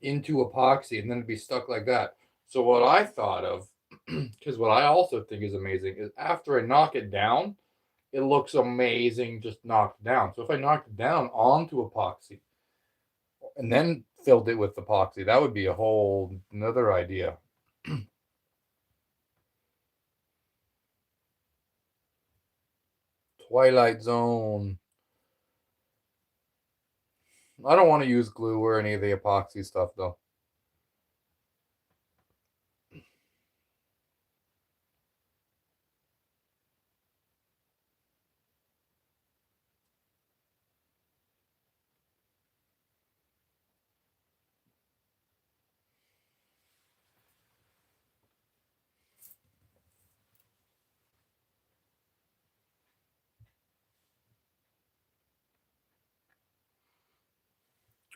into epoxy, and then it'd be stuck like that. So what I thought of, because what I also think is amazing, is after I knock it down, it looks amazing just knocked down. So if I knocked it down onto epoxy and then filled it with epoxy, that would be a whole another idea. Twilight Zone. I don't want to use glue or any of the epoxy stuff though.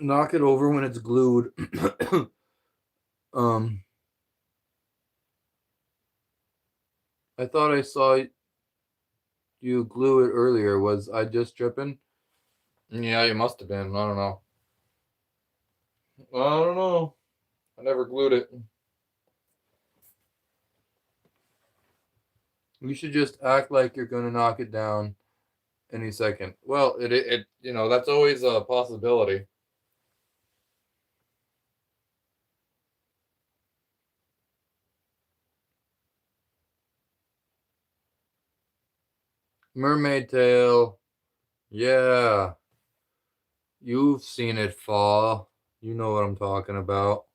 Knock it over when it's glued. um, I thought I saw you glue it earlier. Was I just tripping? Yeah, you must have been. I don't know. I don't know. I never glued it. You should just act like you're gonna knock it down any second. Well, it that's always a possibility. Mermaid tail. Yeah, you've seen it fall. You know what I'm talking about.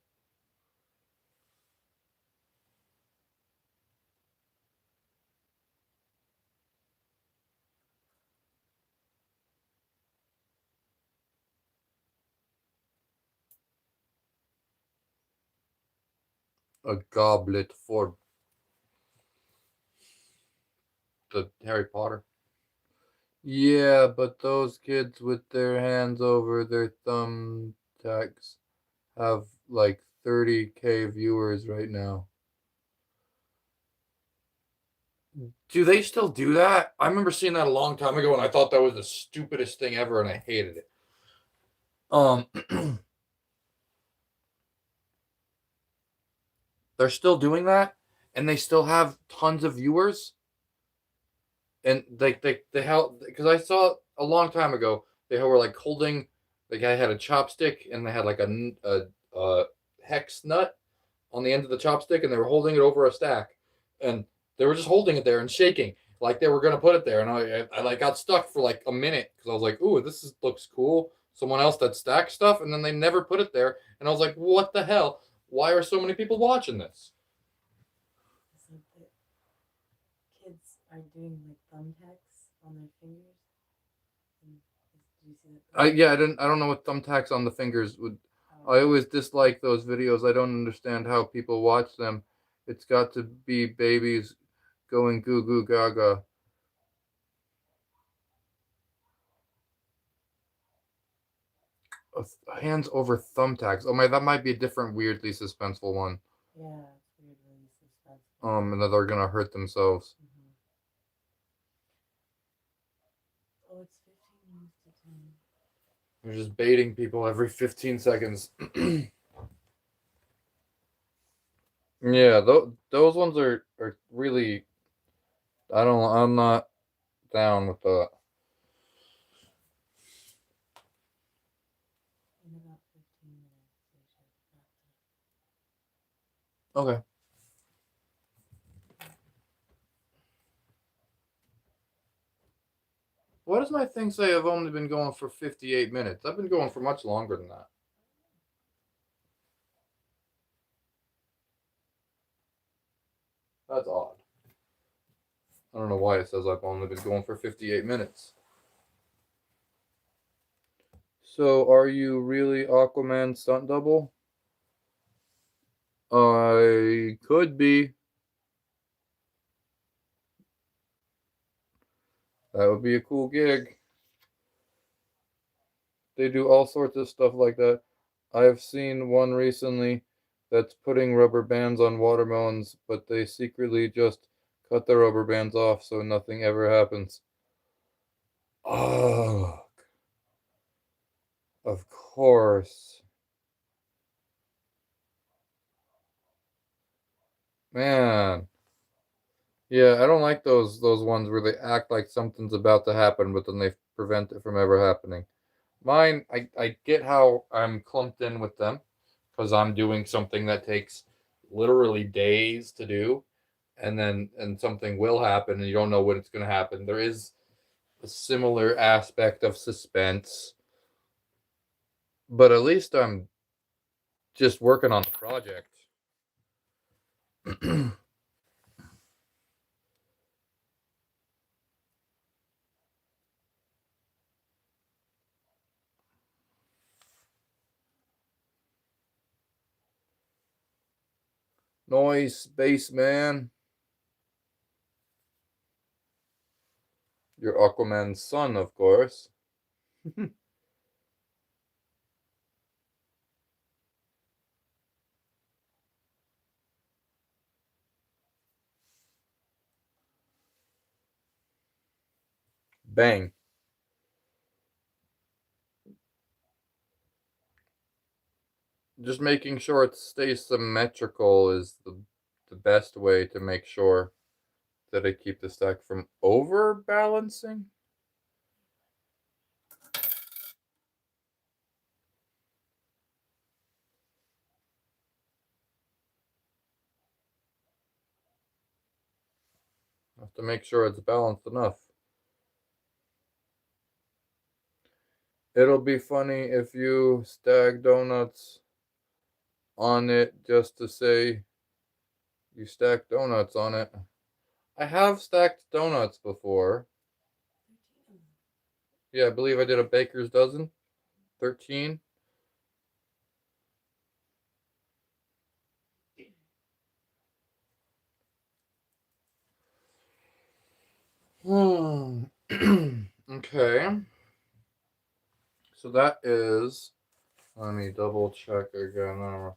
A goblet for the Harry Potter. Yeah, but those kids with their hands over their thumbtacks have like 30K viewers right now. Do they still do that? I remember seeing that a long time ago and I thought that was the stupidest thing ever and I hated it. Um they're still doing that and they still have tons of viewers and they held because I saw a long time ago they were like holding the guy had a chopstick and they had like a hex nut on the end of the chopstick and they were holding it over a stack and they were just holding it there and shaking like they were gonna put it there and I like got stuck for like a minute because I was like, ooh, looks cool. Someone else that stacked stuff and then they never put it there and I was like, what the hell? Why are so many people watching this? So the kids are doing like thumbtacks on their fingers. And do you see that? I don't know what thumbtacks on the fingers would. I always dislike those videos. I don't understand how people watch them. It's got to be babies going goo goo gaga. Hands over thumbtacks. Oh my, that might be a different weirdly suspenseful one. Yeah, it's weirdly suspenseful. And that they're gonna hurt themselves. Mm-hmm. Oh, it's 15 minutes to 10. They're just baiting people every 15 seconds. Yeah, those ones are really. I'm not down with that. In about 15 minutes, they should have to. Okay. Why does my thing say I've only been going for 58 minutes? I've been going for much longer than that. That's odd. I don't know why it says I've only been going for 58 minutes. So, are you really Aquaman stunt double? I could be. That would be a cool gig. They do all sorts of stuff like that. I've seen one recently that's putting rubber bands on watermelons, but they secretly just cut the rubber bands off so nothing ever happens. Oh, of course. Man. Yeah, I don't like those ones where they act like something's about to happen, but then they prevent it from ever happening. Mine, I get how I'm clumped in with them because I'm doing something that takes literally days to do, and something will happen and you don't know when it's going to happen. There is a similar aspect of suspense, but at least I'm just working on the project. Noise, spaceman. You're Aquaman's son, of course. Bang. Just making sure it stays symmetrical is the best way to make sure that I keep the stack from overbalancing. I have to make sure it's balanced enough. It'll be funny if you stack donuts on it just to say you stacked donuts on it. I have stacked donuts before. 13 of them. Yeah, I believe I did a baker's dozen. 13. Hmm. Okay. So that is. Let me double check again.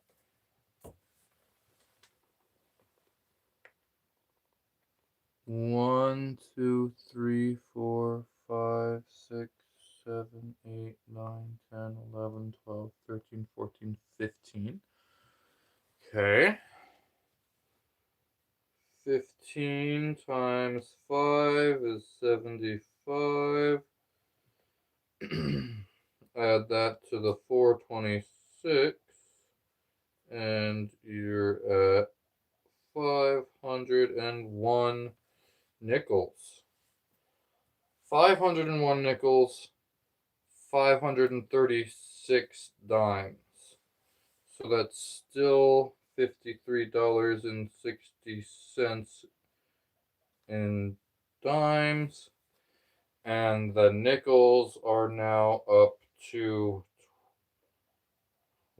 1, 2, 3, 4, 5, 6, 7, 8, 9, 10, 11, 12, 13, 14, 15. Okay. 15 times 5 is 75. Add that to the 426, and you're at 501 nickels. 501 nickels, 536 dimes. So that's still $53.60 in dimes. And the nickels are now up to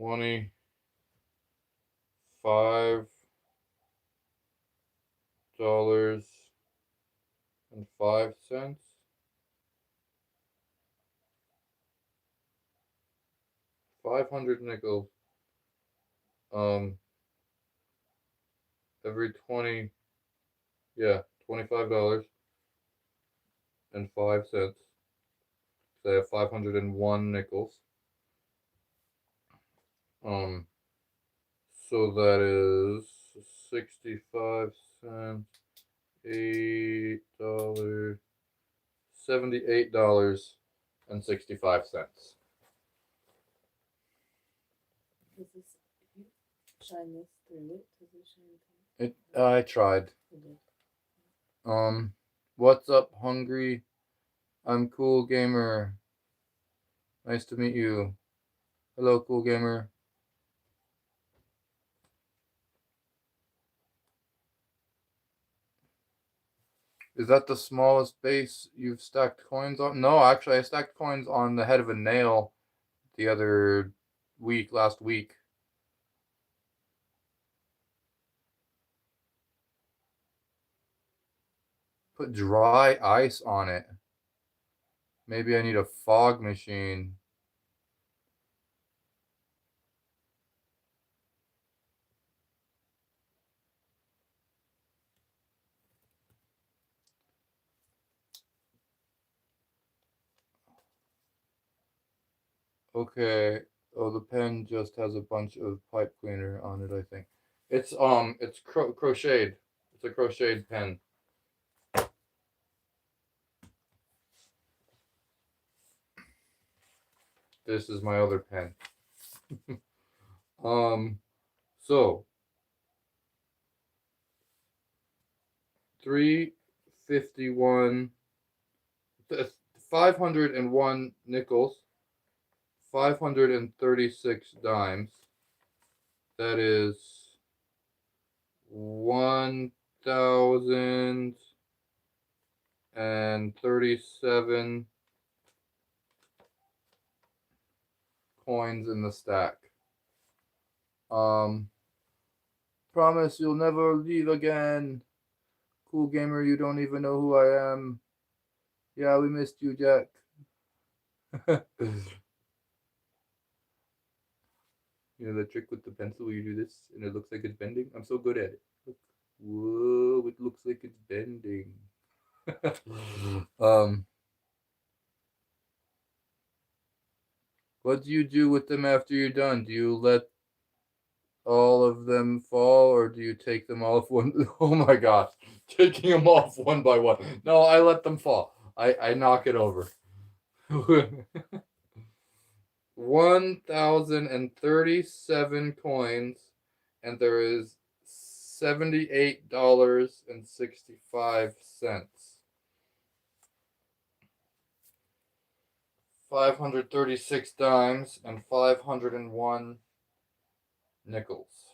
$25.05. 500 nickels. Um, every 20, yeah, $25.05. So I have 501 nickels. Um, so that is 65 cents, $8, $78.65. Does this, if you shine this through it, does it shine It I tried. through? It did. Um, what's up, hungry? I'm Cool Gamer. Nice to meet you. Hello, Cool Gamer. Is that the smallest base you've stacked coins on? No, actually, I stacked coins on the head of a nail the other week, last week. Put dry ice on it. Maybe I need a fog machine. Okay. Oh, the pen just has a bunch of pipe cleaner on it, I think. It's crocheted. It's a crocheted pen. This is my other pen. um, so 351, 501 nickels, 536 dimes. That is 1,037 coins in the stack. Um, promise you'll never leave again. Cool gamer, you don't even know who I am. Yeah, we missed you, Jack. You know the trick with the pencil where you do this and it looks like it's bending? I'm so good at it. Look. Whoa, it looks like it's bending. um, what do you do with them after you're done? Do you let all of them fall or do you take them off one? Oh my gosh, taking them off one by one. No, I let them fall. I knock it over. 1,037 coins, and there is $78.65. 536 dimes and 501 nickels.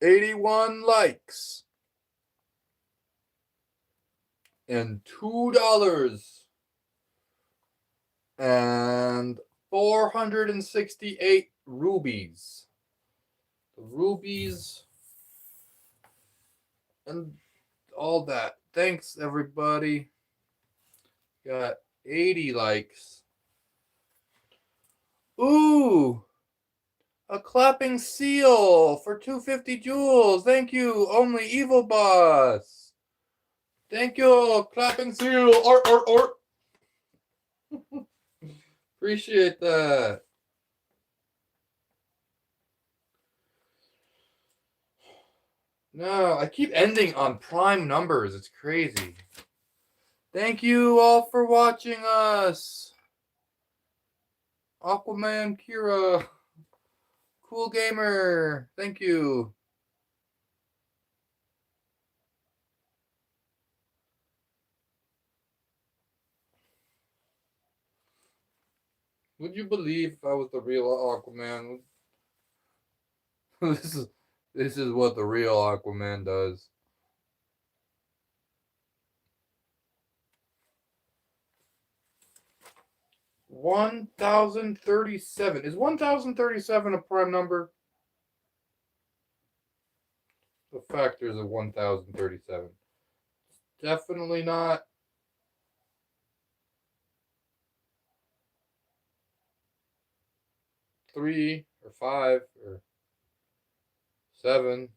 $81 likes and $2 and 468 rubies. The rubies and all that. Thanks, everybody. Got 80 likes. Ooh, a clapping seal for 250 jewels. Thank you, only evil boss. Thank you, clapping seal. Art. Appreciate that. No, I keep ending on prime numbers. It's crazy. Thank you all for watching us. Aquaman Kira. Cool gamer. Thank you. Would you believe if I was the real Aquaman? this is this is what the real Aquaman does. 1,037. Is 1,037 a prime number? The factors of 1,037. Definitely not. 3 or 5 or 7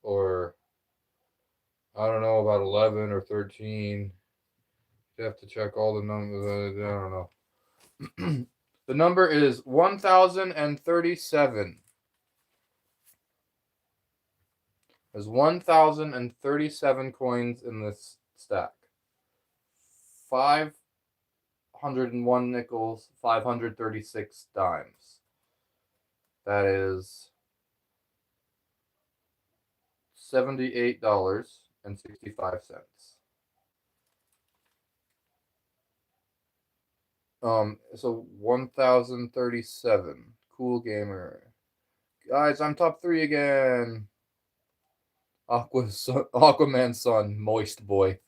or I don't know about 11 or 13. You have to check all the numbers. I don't know. The number is 1,037. There's 1,037 coins in this stack. 501 nickels, 536 dimes. That is $78.65. So 1,037. Cool gamer. Guys, I'm top 3 again. Aquaman's son, moist boy.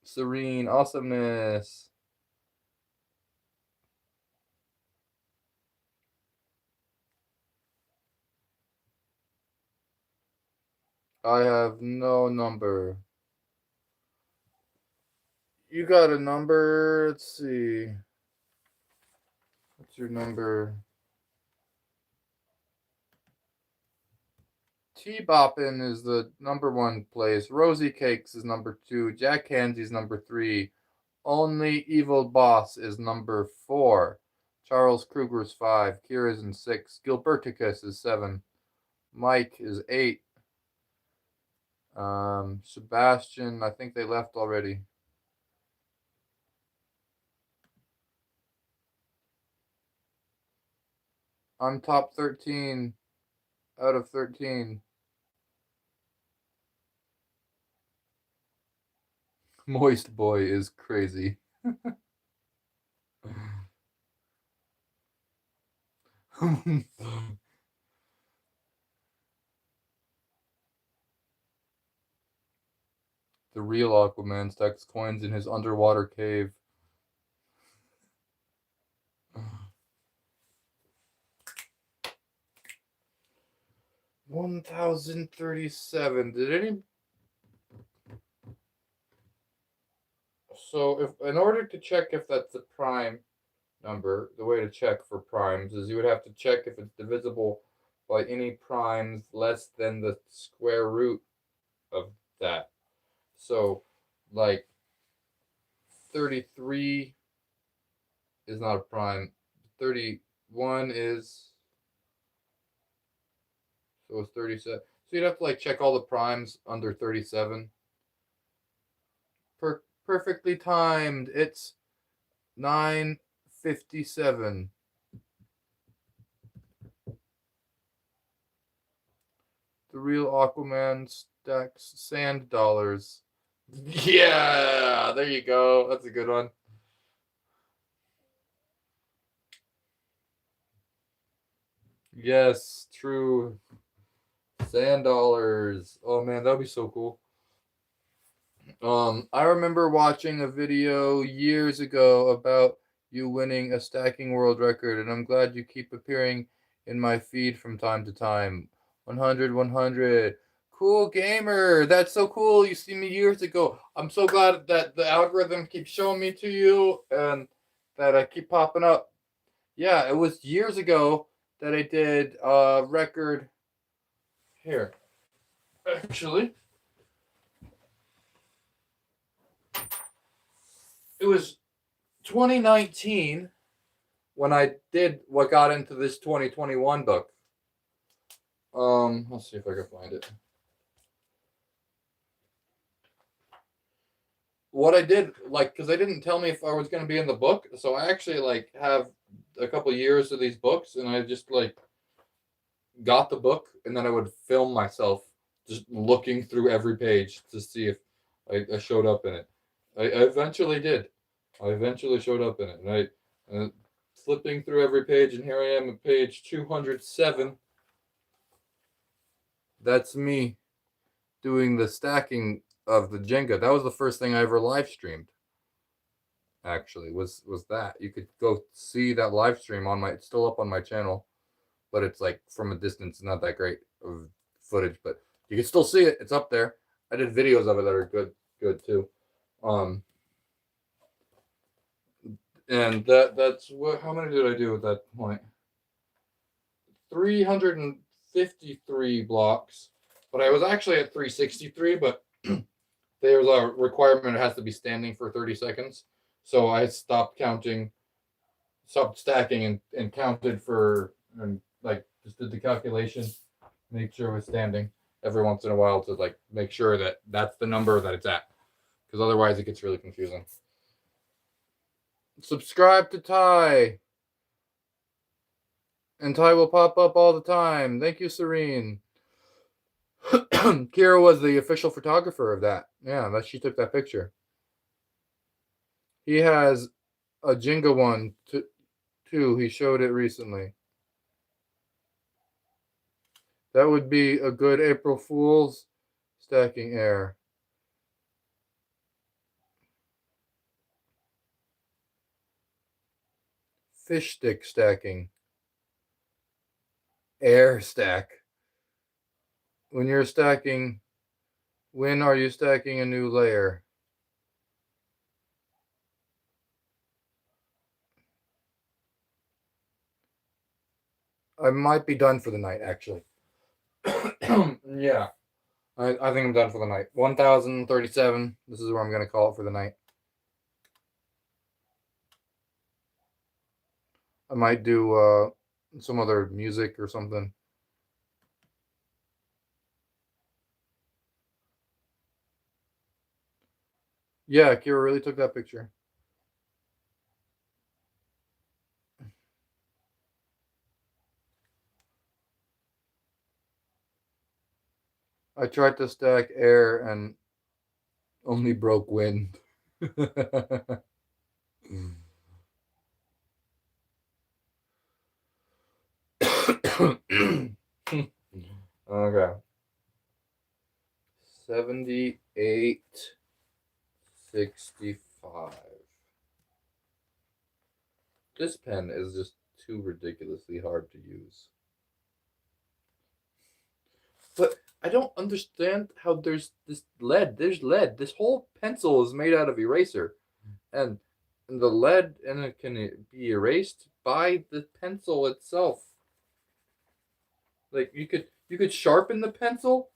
Serene awesomeness. I have no number. You got a number? Let's see. What's your number? T-Boppin' is the number 1 place. Rosie Cakes is number 2. Jack Hansy's number 3. Only Evil Boss is number 4. Charles Kruger's 5. Kira's in 6. Gilberticus is 7. Mike is 8. Sebastian, I think they left already. I'm top 13 out of 13. Moist Boy is crazy. The real Aquaman stacks coins in his underwater cave. 1037. Did any? So, if in order to check if that's a prime number, the way to check for primes is you would have to check if it's divisible by any primes less than the square root of that. So, like 33 is not a prime. 31 is. So it's 37. So you'd have to like check all the primes under 37. Perfectly timed. It's 9:57. The real Aquaman stacks sand dollars. Yeah, there you go. That's a good one. Yes, true. Sand dollars. Oh man, that'd be so cool. I remember watching a video years ago about you winning a stacking world record, and I'm glad you keep appearing in my feed from time to time. 100, 100. Cool gamer. That's so cool. You see me years ago. I'm so glad that the algorithm keeps showing me to you and that I keep popping up. Yeah, it was years ago that I did a record here. Actually, it was 2019 when I did what got into this 2021 book. Let's see if I can find it. What I did, like, because they didn't tell me if I was going to be in the book, so I actually like have a couple years of these books, and I just like got the book, and then I would film myself just looking through every page to see if I showed up in it. I eventually did. I eventually showed up in it, and I flipping through every page, and here I am at page 207. That's me doing the stacking of the Jenga. That was the first thing I ever live streamed. Actually, was that you could go see that live stream on my. It's still up on my channel, but it's like from a distance, not that great of footage, but you can still see it. It's up there. I did videos of it that are good too. And that's what. How many did I do at that point? 353 blocks, but I was actually at 363. But there's a requirement; it has to be standing for 30 seconds. So I stopped counting, stopped stacking, and counted for and like just did the calculation, make sure it was standing every once in a while to like make sure that that's the number that it's at, because otherwise it gets really confusing. Subscribe to Tai, and Tai will pop up all the time. Thank you, Serene. Kira was the official photographer of that. Yeah, that she took that picture. He has a Jenga one too. He showed it recently. That would be a good April Fool's stacking air. Fish stick stacking. Air stack. When you're stacking, when are you stacking a new layer? I might be done for the night, actually. Yeah. I think I'm done for the night. 1037. This is where I'm going to call it for the night. I might do some other music or something. Yeah, Kira really took that picture. I tried to stack air and only broke wind. Okay. 7865. This pen is just too ridiculously hard to use. But I don't understand how there's this lead. There's lead. This whole pencil is made out of eraser. And the lead in it can be erased by the pencil itself. Like you could sharpen the pencil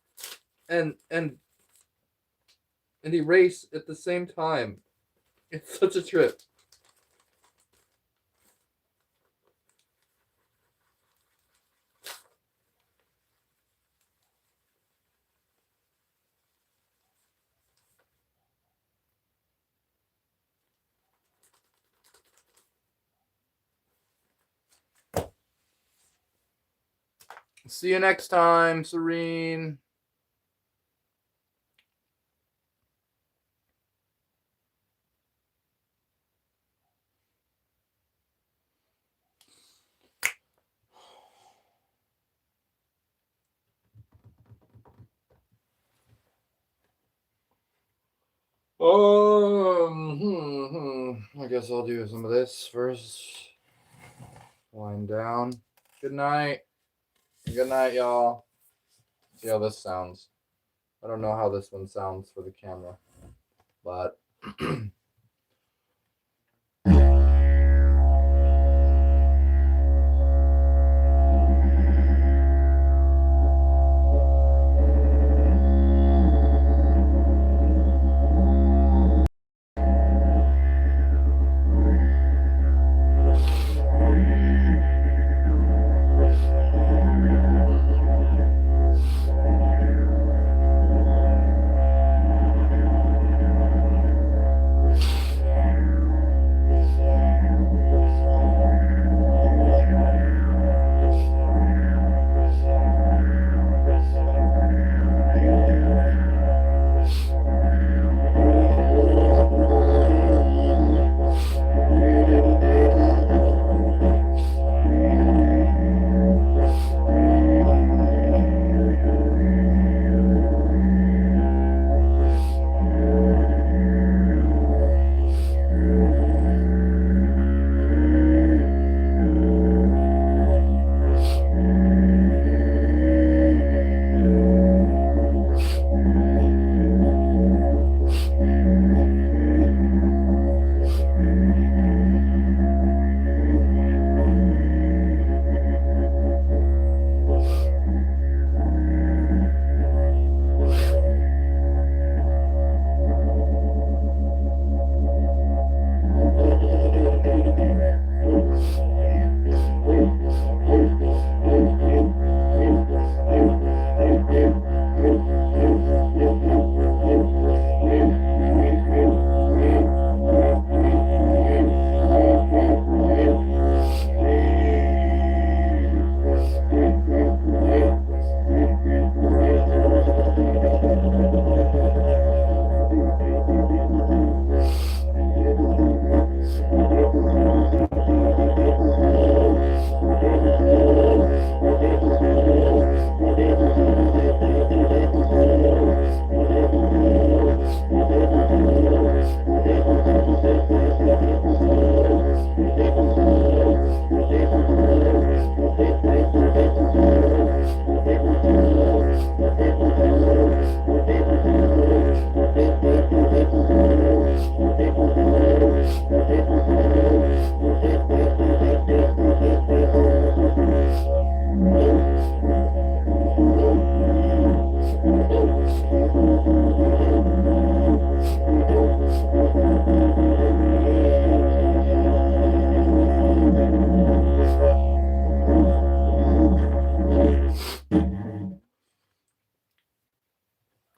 and erase at the same time. It's such a trip. See you next time, Serene. I guess I'll do some of this first. Wind down. Good night. Good night, y'all. See how this sounds. I don't know how this one sounds for the camera, but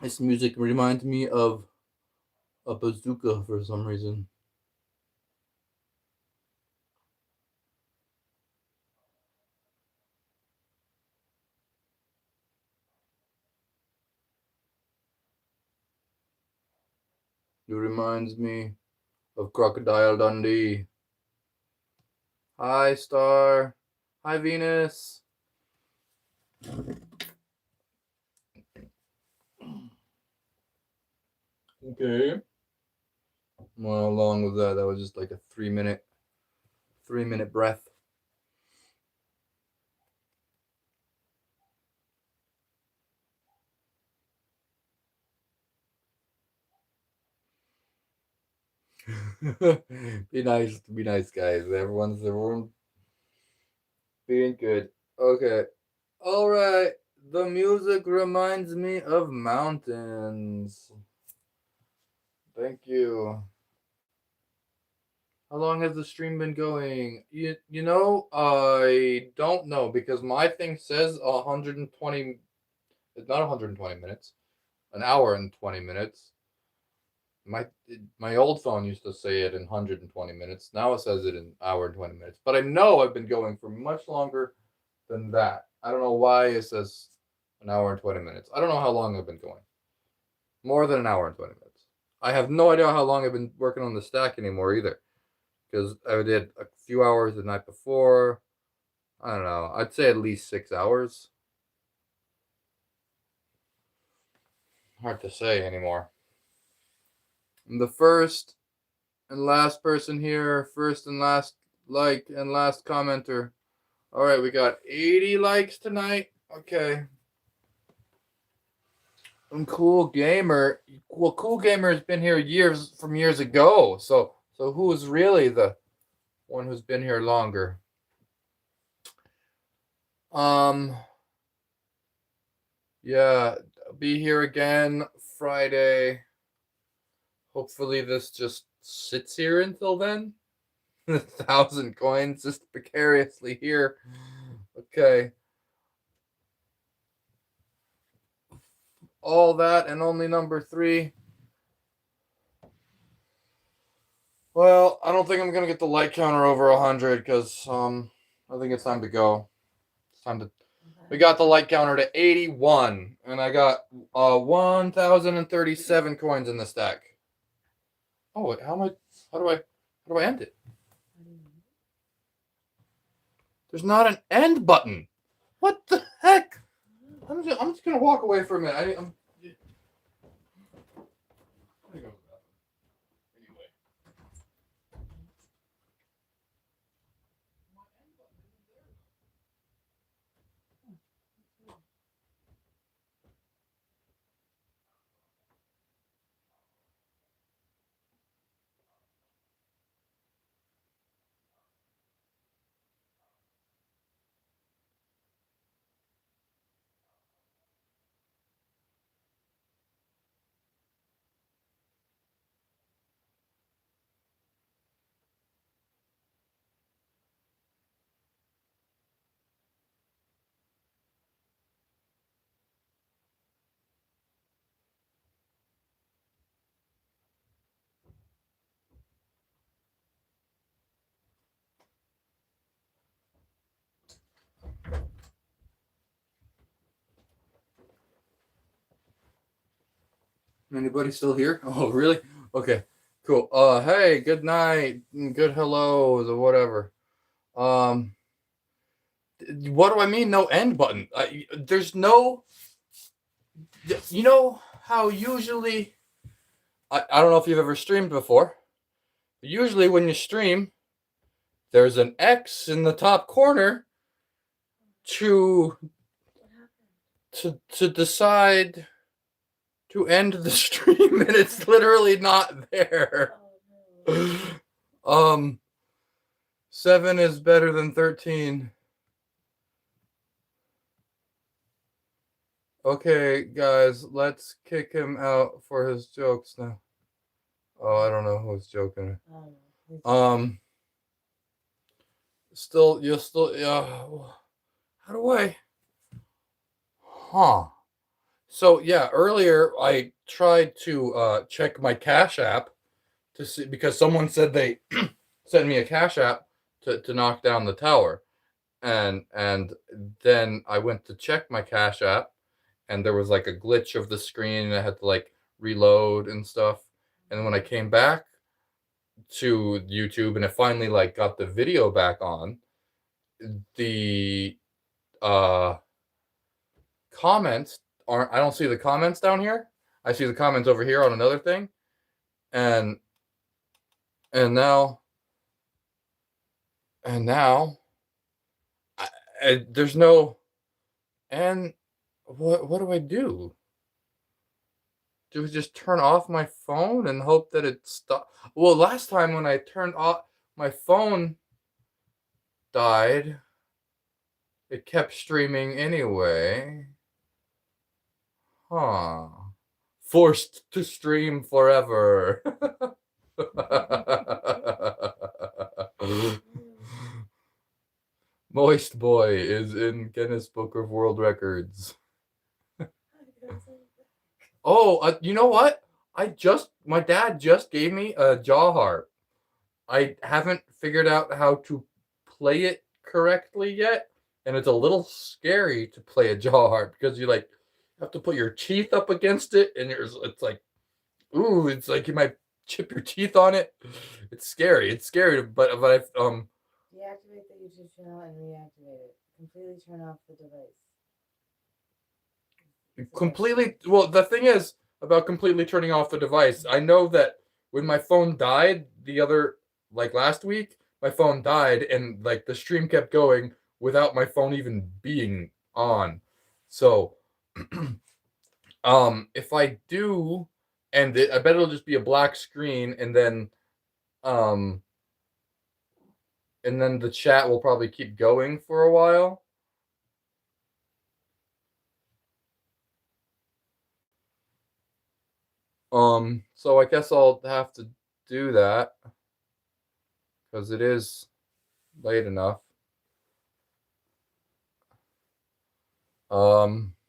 This music reminds me of a bazooka for some reason. It reminds me of Crocodile Dundee. Hi, Star. Hi, Venus. Okay. Well, along with that, that was just like a 3 minute breath. Be nice, guys. Everyone being good. Okay. All right. The music reminds me of mountains. Thank you. How long has the stream been going? I don't know because my thing says 120. It's not 120 minutes. An hour and 20 minutes. My old phone used to say it in 120 minutes. Now it says it in hour and 20 minutes. But I know I've been going for much longer than that. I don't know why it says an hour and 20 minutes. I don't know how long I've been going. More than an hour and 20 minutes. I have no idea how long I've been working on the stack anymore either. Because I did a few hours the night before. I don't know. I'd say at least 6 hours. Hard to say anymore. I'm the first and last person here. First and last like and last commenter. All right, we got 80 likes tonight. Okay. And Cool Gamer. Well, Cool Gamer has been here years ago. So who's really the one who's been here longer? Um. Yeah, I'll be here again Friday. Hopefully, this just sits here until then. 1,000 coins just precariously here. Okay. All that and only number 3. Well, I don't think I'm gonna get the like counter over 100 because I think it's time to go. It's time to. We got the like counter to 81, and I got 1,037 coins in the stack. Oh, wait, how am I? How do I end it? There's not an end button. What the heck? I'm just gonna walk away for a minute. I'm anyway. Anybody still here? Oh, really? Okay, cool. Hey, good night, good hellos, or whatever. Um, what do I mean? No end button. There's no. You know how usually. I don't know if you've ever streamed before. But usually, when you stream, there's an X in the top corner to to decide to end the stream, and it's literally not there. um 7 is better than 13. Okay, guys, let's kick him out for his jokes now. Oh, I don't know who's joking. Still, you're still, yeah. How do I? Huh. So yeah, earlier I tried to check my Cash App to see because someone said they sent me a Cash App to knock down the tower, and then I went to check my Cash App, and there was like a glitch of the screen, and I had to like reload and stuff. And then when I came back to YouTube and it finally like got the video back on, the uh comments aren't I don't see the comments down here. I see the comments over here on another thing. And and now and now there's no and what do I do? Do I just turn off my phone and hope that it stop? Well, last time when I turned off my phone died, it kept streaming anyway. Huh. Forced to stream forever. Moist Boy is in Guinness Book of World Records. Oh, you know what? My dad just gave me a jaw harp. I haven't figured out how to play it correctly yet, and it's a little scary to play a jaw harp because you like have to put your teeth up against it, and it's like, ooh, it's like you might chip your teeth on it. It's scary. It's scary, but I Deactivate the YouTube channel and reactivate it. Completely turn off the device. completely. Well, the thing is about completely turning off the device. I know that when my phone died the other like last week, my phone died and like the stream kept going without my phone even being on. So, if I do end it, I bet it'll just be a black screen, um, and then the chat will probably keep going for a while. So I guess I'll have to do that because it is late enough.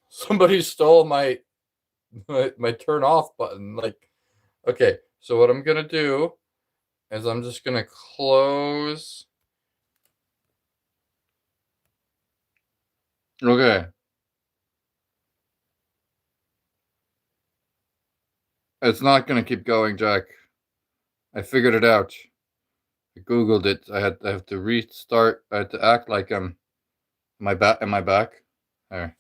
Somebody stole my turn off button. Like, okay, so what I'm gonna do is I'm just gonna close. Okay, it's not gonna keep going, Jack. I figured it out. I googled it. I have to restart. I had to act like I'm my back. Am I back? There,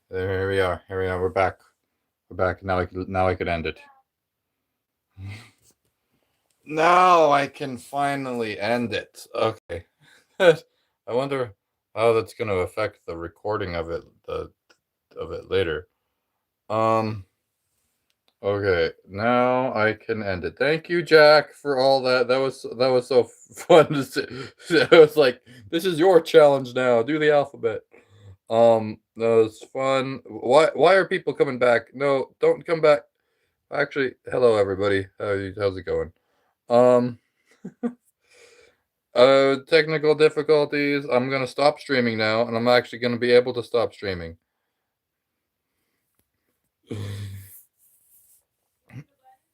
here we are. Here we are. We're back. We're back. Now I could end it. Now I can finally end it. Okay. I wonder how that's going to affect the recording of it later. Um okay, now I can end it. Thank you, Jack, for all that. That was so fun to see. It was like, this is your challenge now. Do the alphabet. That was fun. Why are people coming back? No, don't come back. Actually, hello everybody. How's it going? Um technical difficulties. I'm gonna stop streaming now, and I'm actually gonna be able to stop streaming.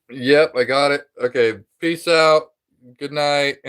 Yep, I got it. Okay, peace out. Good night.